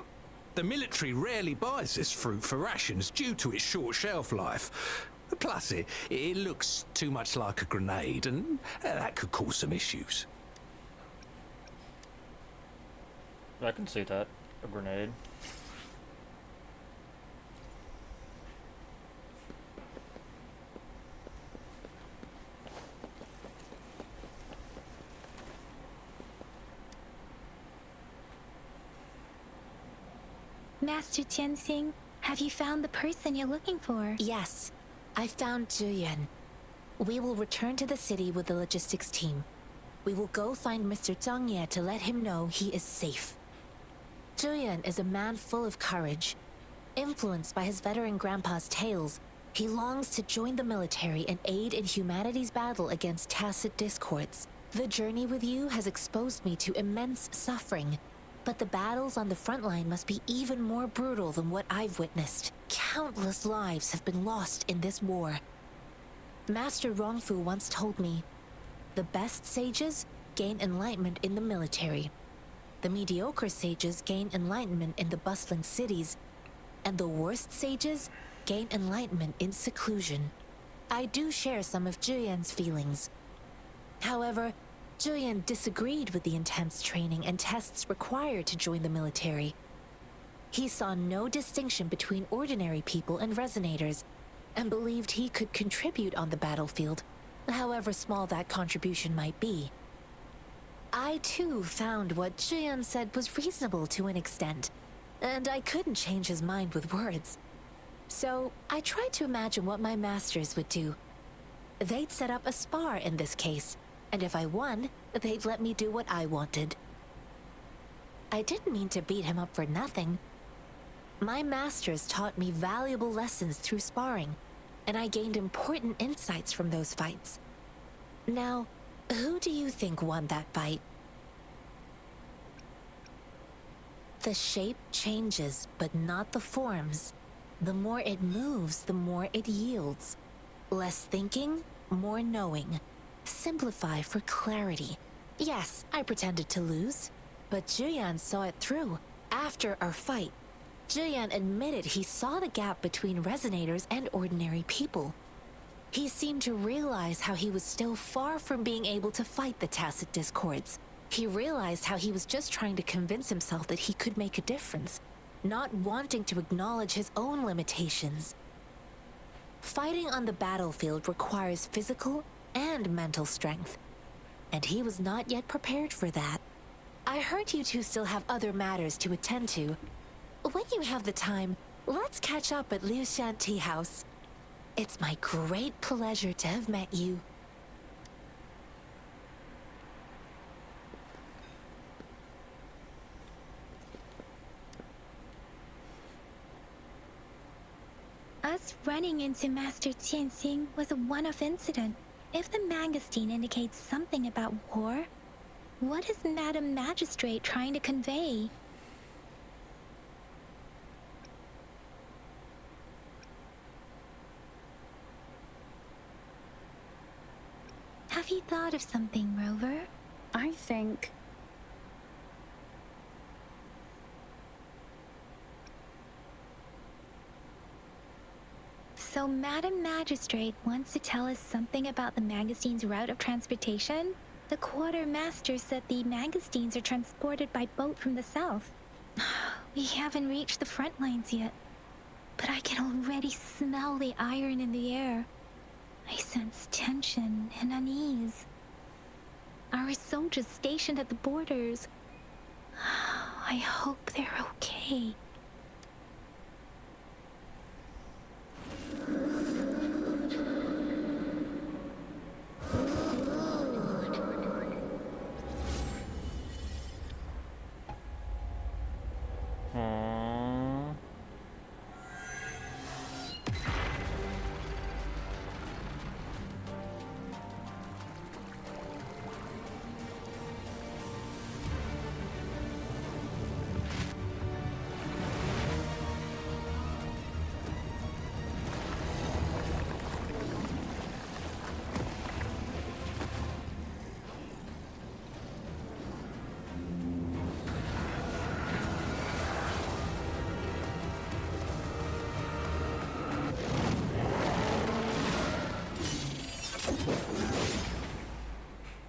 The military rarely buys this fruit for rations due to its short shelf life. Plus, it looks too much like a grenade, and that could cause some issues. I can see that. A grenade. Master Tianxing, have you found the person you're looking for? Yes, I found Juyen. We will return to the city with the logistics team. We will go find Mr. Zhang Ye to let him know he is safe. Juyen is a man full of courage. Influenced by his veteran grandpa's tales, he longs to join the military and aid in humanity's battle against Tacit Discords. The journey with you has exposed me to immense suffering, but the battles on the front line must be even more brutal than what I've witnessed. Countless lives have been lost in this war. Master Rongfu once told me, the best sages gain enlightenment in the military. The mediocre sages gain enlightenment in the bustling cities, and the worst sages gain enlightenment in seclusion. I do share some of Juyen's feelings. However, Juyen disagreed with the intense training and tests required to join the military. He saw no distinction between ordinary people and resonators, and believed he could contribute on the battlefield, however small that contribution might be. I too found what Juyen said was reasonable to an extent, and I couldn't change his mind with words. So I tried to imagine what my masters would do. They'd set up a spar in this case, and if I won, they'd let me do what I wanted. I didn't mean to beat him up for nothing. My masters taught me valuable lessons through sparring, and I gained important insights from those fights. Now, who do you think won that fight? The shape changes, but not the forms. The more it moves, the more it yields. Less thinking, more knowing. Simplify for clarity. Yes, I pretended to lose, but Juyen saw it through. After our fight, Juyen admitted he saw the gap between resonators and ordinary people. He seemed to realize how he was still far from being able to fight the Tacit Discords. He realized how he was just trying to convince himself that he could make a difference. not wanting to acknowledge his own limitations. Fighting on the battlefield requires physical and mental strength, and he was not yet prepared for that. I heard you two still have other matters to attend to. When you have the time, let's catch up at Liu Shan Tea House. It's my great pleasure to have met you. Us running into Master Tianxing was a one-off incident. If the Mangosteen indicates something about war, what is Madam Magistrate trying to convey? Have you thought of something, Rover? I think... So Madam Magistrate wants to tell us something about the Mangosteen's route of transportation? The Quartermaster said the Mangosteens are transported by boat from the south. We haven't reached the front lines yet, but I can already smell the iron in the air. I sense tension and unease. Our soldiers stationed at the borders. I hope they're okay.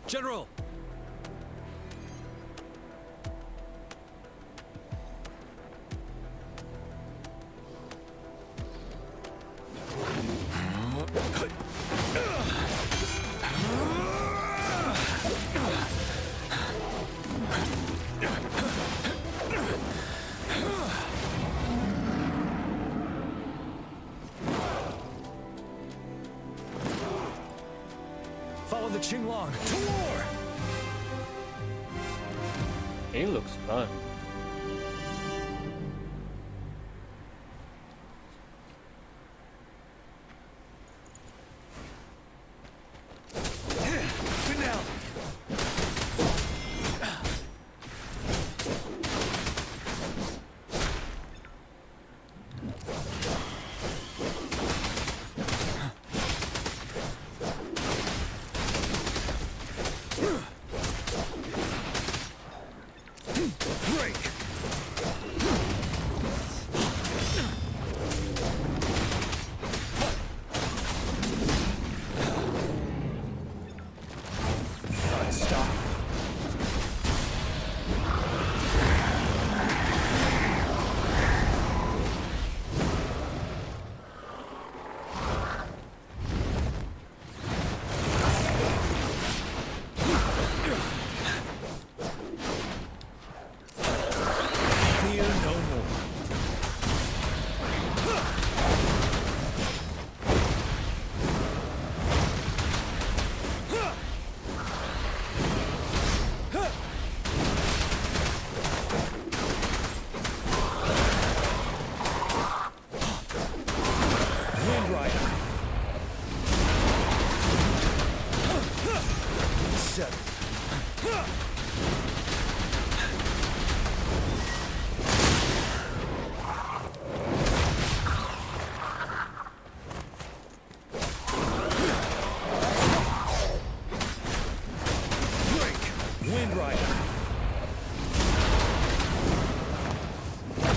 General! Follow the Qinglong to war! He looks fun. Good now!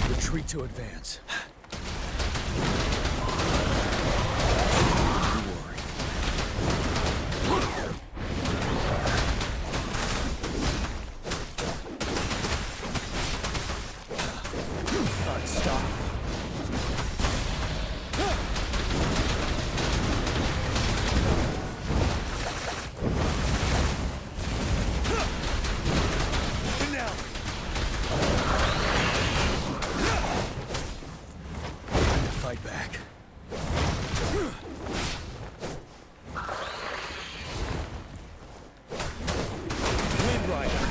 Retreat to advance. stop. Time to fight back. Wind Rider.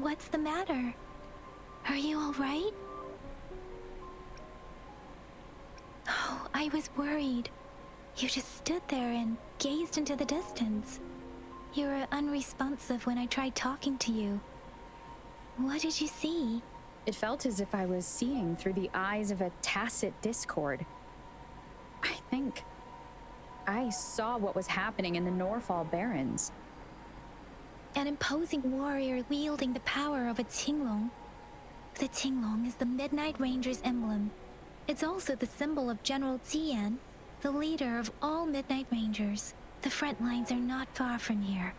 What's the matter? Are you all right? Oh, I was worried. You just stood there and gazed into the distance. You were unresponsive when I tried talking to you. What did you see? It felt as if I was seeing through the eyes of a tacit discord. I think I saw what was happening in the Norfall Barrens. An imposing warrior wielding the power of a Tinglong. The Tinglong is the Midnight Ranger's emblem. It's also the symbol of General Tian, the leader of all Midnight Rangers. The front lines are not far from here.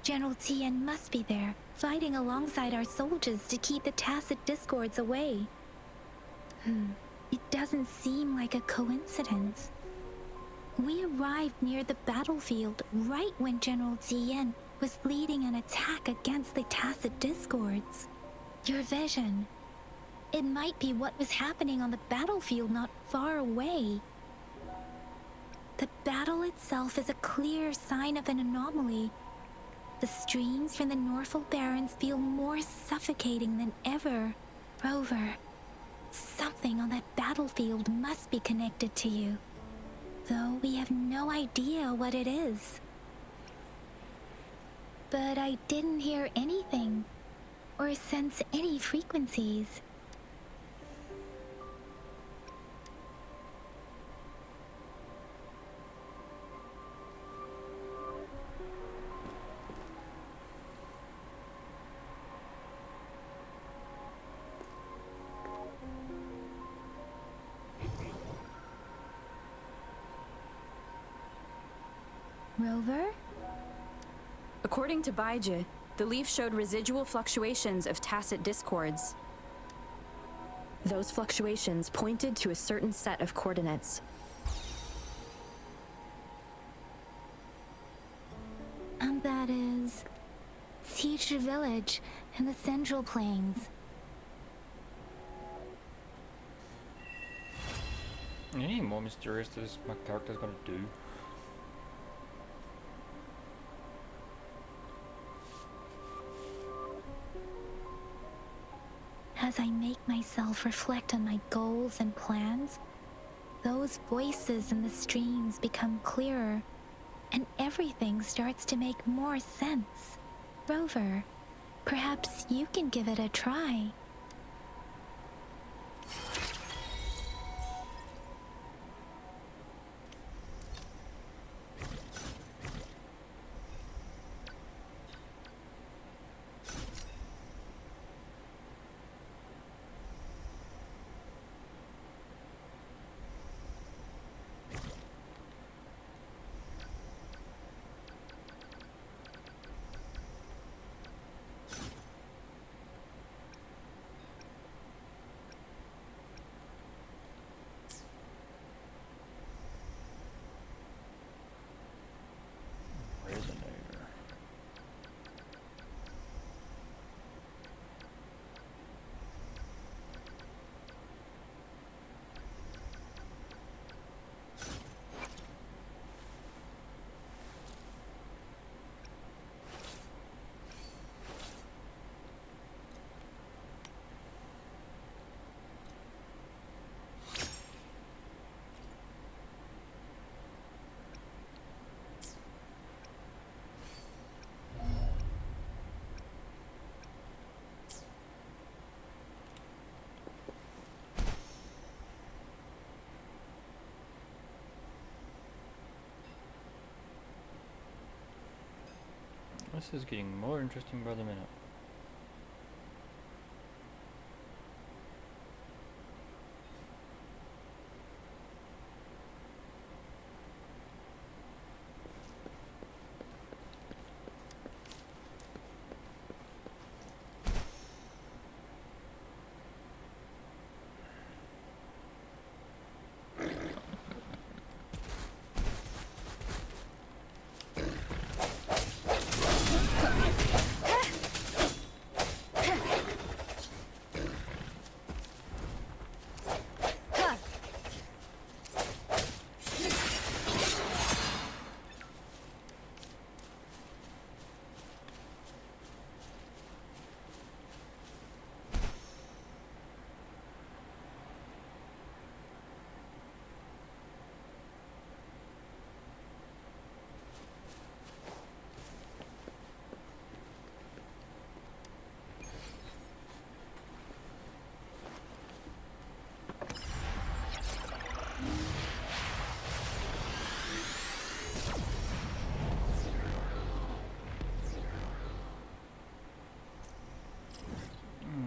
General Tian must be there, fighting alongside our soldiers to keep the tacit discords away. It doesn't seem like a coincidence. We arrived near the battlefield right when General Tian was leading an attack against the tacit discords. Your vision. It might be what was happening on the battlefield not far away. The battle itself is a clear sign of an anomaly. The streams from the Norfall Barrens feel more suffocating than ever. Rover, something on that battlefield must be connected to you, though we have no idea what it is. But I didn't hear anything, or sense any frequencies. Rover? According to Baiji, the leaf showed residual fluctuations of tacit discords. Those fluctuations pointed to a certain set of coordinates. And that is Teacher Village in the Central Plains. Any more mysterious this my character's gonna do? As I make myself reflect on my goals and plans, those voices in the streams become clearer, and everything starts to make more sense. Rover, perhaps you can give it a try. This is getting more interesting by the minute.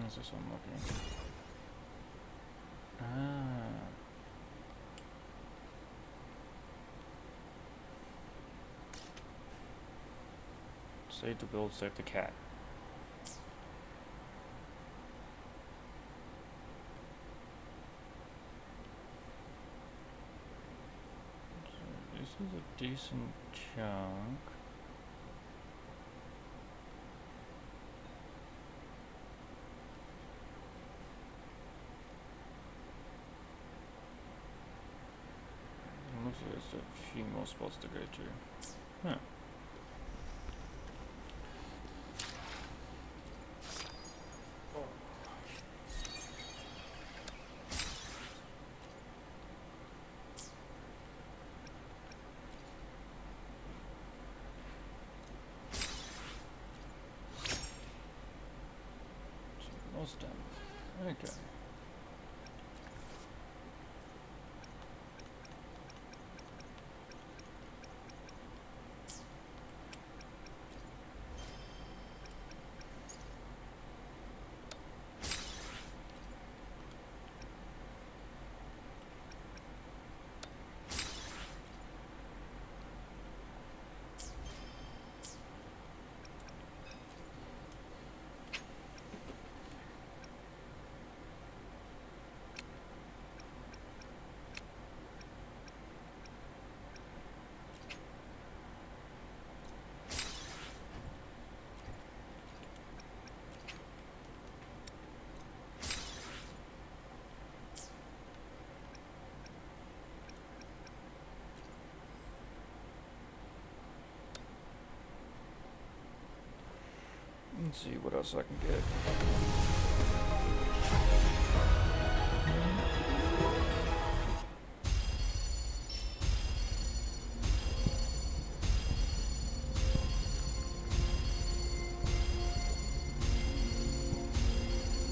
Is this unlocking? Ah. Save to build, save the cat. So this is a decent chunk. Looks like there's a few more spots to go to. Huh. Almost done. Okay. Let's see what else I can get.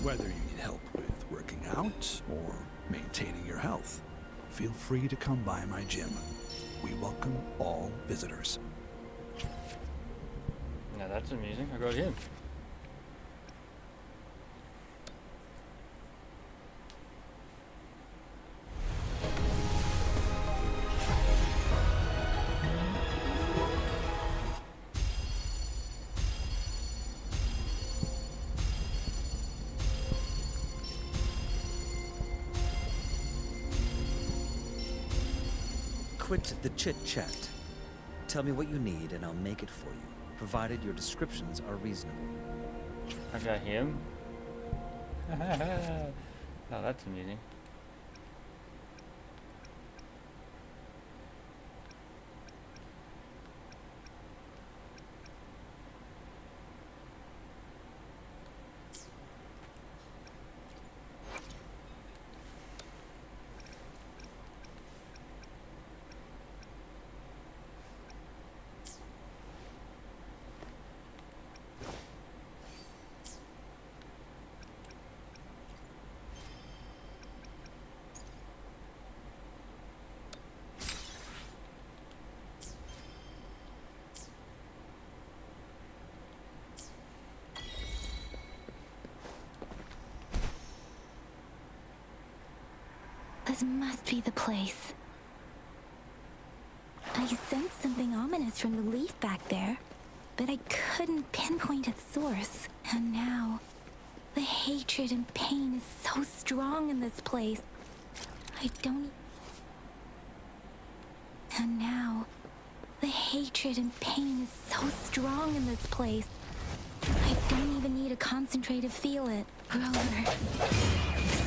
Whether you need help with working out or maintaining your health, feel free to come by my gym. We welcome all visitors. Now that's amusing. I got him. Quit the chit-chat. Tell me what you need and I'll make it for you, provided your descriptions are reasonable. I got him. Oh, that's amusing. This must be the place. I sensed something ominous from the leaf back there, but I couldn't pinpoint its source. And now, the hatred and pain is so strong in this place. And now, the hatred and pain is so strong in this place. I don't even need to concentrate to feel it. Rover,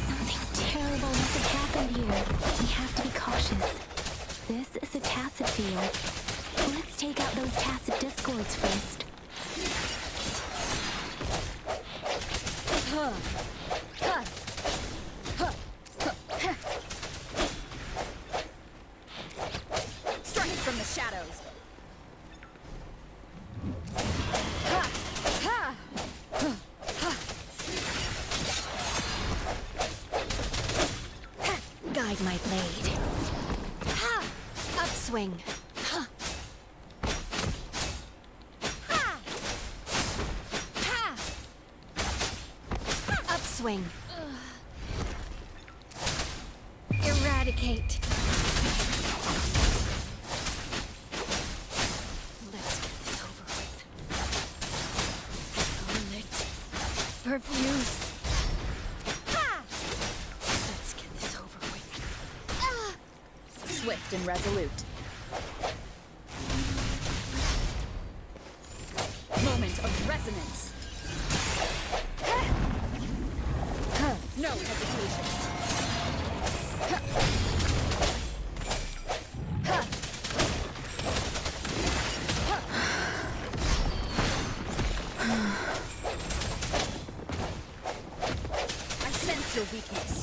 something terrible must have happened here. We have to be cautious. This is a tacit field. Let's take out those tacit discords first. Strike from the shadows. Guide my blade. Upswing. Upswing. Eradicate. Let's get this over with. Perfuse. Let's get this over with. Swift and resolute. Moment of resonance. No hesitation. I sense your weakness.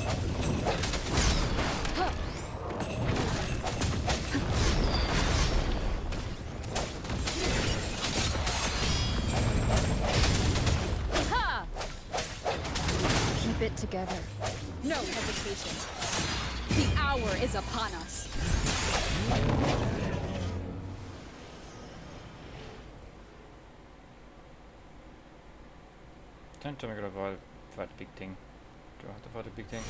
Keep it together. No hesitation. The hour is upon us. Don't tell me I gotta fight the big thing. Do I have to fight the big thing?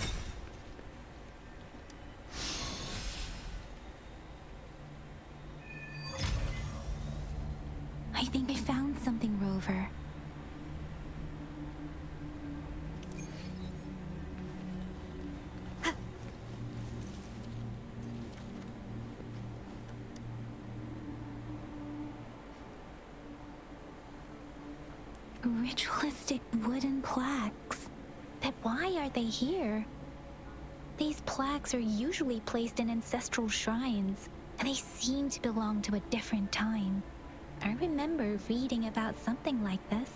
I think I found something, Rover. Ritualistic wooden plaques. But why are they here? These plaques are usually placed in ancestral shrines, and they seem to belong to a different time. I remember reading about something like this.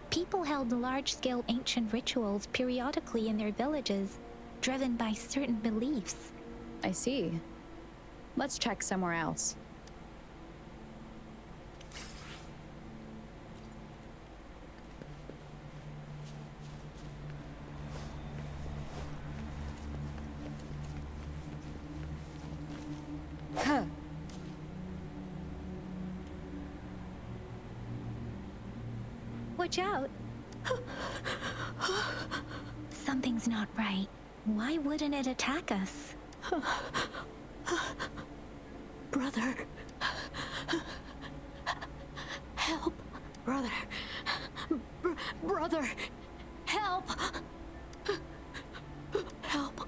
People held large-scale ancient rituals periodically in their villages, driven by certain beliefs. I see. Let's check somewhere else. Watch out! Something's not right. Why wouldn't it attack us? Brother. Help. Brother. Brother. Help. Help.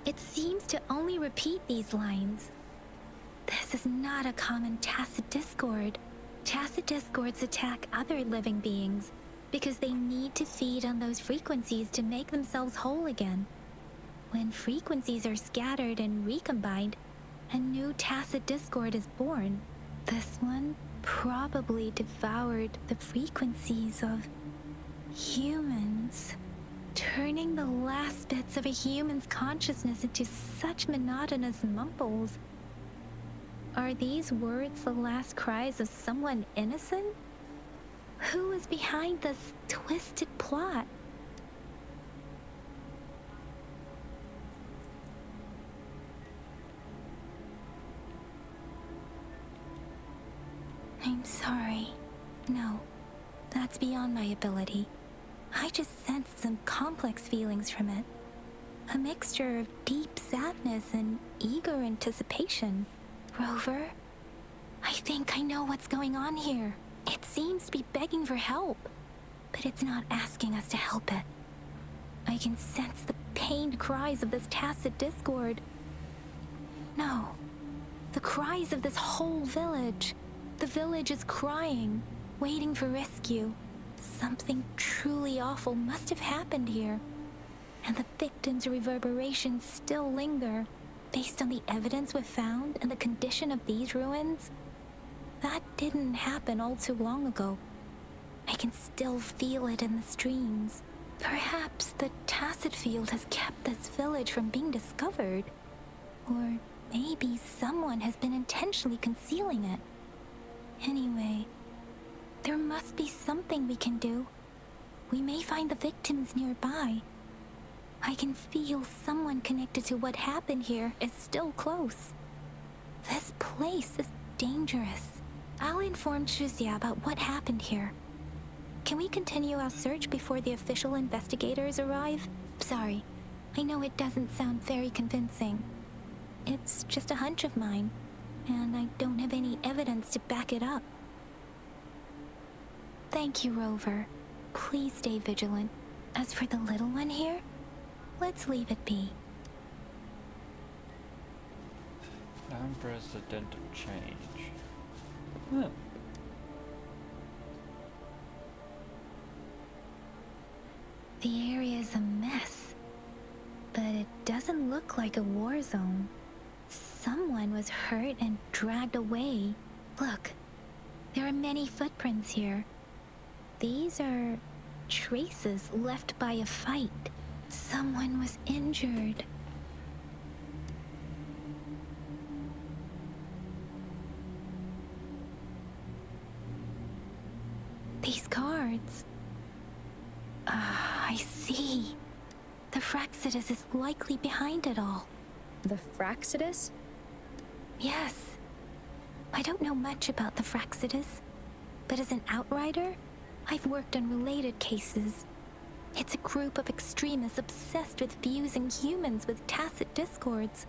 It seems to only repeat these lines. This is not a common tacit discord. Tacit discords attack other living beings because they need to feed on those frequencies to make themselves whole again. When frequencies are scattered and recombined, a new tacit discord is born. This one probably devoured the frequencies of humans, turning the last bits of a human's consciousness into such monotonous mumbles. Are these words the last cries of someone innocent? Who is behind this twisted plot? I'm sorry. No, that's beyond my ability. I just sensed some complex feelings from it. A mixture of deep sadness and eager anticipation. Rover, I think I know what's going on here. It seems to be begging for help, but it's not asking us to help it. I can sense the pained cries of this tacit discord. No, the cries of this whole village. The village is crying, waiting for rescue. Something truly awful must have happened here, and the victims' reverberations still linger. Based on the evidence we've found and the condition of these ruins, that didn't happen all too long ago. I can still feel it in the streams. Perhaps the Tacit Field has kept this village from being discovered. Or maybe someone has been intentionally concealing it. Anyway, there must be something we can do. We may find the victims nearby. I can feel someone connected to what happened here is still close. This place is dangerous. I'll inform Shuzia about what happened here. Can we continue our search before the official investigators arrive? Sorry, I know it doesn't sound very convincing. It's just a hunch of mine, and I don't have any evidence to back it up. Thank you, Rover. Please stay vigilant. As for the little one here, let's leave it be. Unprecedented change. Huh. The area is a mess, but it doesn't look like a war zone. Someone was hurt and dragged away. Look, there are many footprints here. These are traces left by a fight. Someone was injured. These cards. I see. The Fraxidus is likely behind it all. The Fraxidus? Yes. I don't know much about the Fraxidus, but as an outrider, I've worked on related cases. It's a group of extremists obsessed with fusing humans with tacit discords.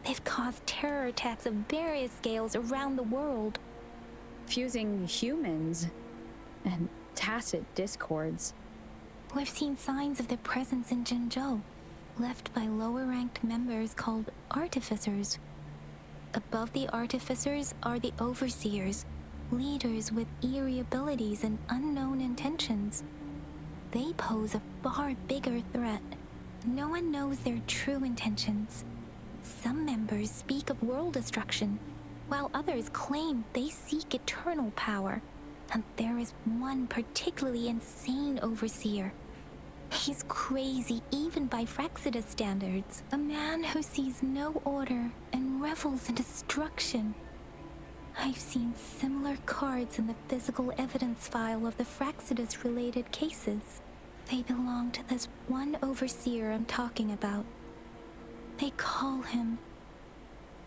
They've caused terror attacks of various scales around the world. Fusing humans and tacit discords. We've seen signs of their presence in Jinzhou, left by lower-ranked members called Artificers. Above the Artificers are the Overseers, leaders with eerie abilities and unknown intentions. They pose a far bigger threat. No one knows their true intentions. Some members speak of world destruction, while others claim they seek eternal power. And there is one particularly insane overseer. He's crazy even by Fraxidus standards. A man who sees no order and revels in destruction. I've seen similar cards in the physical evidence file of the Fraxidus-related cases. They belong to this one overseer I'm talking about. They call him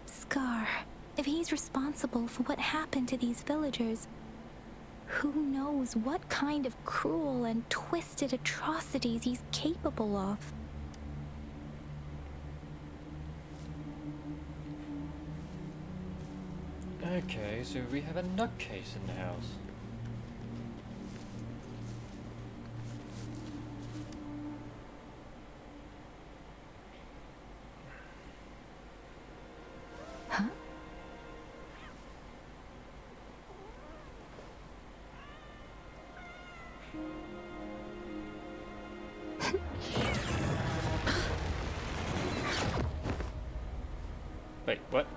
Scar. If he's responsible for what happened to these villagers, who knows what kind of cruel and twisted atrocities he's capable of? Okay, so we have a nutcase in the house. Huh? Wait, what?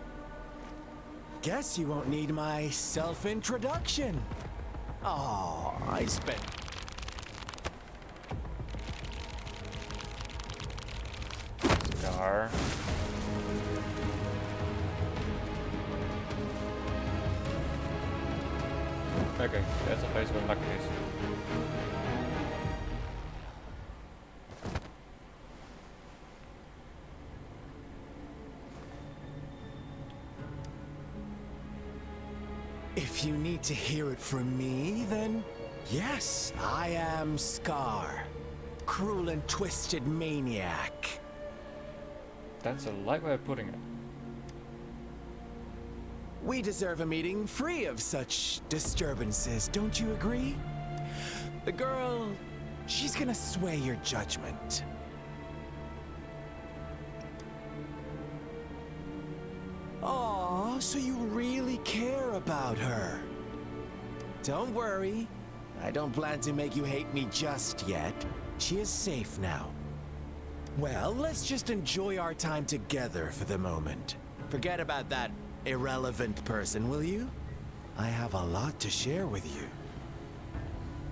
Guess you won't need my self-introduction. Oh, I spent... Scar. Okay, that's a place with a nutcase. If you need to hear it from me, then yes, I am Scar. Cruel and twisted maniac. That's a light way of putting it. We deserve a meeting free of such disturbances, don't you agree? The girl, she's gonna sway your judgment. Aw, so you really care about her. Don't worry, I don't plan to make you hate me just yet. She is safe now. Well, let's just enjoy our time together for the moment. Forget about that irrelevant person, will you? I have a lot to share with you.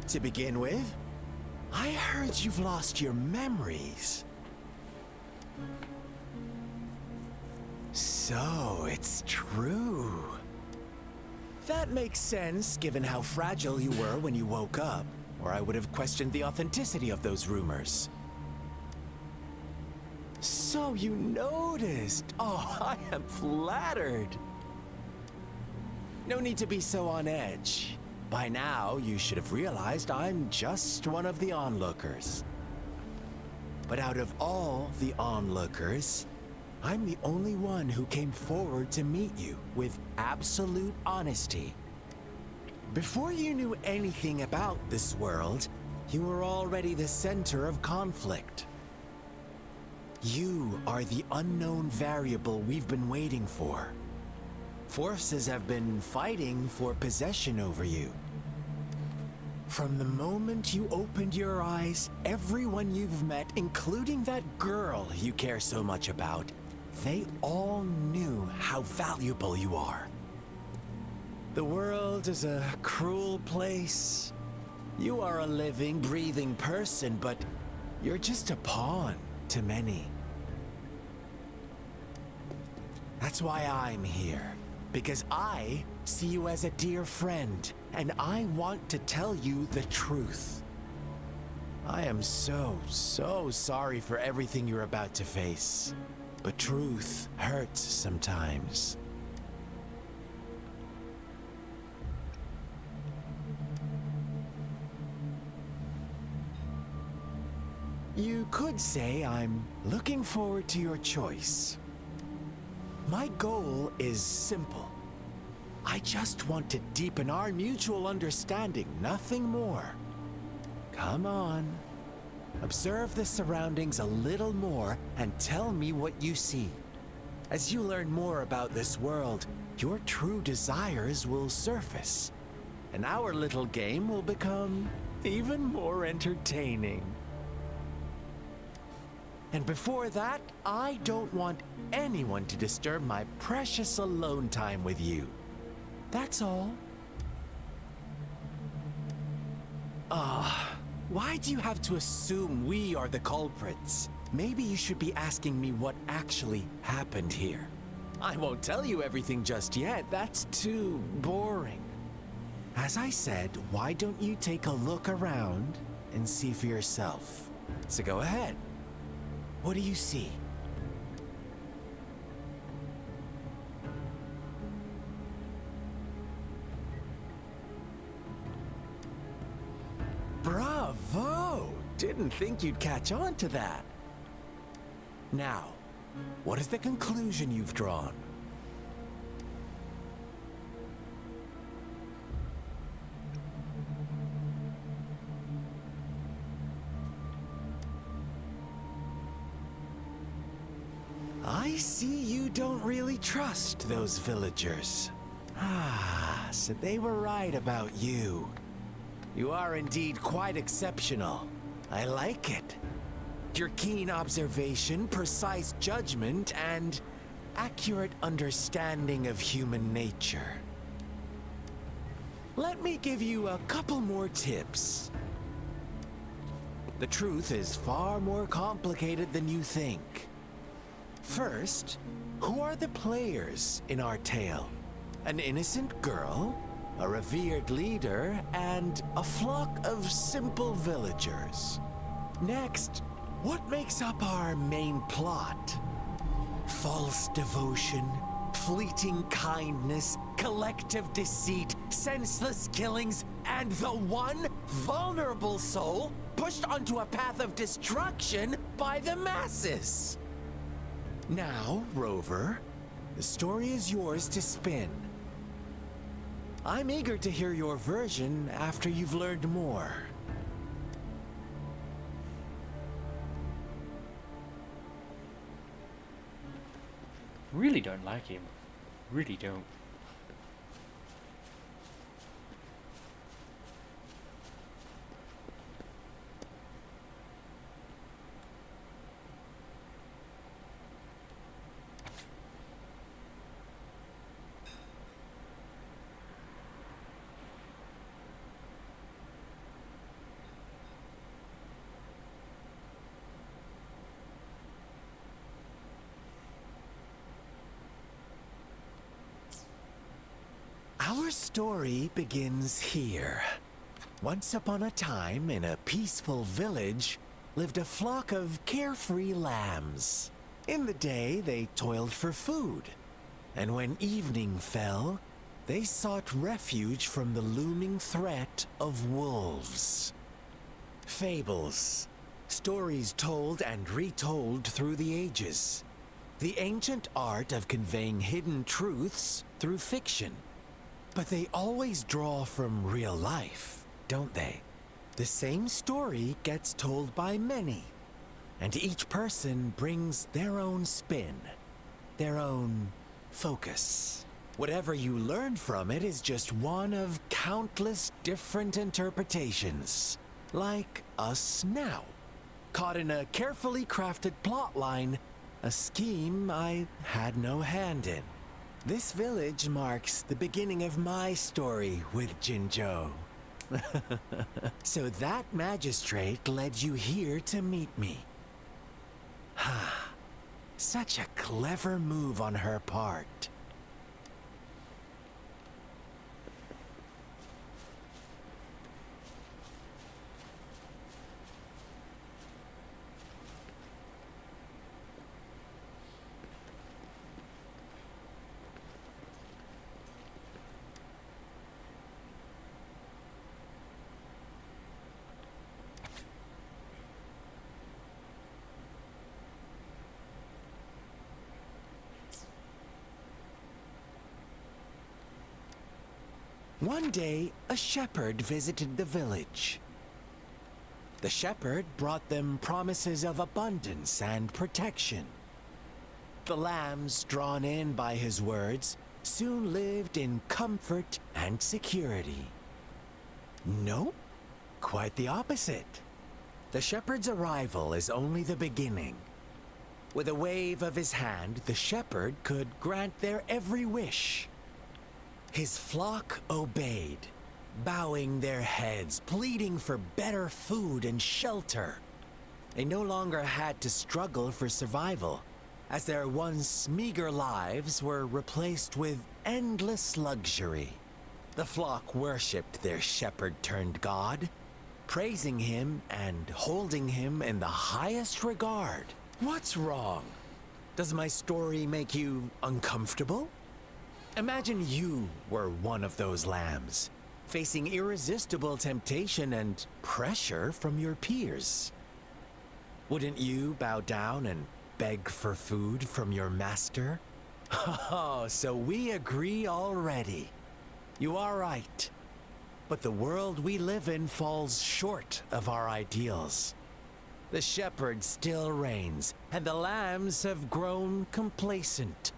To begin with, I heard you've lost your memories. So, it's true. That makes sense, given how fragile you were when you woke up, or I would have questioned the authenticity of those rumors. So you noticed. Oh, I am flattered. No need to be so on edge. By now, you should have realized I'm just one of the onlookers. But out of all the onlookers, I'm the only one who came forward to meet you with absolute honesty. Before you knew anything about this world, you were already the center of conflict. You are the unknown variable we've been waiting for. Forces have been fighting for possession over you. From the moment you opened your eyes, everyone you've met, including that girl you care so much about, they all knew how valuable you are. The world is a cruel place. You are a living, breathing person, but you're just a pawn to many. That's why I'm here. Because I see you as a dear friend, and I want to tell you the truth. I am so sorry for everything you're about to face. But truth hurts sometimes. You could say I'm looking forward to your choice. My goal is simple. I just want to deepen our mutual understanding, nothing more. Come on. Observe the surroundings a little more and tell me what you see. As you learn more about this world, your true desires will surface, and our little game will become even more entertaining. And before that, I don't want anyone to disturb my precious alone time with you. That's all. Why do you have to assume we are the culprits? Maybe you should be asking me what actually happened here. I won't tell you everything just yet, that's too boring. As I said, why don't you take a look around and see for yourself? So go ahead. What do you see? Bravo! Didn't think you'd catch on to that. Now, what is the conclusion you've drawn? I see you don't really trust those villagers. So they were right about you. You are indeed quite exceptional. I like it. Your keen observation, precise judgment, and accurate understanding of human nature. Let me give you a couple more tips. The truth is far more complicated than you think. First, who are the players in our tale? An innocent girl, a revered leader, and a flock of simple villagers. Next, what makes up our main plot? False devotion, fleeting kindness, collective deceit, senseless killings, and the one vulnerable soul pushed onto a path of destruction by the masses. Now, Rover, the story is yours to spin. I'm eager to hear your version after you've learned more. Really don't like him. Really don't. Our story begins here. Once upon a time, in a peaceful village, lived a flock of carefree lambs. In the day, they toiled for food, and when evening fell, they sought refuge from the looming threat of wolves. Fables, stories told and retold through the ages. The ancient art of conveying hidden truths through fiction. But they always draw from real life, don't they? The same story gets told by many, and each person brings their own spin, their own focus. Whatever you learn from it is just one of countless different interpretations, like us now, caught in a carefully crafted plotline, a scheme I had no hand in. This village marks the beginning of my story with Jinzhou. So that magistrate led you here to meet me. Such a clever move on her part. One day, a shepherd visited the village. The shepherd brought them promises of abundance and protection. The lambs, drawn in by his words, soon lived in comfort and security. No, quite the opposite. The shepherd's arrival is only the beginning. With a wave of his hand, the shepherd could grant their every wish. His flock obeyed, bowing their heads, pleading for better food and shelter. They no longer had to struggle for survival, as their once meager lives were replaced with endless luxury. The flock worshipped their shepherd-turned-god, praising him and holding him in the highest regard. What's wrong? Does my story make you uncomfortable? Imagine you were one of those lambs, facing irresistible temptation and pressure from your peers. Wouldn't you bow down and beg for food from your master? Oh, so we agree already. You are right. But the world we live in falls short of our ideals. The shepherd still reigns, and the lambs have grown complacent.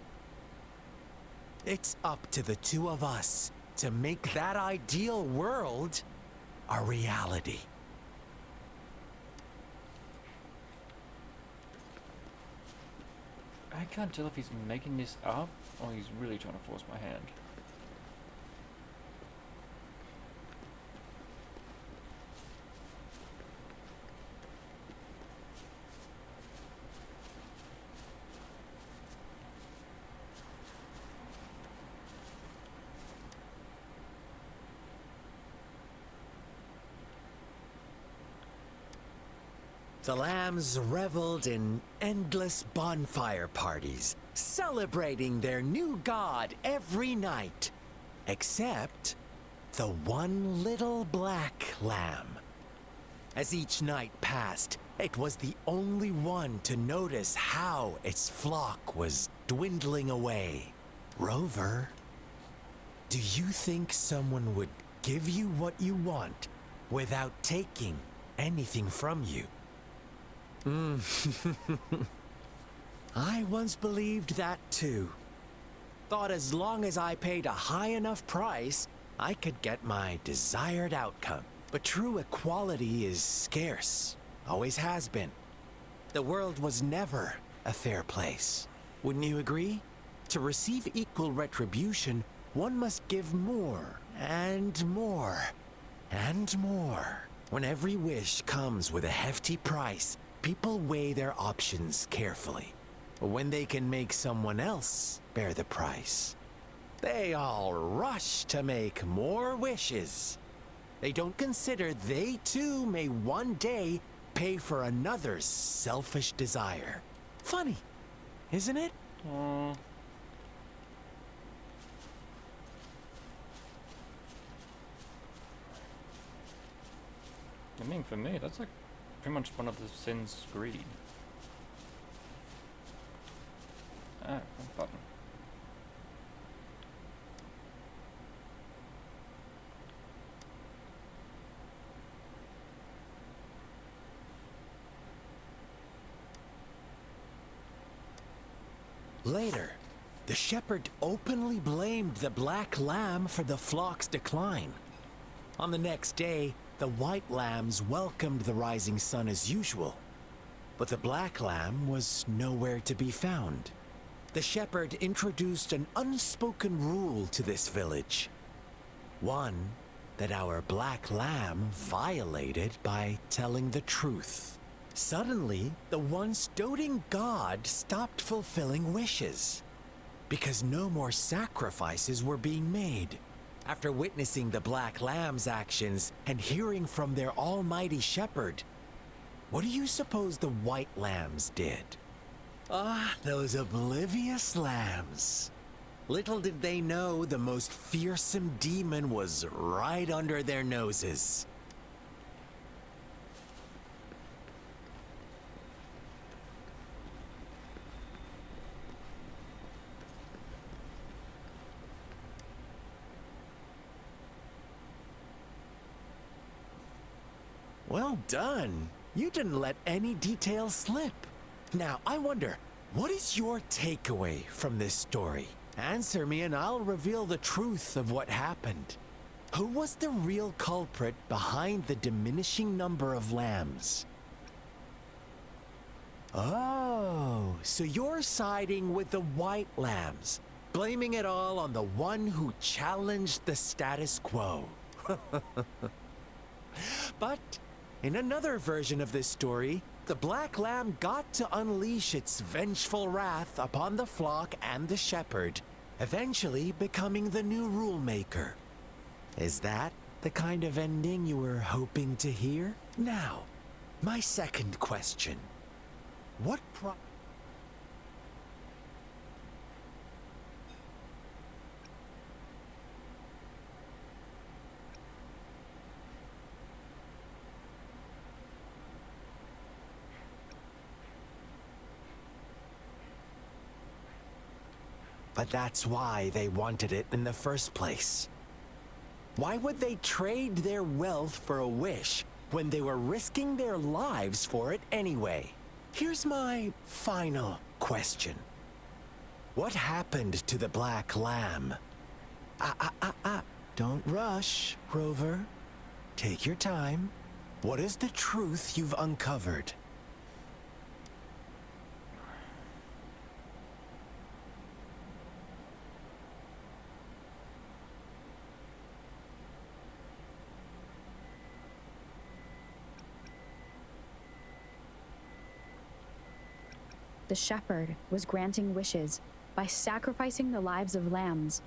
It's up to the two of us to make that ideal world a reality. I can't tell if he's making this up or he's really trying to force my hand. The lambs reveled in endless bonfire parties, celebrating their new god every night, except the one little black lamb. As each night passed, It was the only one to notice how its flock was dwindling away. Rover, do you think someone would give you what you want without taking anything from you? I once believed that too. Thought as long as I paid a high enough price, I could get my desired outcome. But true equality is scarce. Always has been. The world was never a fair place. Wouldn't you agree? To receive equal retribution, one must give more, and more, and more. When every wish comes with a hefty price, people weigh their options carefully. When they can make someone else bear the price, they all rush to make more wishes. They don't consider they too may one day pay for another's selfish desire. Funny, isn't it? I mean, for me, that's like pretty much one of the sins, greed. Ah, wrong button. Later, the shepherd openly blamed the black lamb for the flock's decline. On the next day, the white lambs welcomed the rising sun as usual, but the black lamb was nowhere to be found. The shepherd introduced an unspoken rule to this village. One that our black lamb violated by telling the truth. Suddenly, the once doting god stopped fulfilling wishes because no more sacrifices were being made. After witnessing the Black Lamb's actions and hearing from their almighty shepherd, what do you suppose the White Lambs did? Ah, those oblivious lambs. Little did they know the most fearsome demon was right under their noses. Well done. You didn't let any details slip. Now, I wonder, what is your takeaway from this story? Answer me and I'll reveal the truth of what happened. Who was the real culprit behind the diminishing number of lambs? Oh, so you're siding with the white lambs, blaming it all on the one who challenged the status quo. But in another version of this story, the black lamb got to unleash its vengeful wrath upon the flock and the shepherd, eventually becoming the new rule maker. Is that the kind of ending you were hoping to hear? Now, my second question. What But that's why they wanted it in the first place. Why would they trade their wealth for a wish when they were risking their lives for it anyway? Here's my final question. What happened to the Black Lamb? Don't rush, Rover. Take your time. What is the truth you've uncovered? The shepherd was granting wishes by sacrificing the lives of lambs.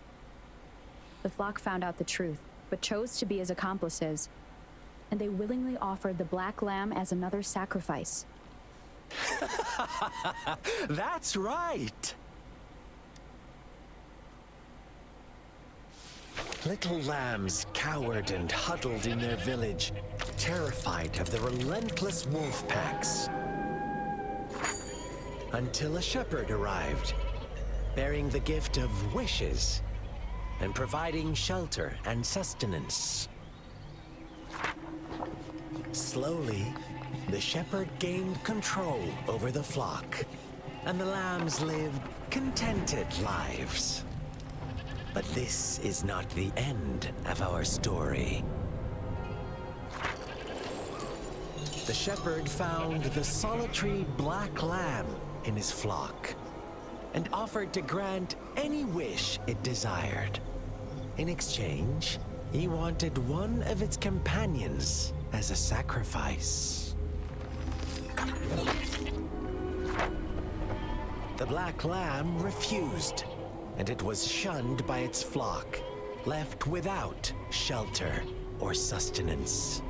The flock found out the truth, but chose to be his accomplices, and they willingly offered the black lamb as another sacrifice. That's right! Little lambs cowered and huddled in their village, terrified of the relentless wolf packs. Until a shepherd arrived, bearing the gift of wishes and providing shelter and sustenance. Slowly, the shepherd gained control over the flock, and the lambs lived contented lives. But this is not the end of our story. The shepherd found the solitary black lamb in his flock and offered to grant any wish it desired. In exchange, he wanted one of its companions as a sacrifice. The black lamb refused, and it was shunned by its flock, left without shelter or sustenance.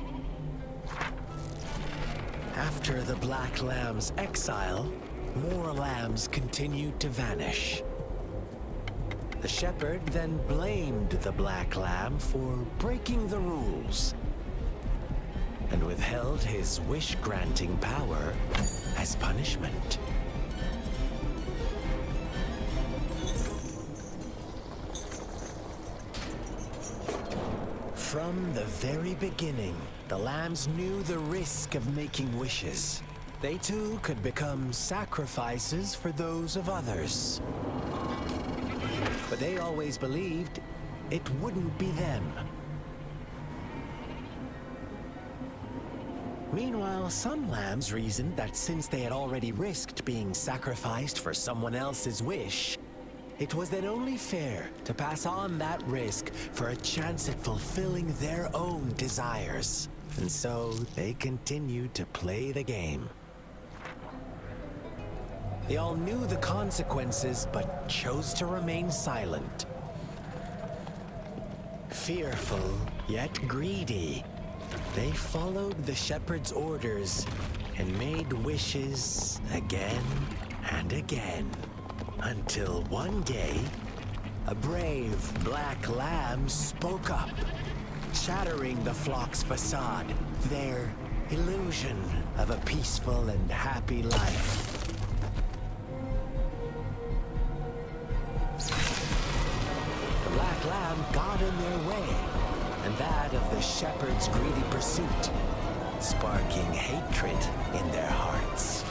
After the black lamb's exile, more lambs continued to vanish. The shepherd then blamed the black lamb for breaking the rules and withheld his wish-granting power as punishment. From the very beginning, the lambs knew the risk of making wishes. They too could become sacrifices for those of others. But they always believed it wouldn't be them. Meanwhile, some lambs reasoned that since they had already risked being sacrificed for someone else's wish, it was then only fair to pass on that risk for a chance at fulfilling their own desires. And so they continued to play the game. They all knew the consequences, but chose to remain silent. Fearful, yet greedy, they followed the shepherd's orders and made wishes again and again. Until one day, a brave black lamb spoke up, shattering the flock's facade, their illusion of a peaceful and happy life. The black lamb got in their way, and that of the shepherd's greedy pursuit, sparking hatred in their hearts.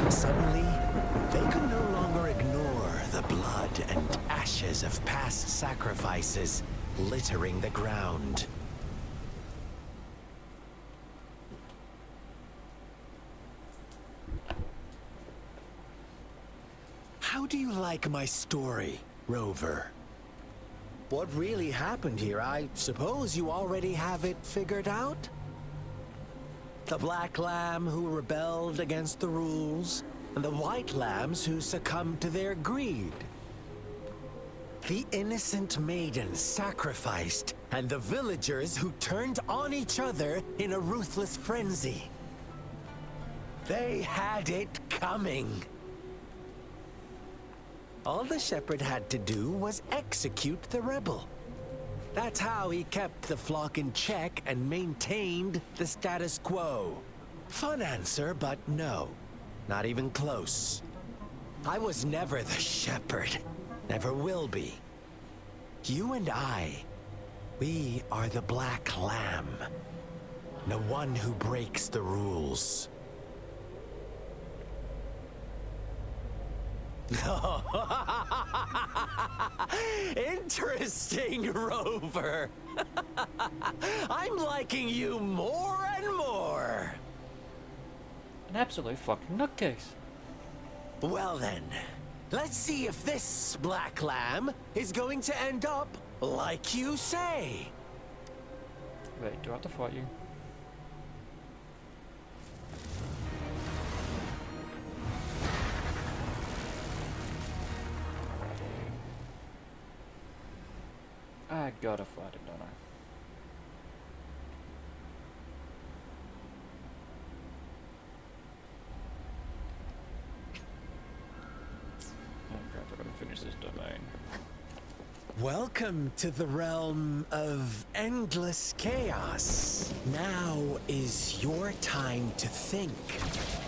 Suddenly, they could no longer ignore the blood and ashes of past sacrifices littering the ground. How do you like my story, Rover? What really happened here? I suppose you already have it figured out? The black lamb who rebelled against the rules, and the white lambs who succumbed to their greed. The innocent maiden sacrificed, and the villagers who turned on each other in a ruthless frenzy. They had it coming. All the shepherd had to do was execute the rebel. That's how he kept the flock in check and maintained the status quo. Fun answer, but no. Not even close. I was never the shepherd. Never will be. You and I, we are the black lamb. The one who breaks the rules. Interesting, Rover. I'm liking you more and more. An absolute fucking nutcase. Well then, let's see if this black lamb is going to end up like you say. Wait, do I have to fight you? I gotta fight it, don't I? Oh crap, I gotta finish this domain. Welcome to the realm of endless chaos. Now is your time to think,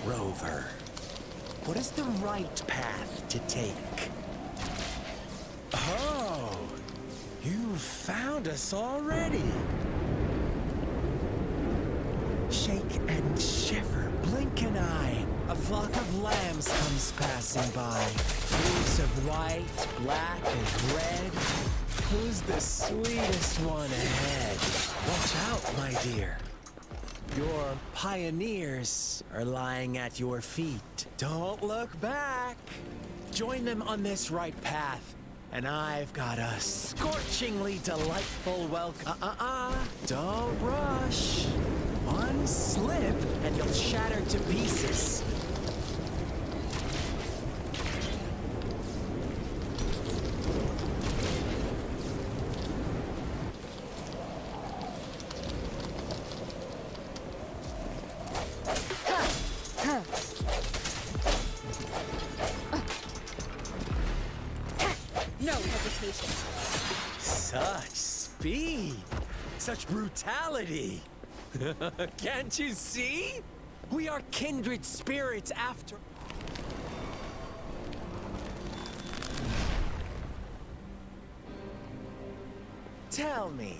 Rover. What is the right path to take? Oh, you found us already. Shake and shiver, blink an eye. A flock of lambs comes passing by. Fleece of white, black, and red. Who's the sweetest one ahead? Watch out, my dear. Your pioneers are lying at your feet. Don't look back. Join them on this right path, and I've got a scorchingly delightful welcome. Don't rush. One slip, and you'll shatter to pieces. No hesitation. Such speed! Such brutality! Can't you see? We are kindred spirits after... Tell me,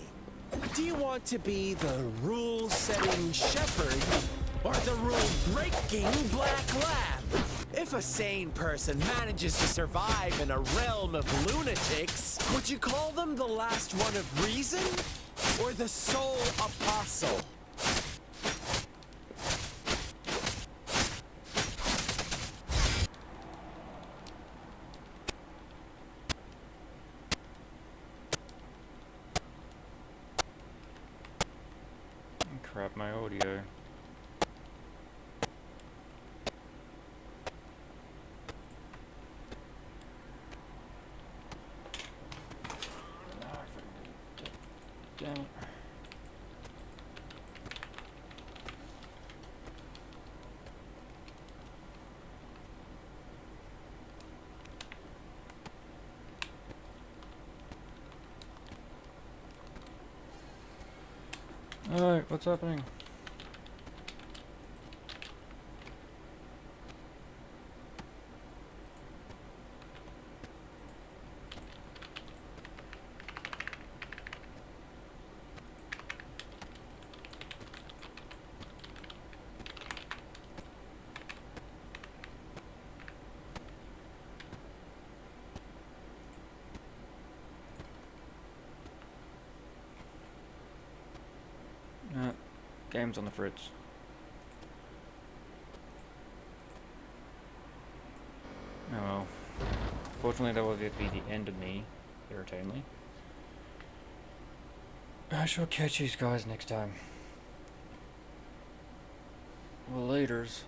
do you want to be the rule-setting shepherd or the rule-breaking black lab? If a sane person manages to survive in a realm of lunatics, would you call them the last one of reason or the sole apostle? Crap, my audio. Damn it. Alright, what's happening? Games on the fritz. Oh well. Fortunately that will be the end of me, irritatingly. I shall catch you guys next time. Well, laters.